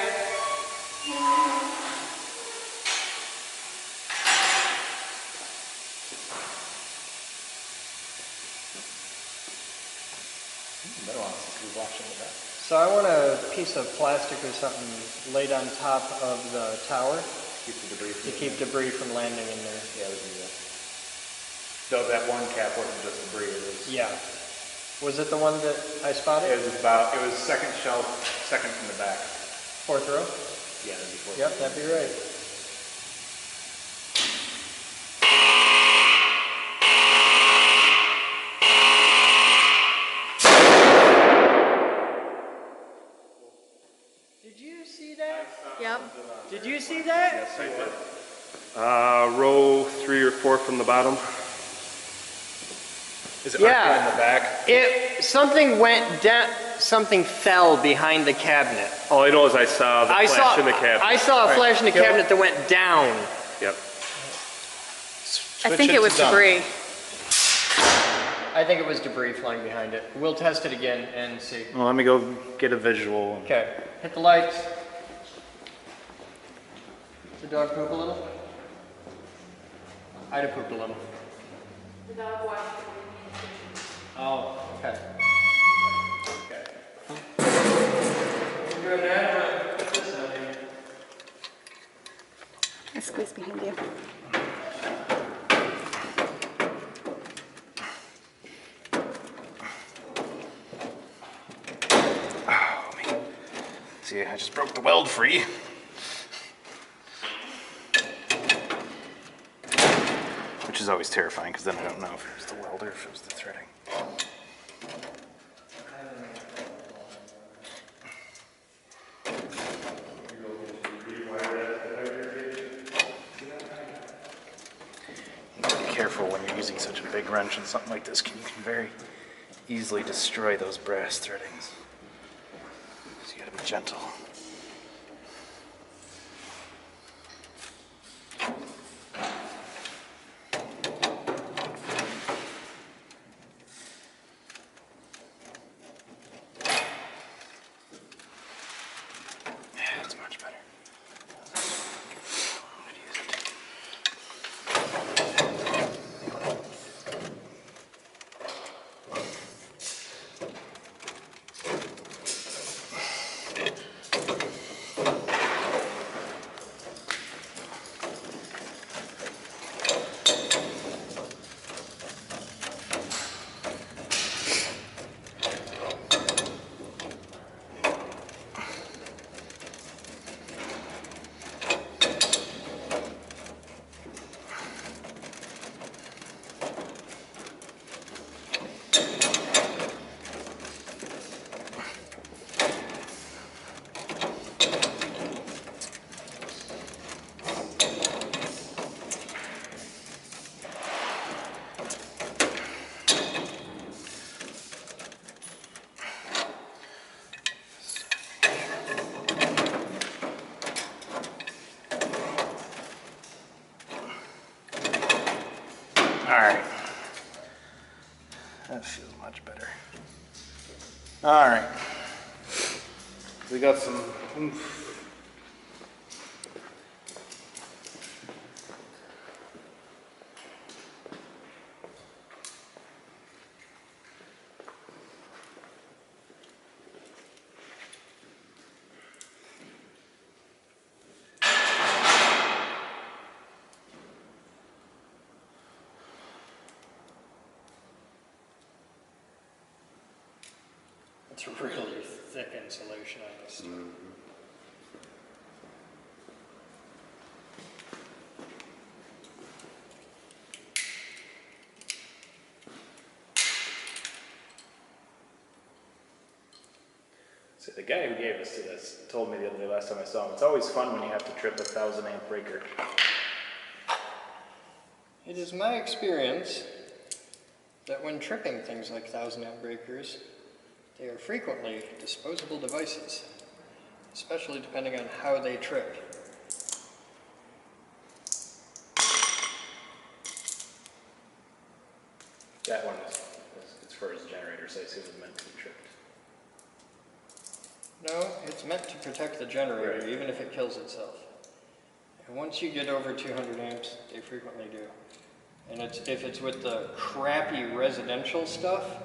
Better on since we watched it back. So I want a piece of plastic or something laid on top of the tower Keep the debris. to keep debris from landing in there. Yeah, we can do that. Though that one cap wasn't just debris, it was. Yeah. Was it the one that I spotted? It was second shelf, second from the back. Fourth row? Yeah, that'd be fourth. Yep, that'd be right. Did you see that? Yep. Did you see that? Yes, I did. Row 3 or 4 from the bottom. Is it Yeah. arcing in the back? Something went down, something fell behind the cabinet. All I know is I saw the flash in the cabinet. I saw a flash in the cabinet that went down. Yep. I think it was debris. I think it was debris flying behind it. We'll test it again and see. Well, let me go get a visual. Okay, hit the lights. Did the dog poop a little? I'd have pooped a little. The dog watched it. Oh, okay. We're doing that. Put this on here. I squeezed behind you. See, I just broke the weld free. which is always terrifying because then I don't know if it was the weld or if it was the threading. You need to be careful when you're using such a big wrench, and something like this can very easily destroy those brass threadings. So you gotta be gentle. That's much better. Alright. That feels much better. Alright. We got some oomph. It's a really thick insulation on this stuff. So the guy who gave us to this told me the other day, last time I saw him, it's always fun when you have to trip a 1,000 amp breaker. It is my experience that when tripping things like 1,000 amp breakers, they are frequently disposable devices, especially depending on how they trip. That one is as far as generators, I assume, is meant to be tripped. No, it's meant to protect the generator, Right. even if it kills itself. And once you get over 200 amps, they frequently do. And if it's with the crappy residential stuff,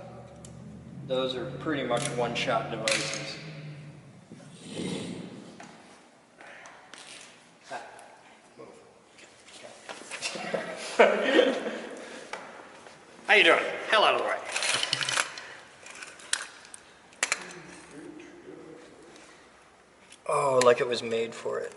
those are pretty much one-shot devices. How you doing? Hell out of the way. Oh, like it was made for it.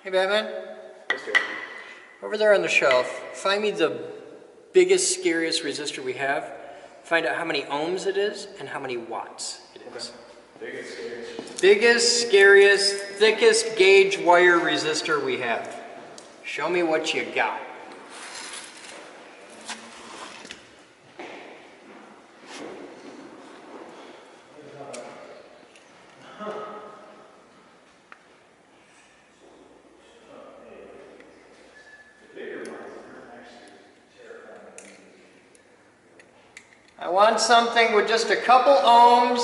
Hey, Batman. Over there on the shelf, find me the biggest, scariest resistor we have. Find out how many ohms it is and how many watts it is. Biggest, scariest, thickest gauge wire resistor we have. Show me what you got. I want something with just a couple ohms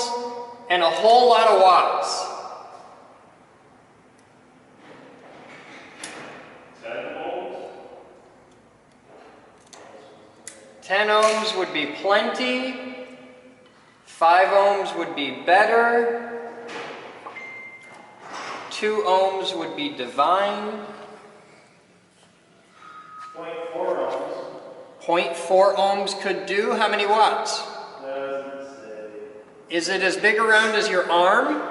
and a whole lot of watts. 10 ohms would be plenty. 5 ohms would be better. 2 2 ohms would be divine. 0.4 ohms. 0.4 ohms could do how many watts? Doesn't say. Is it as big around as your arm? No.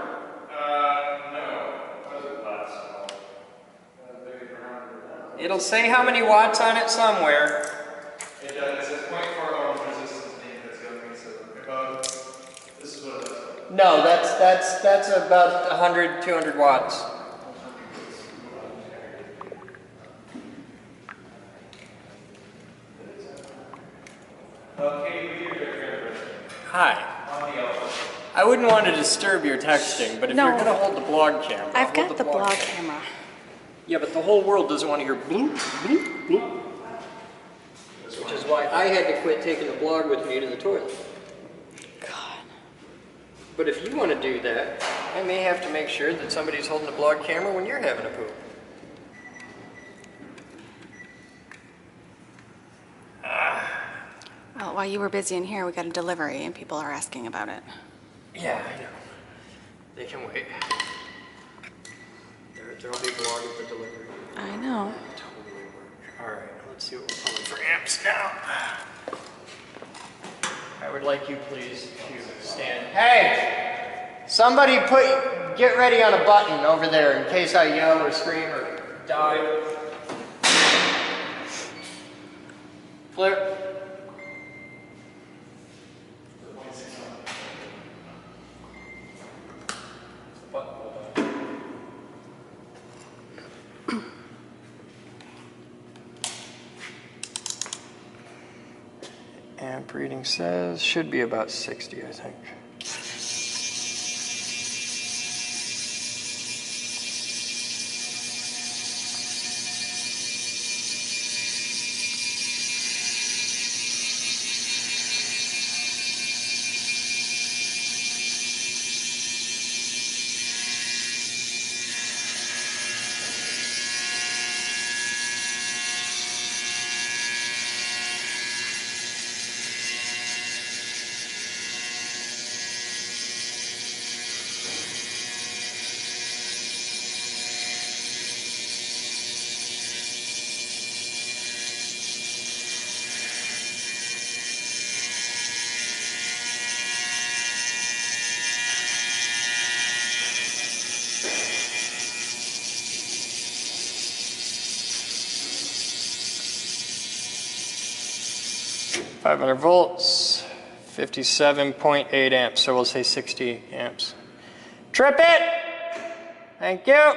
Doesn't last long. Big around or down. It'll say how many watts on it somewhere. It does. It says 0.4 ohms resistance name that's going, so about, this is what it does. No, that's about 100, 200 watts. Okay, we hear your Hi. on the elbow. I wouldn't want to disturb your texting, but if No. you're going to hold the blog camera, I've hold got the blog camera. Yeah, but the whole world doesn't want to hear bloop, bloop, bloop. Which is why I had to quit taking the blog with me to the toilet. God. But if you want to do that, I may have to make sure that somebody's holding the blog camera when you're having a poop. Well, while you were busy in here, we got a delivery and people are asking about it. Yeah, I know. They can wait. There'll be blog at the delivery. I know. Totally work. All right, let's see what we're pulling for amps now. I would like you please to stand. Hey! Somebody get ready on a button over there in case I yell or scream or die. Flip. Amp reading says, should be about 60, I think. $500 volts, 57.8 amps, so we'll say 60 amps. Trip it! Thank you! I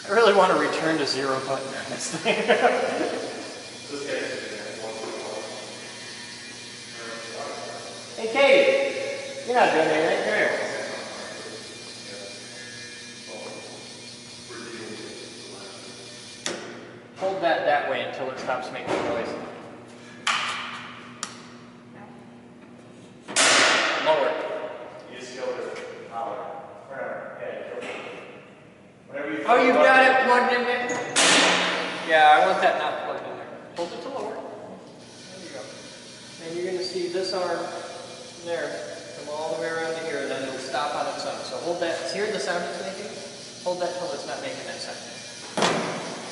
really want to return to 0 button on this thing. Hey Katie, you're not doing anything, come here. Hold that way until it stops making noise. Lower. You just go to power. Oh, you've got it plugged in there? Yeah, I want that not plugged in there. Hold it to lower. There you go. And you're going to see this arm there come all the way around to here, and then it'll stop on its own. So hold that. Hear the sound it's making? Hold that till it's not making that sound.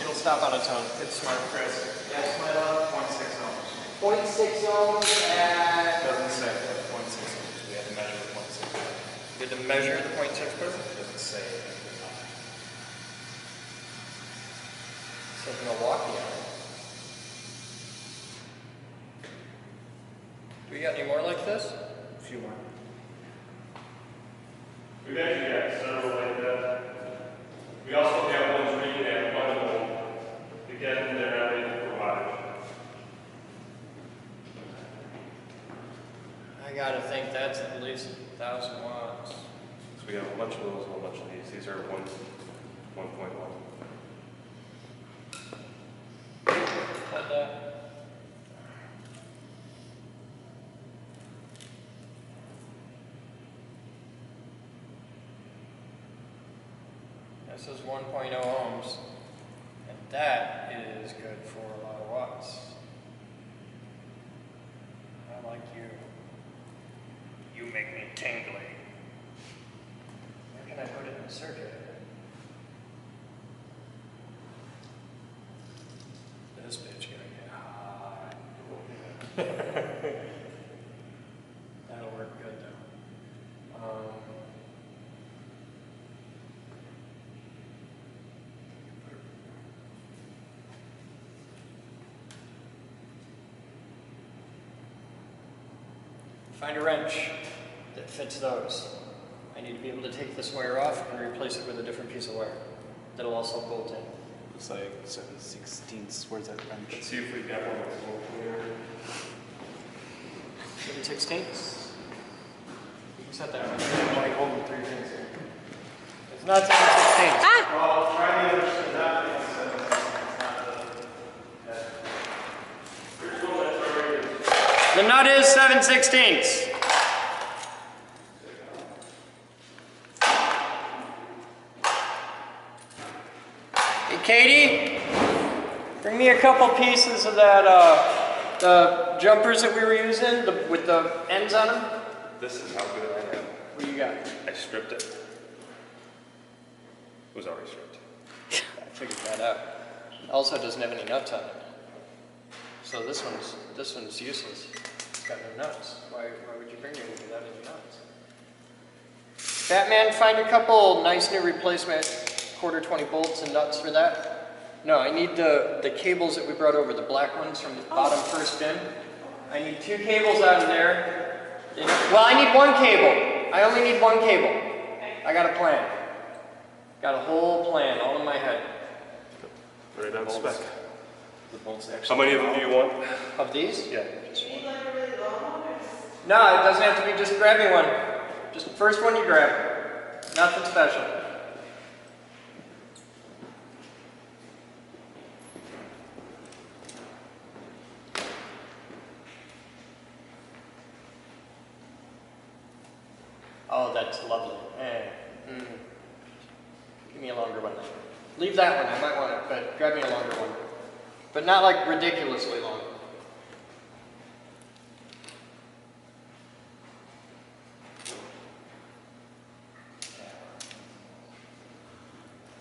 It'll stop on its own. It's smart, Chris. Yes, my love, 0.6 ohms. 0.6 ohms at... Doesn't say 0.6 ohms. We had to measure the 0.6 ohms. Did it measure the 0.6 per? Doesn't say it. It says Milwaukee on it. Do we got any more like this? A few more. We've actually got several like that. We also have ones reading at 1 volt. Again, they're not rated for wattage. I gotta think that's at least 1,000 watts. So we have a bunch of those and a bunch of these. These are 1.1. Hold that. This is 1.0 ohms, and that is good for a lot of watts. That'll work good though. Find a wrench that fits those. I need to be able to take this wire off and replace it with a different piece of wire that'll also bolt in. It's like 7/16. Where's that wrench? Let's see if we got one that's more clear. 7/16. You set that one. Like holding 3 things here. It's not 7/16. Well, try the other side. That thing says it's not The nut is 7/16. Hey, Katie, bring me a couple pieces of that, the jumpers that we were using with the ends on them. This is how good I am. What do you got? I stripped it. It was already stripped. I figured that out. Also, it doesn't have any nuts on it. So this one's useless. It's got no nuts. Why would you bring anything without any nuts? Batman, find a couple nice new replacement 1/4-20 bolts and nuts for that. No, I need the cables that we brought over, the black ones from the bottom first bin. I need 2 cables out of there. Well, I need 1 cable. I only need 1 cable. I got a plan. Got a whole plan all in my head. Right on spec. The bolts How actually. many of them do you want? Of these? Yeah. Just one. No, it doesn't have to be, just grab me one. Just the first one you grab. Nothing special. Oh, that's lovely. Give me a longer one then. Leave that one, I might want it, but grab me a longer one. But not like ridiculously long.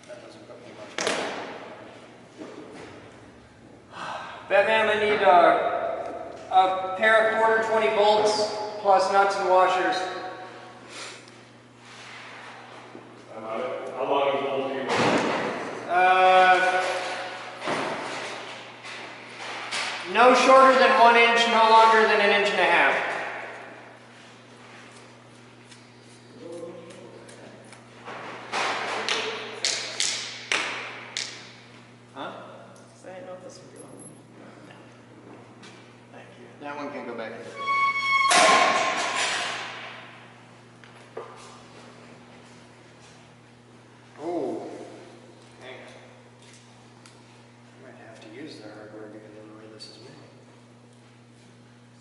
That doesn't put me much better. Batman, I need a pair of 1/4-20 bolts plus nuts and washers. How long is the whole table? No shorter than 1 inch, no longer than 1.5 inches. Huh? I didn't know if this would be long. Thank you. That one can go back in. Oh, hang on. I might have to use their hardware because of the way this is made.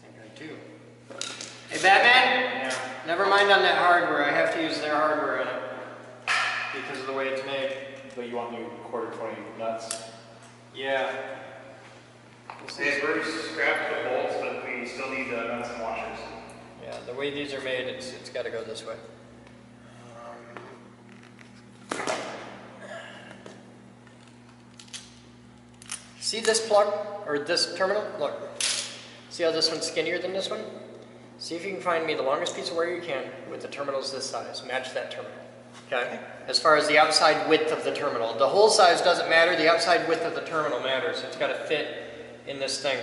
I think I do. Hey, Batman? Yeah. Never mind on that hardware. I have to use their hardware in it because of the way it's made. But you want new 1/4-20 nuts? Yeah. Hey, Bruce, scrap the bolts, but we still need the nuts and washers. Yeah, the way these are made, it's got to go this way. See this plug, or this terminal? Look. See how this one's skinnier than this one? See if you can find me the longest piece of wire you can with the terminals this size. Match that terminal. Okay? As far as the outside width of the terminal. The hole size doesn't matter, the outside width of the terminal matters. It's got to fit in this thing.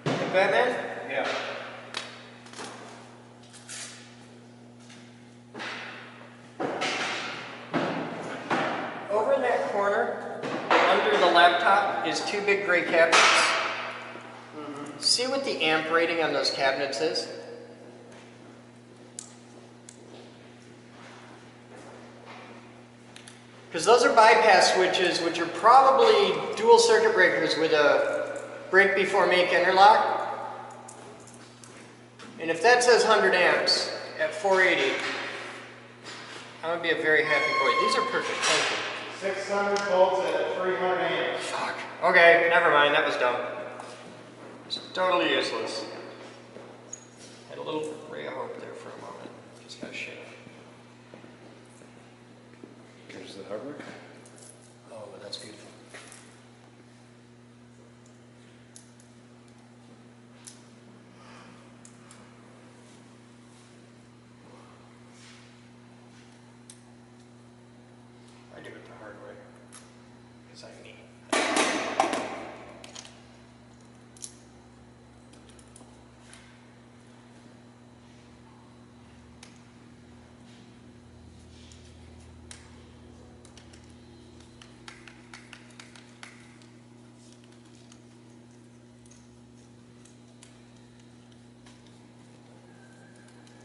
Hey, Batman? Yeah. Over in that corner, under the laptop, is 2 big gray cabinets. See what the amp rating on those cabinets is? Because those are bypass switches, which are probably dual circuit breakers with a break before make interlock. And if that says 100 amps at 480, I'm going to be a very happy boy. These are perfect, thank you. 600 volts at 300 amps. Fuck. Okay, never mind, that was dumb. It's totally useless. Had a little ray of hope there for a moment. Just got shit. color. Oh, that's beautiful. I do it the hard way, because I need.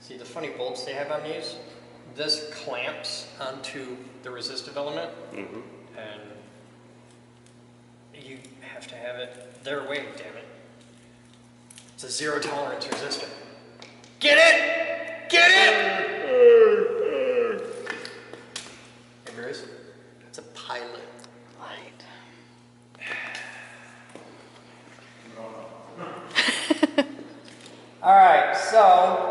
See the funny bolts they have on these? This clamps onto the resistive element, and you have to have it their way, damn it. It's a zero tolerance resistor. Get it? Get it? Hey, Bruce, it's a pilot light. All right, so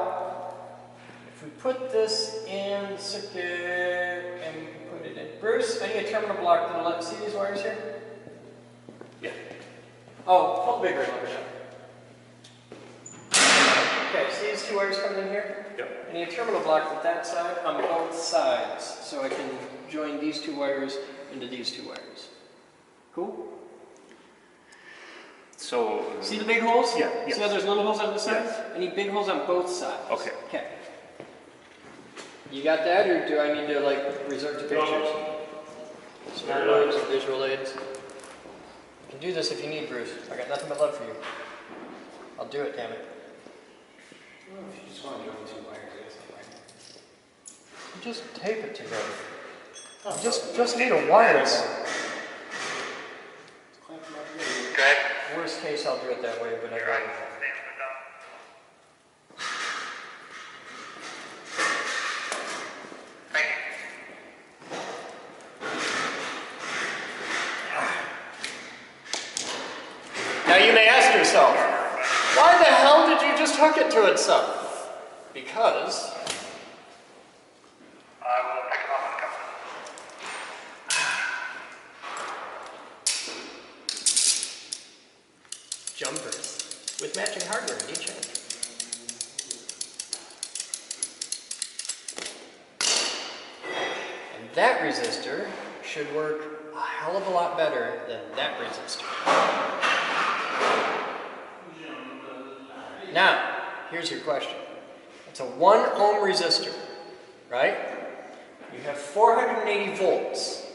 if we put this in the circuit and we can put it in. Bruce, I need a terminal block that'll let see these wires here? Yeah. Oh, hold the big red lever down. Okay, see these two wires coming in here? Yep. I need a terminal block with that side on both sides, so I can join these two wires into these two wires. Cool? So. See the big holes? Yeah. See how there's little holes on the side? Yes. I need big holes on both sides. Okay. Okay. You got that, or do I need to like resort to pictures? Smart modes, visual aids. You can do this if you need, Bruce. I got nothing but love for you. I'll do it, damn it. Well, if you just want to join two wires, I guess You just tape it together. You just need a wire. clamp them up together. Okay. Worst case, I'll do it that way, but I got it. Thank you. Now you may ask yourself, why the hell did you just hook it to itself? Because I will pick them up and come. jumpers with matching hardware in each end. And that resistor should work a hell of a lot better than that resistor. Now, here's your question. It's a 1 ohm resistor, right? You have 480 volts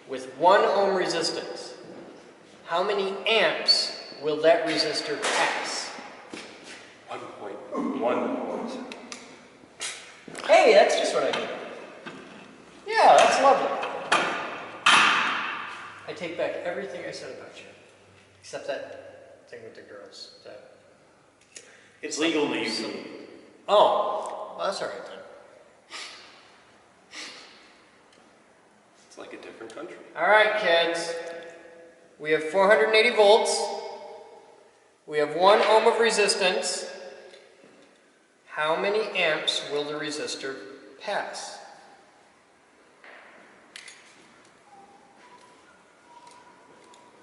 with 1 ohm resistance. How many amps will that resistor pass? 1.1 ohms. Hey, that's just what I need. Yeah, that's lovely. I take back everything I said about you. Except that thing with the girls. That It's legal to use. Oh, well, that's all right then. It's like a different country. All right, kids. We have 480 volts. We have 1 ohm of resistance. How many amps will the resistor pass?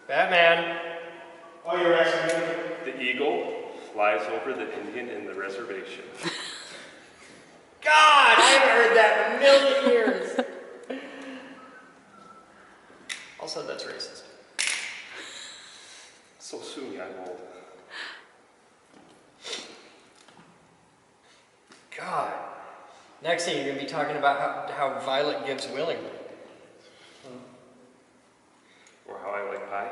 Batman. Oh, you're asking me? The eagle flies over the Indian in the reservation. God, I haven't heard that in a million years. Also, that's racist. So soon, I'm old. God. Next thing, you're going to be talking about how Violet gives willingly. Or how I like pie.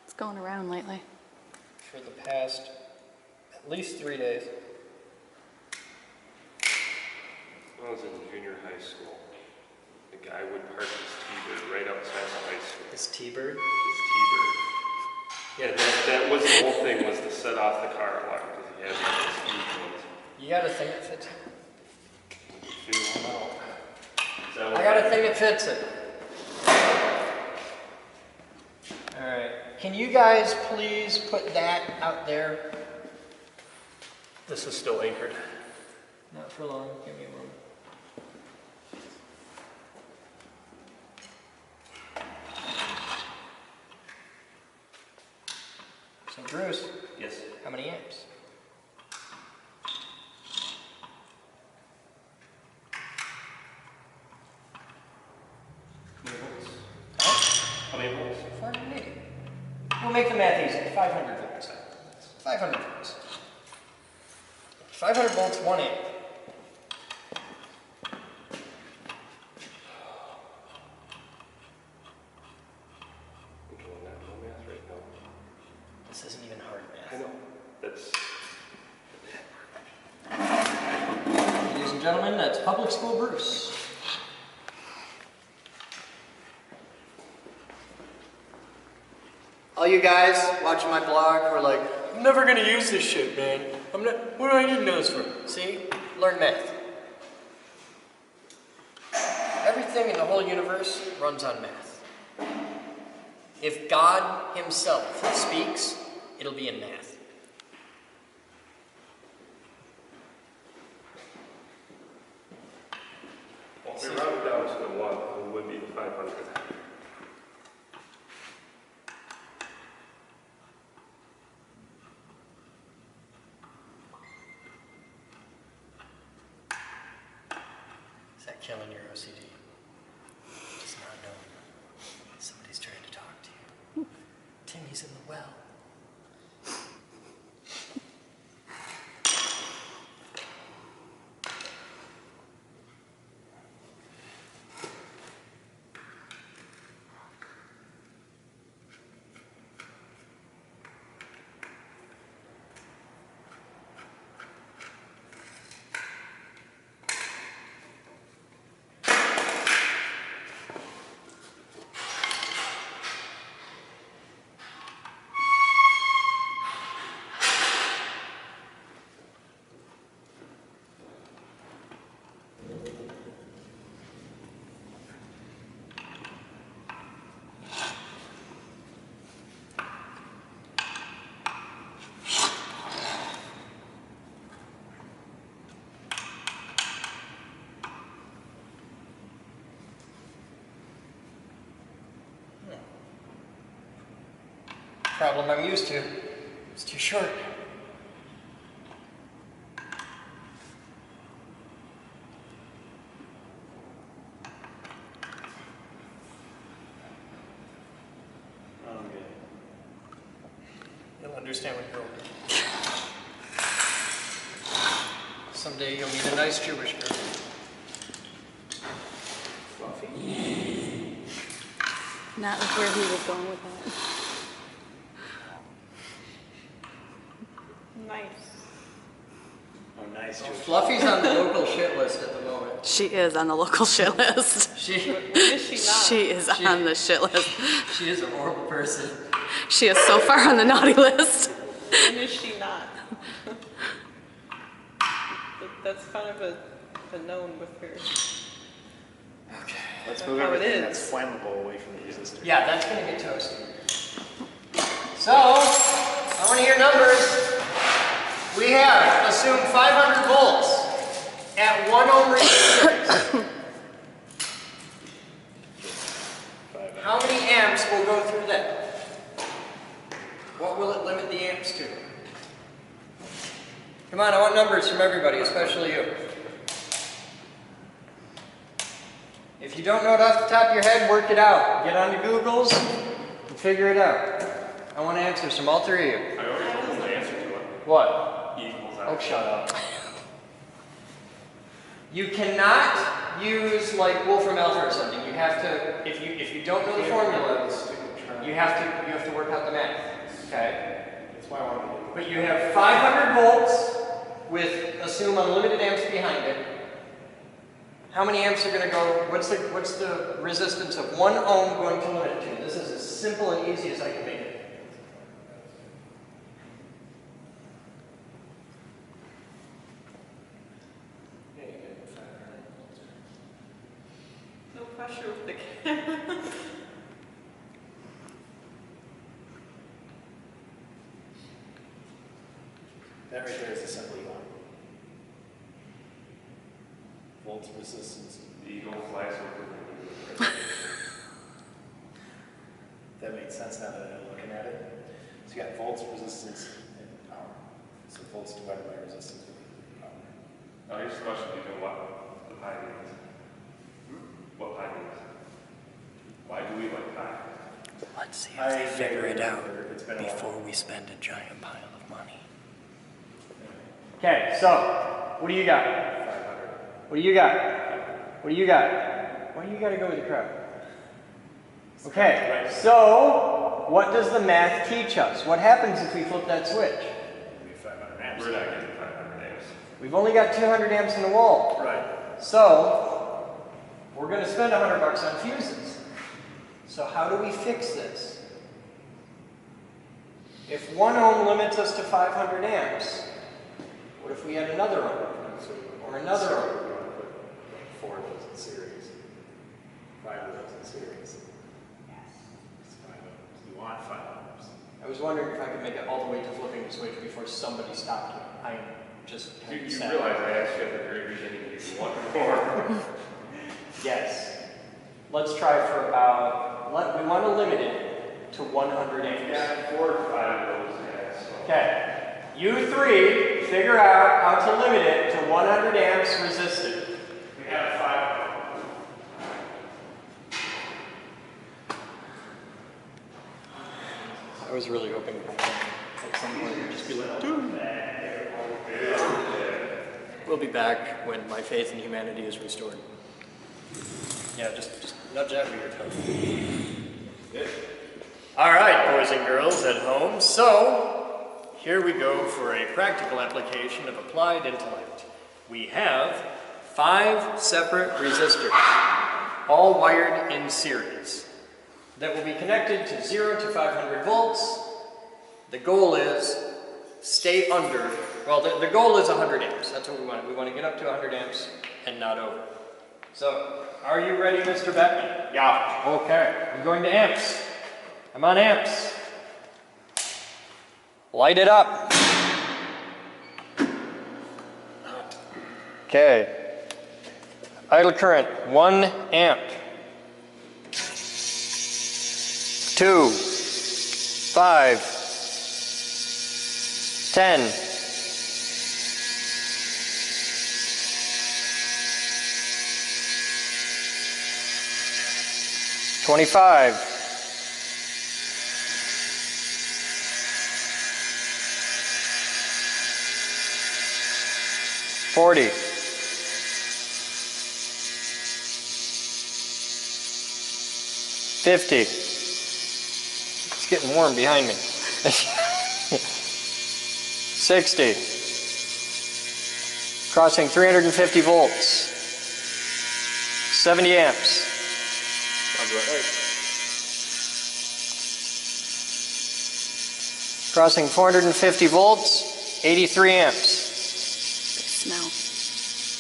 What's going around lately? For the past at least 3 days. When I was in junior high school, the guy would park his T-Bird right outside the high school. This T-Bird? His T-Bird. Yeah, that was the whole thing, was to set off the car alarm, because he had these huge ones. You got a thing that fits? Figure them out. I got a thing that fits it. Alright, can you guys please put that out there? This is still anchored. Not for long, give me a moment. So Bruce, Yes. how many amps? How many volts? Huh? How many volts? 480. We'll make the math easy, 500 volts. 500 volts. 500 volts, 1 amp. I'm doing that no math right now. This isn't even hard math. I know. That's Ladies and gentlemen, that's Public School Bruce. All you guys watching my blog who are like, I'm never gonna use this shit, man. What do I need to know this for? See? Learn math. Everything in the whole universe runs on math. If God himself speaks, it'll be in math. well, if we round it down to the 1, it would be the 500. Is that killing your OCD? Just not knowing somebody's trying to talk to you. Timmy's in the well. Problem I'm used to. It's too short. You'll understand when you're older. Someday you'll meet a nice Jewish girl. Not with where he was going with that. Nice. Oh, nice. Fluffy's on the local shit list at the moment. She is on the local shit list. She Is she not? She is on the shit list. is a horrible person. She is so far on the naughty list. When is she not? That's kind of a known with her. Okay. Let's move How it everything is. that's flammable away from the resistor. Yeah, that's gonna get toasty. So, I want to hear numbers. We have assumed 500 volts at 1 ohm resistance. How many amps will go through that? What will it limit the amps to? Come on, I want numbers from everybody, especially you. If you don't know it off the top of your head, work it out. Get onto Google's and figure it out. I want answers from all three of you. I already told them the answer to it. What? E equals Oh, F. shut up. You cannot use like Wolfram Alpha or something. You have to, if you don't know the formula, you have to work out the math. Okay? That's why I wanted to do it. But you have 500 volts with assume unlimited amps behind it. How many amps are going to go? What's the resistance of 1 ohm going to limit it to? This is as simple and easy as I can make it. not sure what the camera. That right there is assembly line. Volts, resistance. The eagle flies over. That makes sense now that I'm looking at it. So you got volts, resistance, and power. So volts divided by resistance would be power. Now here's the question, do you know what the pi means? What pi means? Why do we like pi? Let's see if they figure it out before we spend a giant pile of money. Okay, so, what do you got? 500. What do you got? What do you got? Why do you gotta go with the crowd? Okay, so, what does the math teach us? What happens if we flip that switch? We're not getting 500 amps. We've only got 200 amps in the wall. Right. So, we're gonna spend $100 on fuses. So how do we fix this? If 1 ohm limits us to 500 amps, what if we had another ohm? Or another ohm? You want to put like 4 of those in series. 5 of those in series. Yes. It's 5 ohms. You want 5 ohms. I was wondering if I could make it all the way to flipping the switch before somebody stopped me. I am just You sad. realize I asked you at the very beginning if you want more. Yes. Let's try for about, we want to limit it to 100 amps. Yeah, 4 or 5 of those, yeah. So. Okay. You three figure out how to limit it to 100 amps resisted. We have 5 of them. I was really hoping at some point it'd just be like, dude. We'll be back when my faith in humanity is restored. Yeah, just nudge that with your toe. Good. All right, boys and girls at home. So, here we go for a practical application of applied intellect. We have 5 separate resistors, all wired in series, that will be connected to 0 to 500 volts. The goal is stay under, well, the goal is 100 amps. That's what we want. We want to get up to 100 amps and not over. So, are you ready, Mr. Beckman? Yeah. Okay, I'm going to amps. I'm on amps. Light it up. Okay. Idle current, 1 amp. 2, 5, 10. 25. 40. 50. It's getting warm behind me. 60. Crossing 350 volts. 70 amps. Crossing 450 volts, 83 amps. Smell.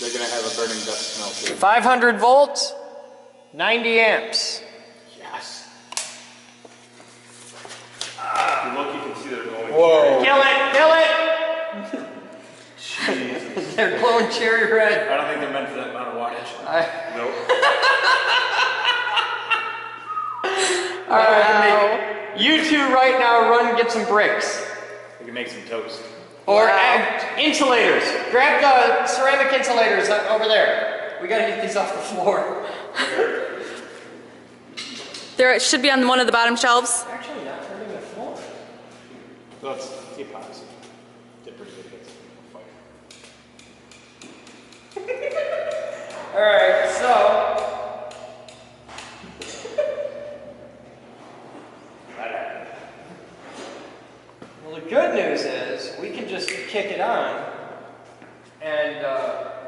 They're going to have a burning dust smell too. 500 volts, 90 amps. Yes. If you look, you can see they're going. Whoa. Kill it! Jesus. They're glowing cherry red. I don't think they're meant for that amount of wattage. Nope. All right, you two right now run get some bricks. We can make some toast. Or insulators. Grab the ceramic insulators over there. We gotta get these off the floor. There should be on one of the bottom shelves. Actually, not turning the floor. So let's see epoxy. Did pretty good hits. All right, so. Well, the good news is we can just kick it on, and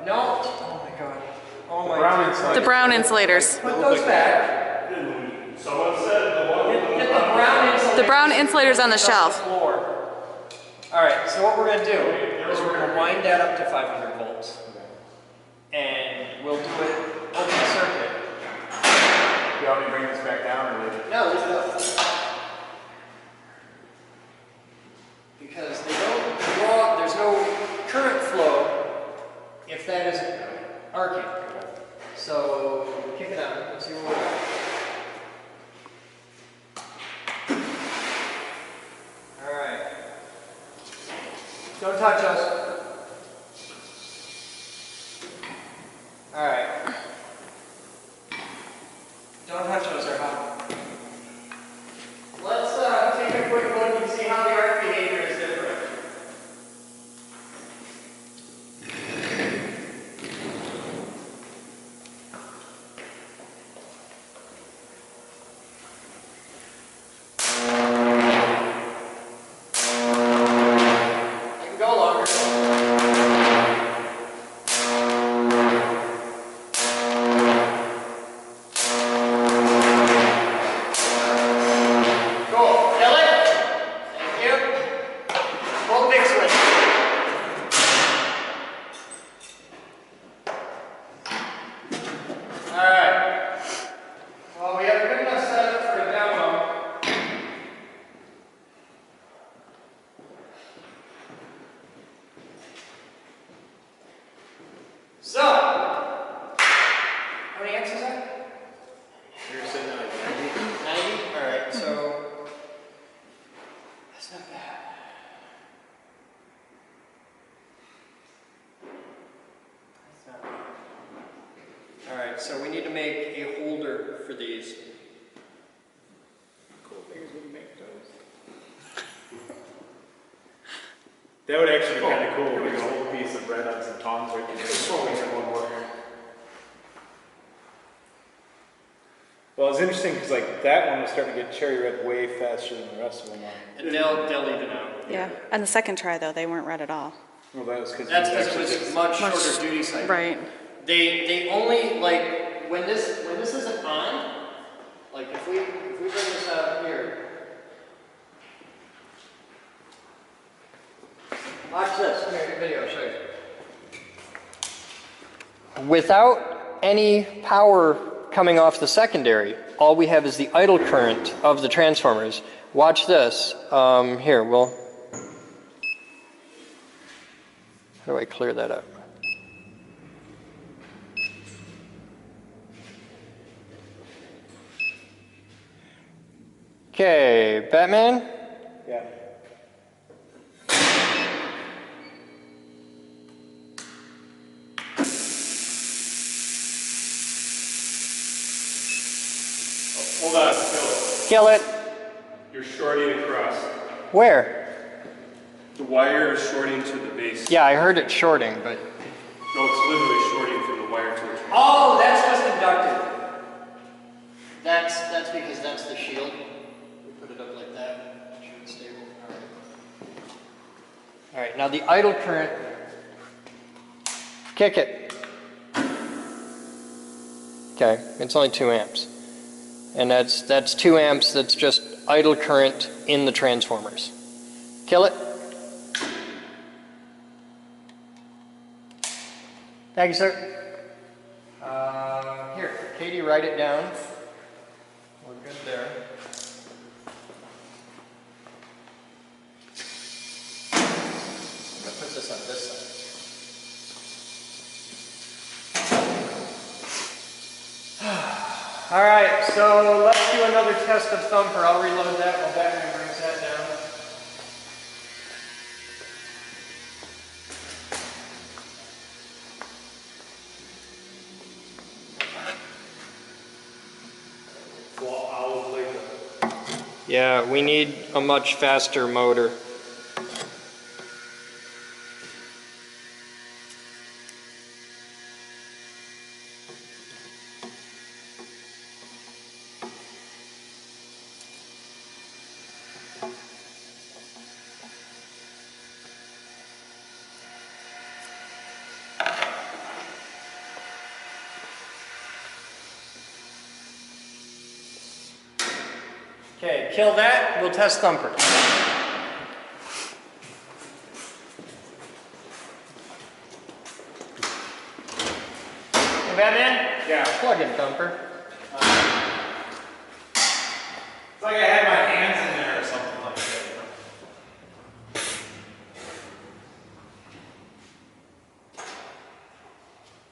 no. Oh my god. Oh my god. The brown insulators. Put those back. Someone said the one. Get the brown insulators. The brown insulators on the shelf. Floor. All right. So what we're gonna do is we're gonna wind that up to 500 volts, and we'll do it open circuit. arcing. So kick it on. Let's see what we're at. All right. Don't touch us. All right. Don't touch us, or how? Let's take a quick look and see how the arc behavior is different. I can go longer. So, how many X's is that? You're sitting at like 90? Alright, so that's not bad. That's not bad. Alright, so we need to make a holder for these. cool things when you make those. That would actually be kind of cool. We could hold a piece of bread on some tongs right there. One more. Well, it's interesting because like that one was starting to get cherry red way faster than the rest of them. And they'll even out. Yeah. On the second try, though, they weren't red at all. Well, that was because That's because it was much shorter duty cycle. Right. They only like when this isn't on, like if we bring this out here. Watch this. Come here, video, I'll show you. Without any power coming off the secondary, all we have is the idle current of the transformers. Watch this. Here, how do I clear that up? Okay, Batman? Yeah. Hold on, Kill it. you're shorting across. Where? The wire is shorting to the base. Yeah, I heard it shorting, but... No, it's literally shorting from the wire to the transformer. Oh, that's just inductive. That's because that's the shield. We put it up like that. Make sure it's stable. All right, now the idle current. Kick it. Okay, it's only 2 amps. And that's 2 amps, that's just idle current in the transformers. Kill it. Thank you, sir. Here, Katie, write it down. We're good there. I'm going to put this on this side. All right, so let's do another test of Thumper. I'll reload that while Batman brings that down. Yeah, we need a much faster motor. Okay, kill that, we'll test Thumper. Hey, Batman? Yeah. Plug in Thumper. It's like I had my hands in there or something like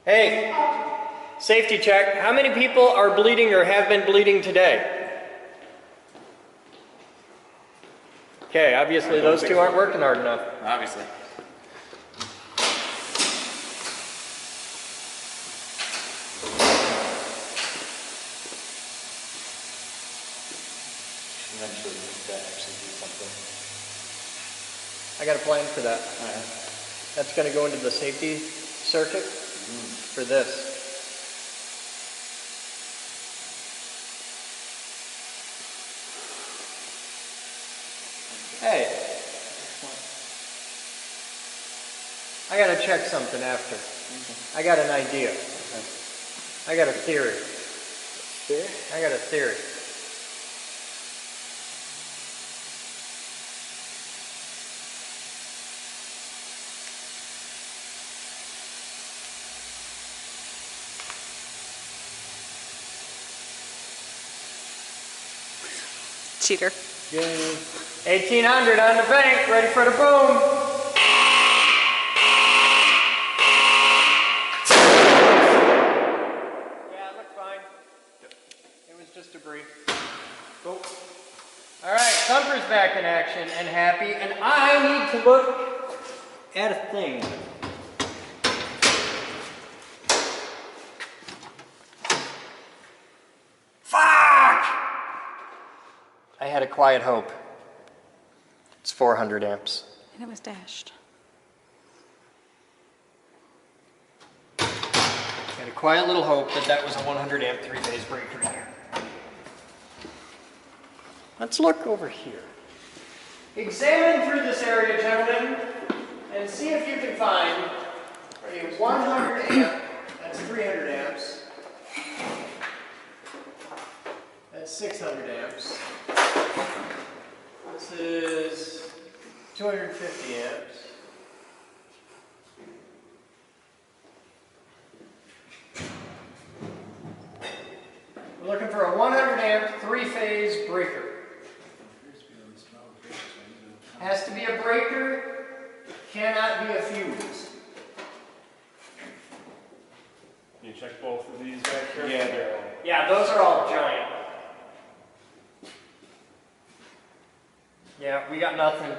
that. Hey, safety check. How many people are bleeding or have been bleeding today? Okay, obviously those two aren't working hard enough. Obviously. Eventually make that actually do something. I got a plan for that. That's going to go into the safety circuit for this. Hey, I got to check something after. I got an idea. I got a theory. I got a theory. Cheater. Yay. 1800 on the bank, ready for the boom. Yeah, it looked fine. It was just debris. Cool. All right, Thumper's back in action and happy, and I need to look at a thing. I had a quiet hope. It's 400 amps. And it was dashed. I had a quiet little hope that that was a 100 amp three-phase breaker here. Let's look over here. Examine through this area, gentlemen, and see if you can find a 100 amp, that's 300 amps, that's 600 amps. This is 250 amps. We're looking for a 100 amp three-phase breaker. Has to be a breaker, cannot be a fuse. You check both of these back here? Yeah, they're all. Yeah, those are all giant. Yeah, we got nothing.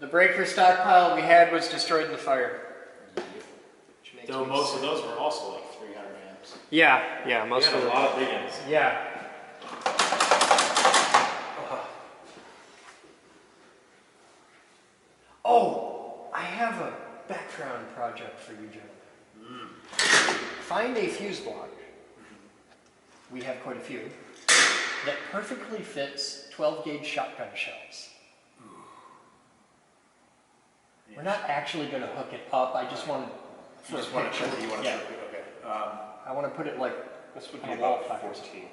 The breaker stockpile we had was destroyed in the fire. Though most of those were also like 300 amps. Yeah, most of them. them. A lot of big ones. Yeah. Oh, I have a background project for you gentlemen. Find a fuse block. We have quite a few. That perfectly fits 12 gauge shotgun shells. We're not actually going to hook it up. I just want to. You just want to check that you want to check it. Okay. I want to put it like This would on be a wall about fire. 14.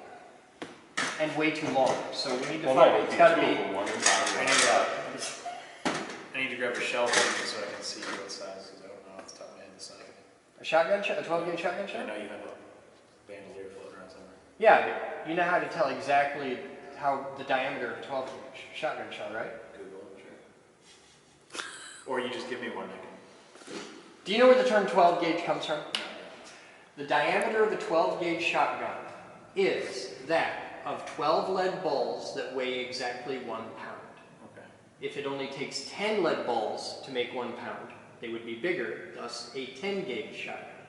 And way too long. So we need to Well, find no, it. It's got to be. one and I need to grab a shelf so I can see what size, because I don't know off the top of my head the size. A shotgun shell? A 12 gauge shotgun I shell? know you have a bandolier floating around somewhere. Yeah, you know how to tell exactly how the diameter of a 12 gauge shotgun shell, right? Google, sure. Or you just give me one, I can. Do you know where the term 12 gauge comes from? The diameter of a 12 gauge shotgun is that of 12 lead balls that weigh exactly 1 pound. Okay. If it only takes 10 lead balls to make 1 pound, they would be bigger, thus a 10 gauge shotgun.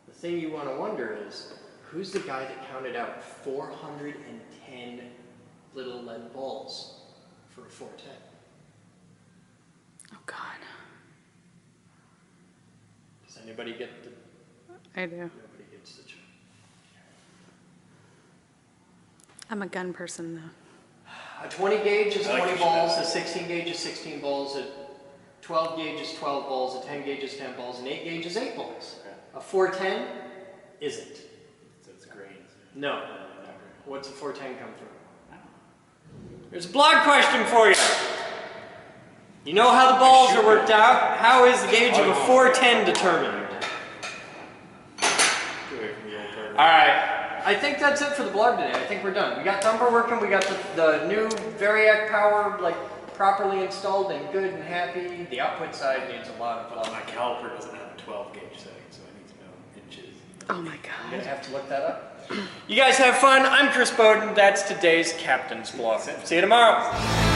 The thing you want to wonder is, who's the guy that counted out 410 little lead balls for a 410? Oh, God. Does anybody get the... I do. Nobody gets the... I'm a gun person, though. A 20 gauge is I like 20 your balls, shit. a 16 gauge is 16 balls, a 12 gauge is 12 balls, a 10 gauge is 10 balls, an 8 gauge is 8 balls. Okay. A 410 isn't. So it's grains. No. What's a 410 come from? There's a blog question for you. You know how the balls are worked out? How is the gauge of a 410 determined? Alright, I think that's it for the blog today. I think we're done. We got Thumper working, we got the new Variac power like properly installed and good and happy. The output side needs a lot of My caliper doesn't have a 12 gauge setting. Oh my I'm gonna God. have to look that up. You guys have fun. I'm Chris Boden. That's today's Captain's Blog. See you tomorrow.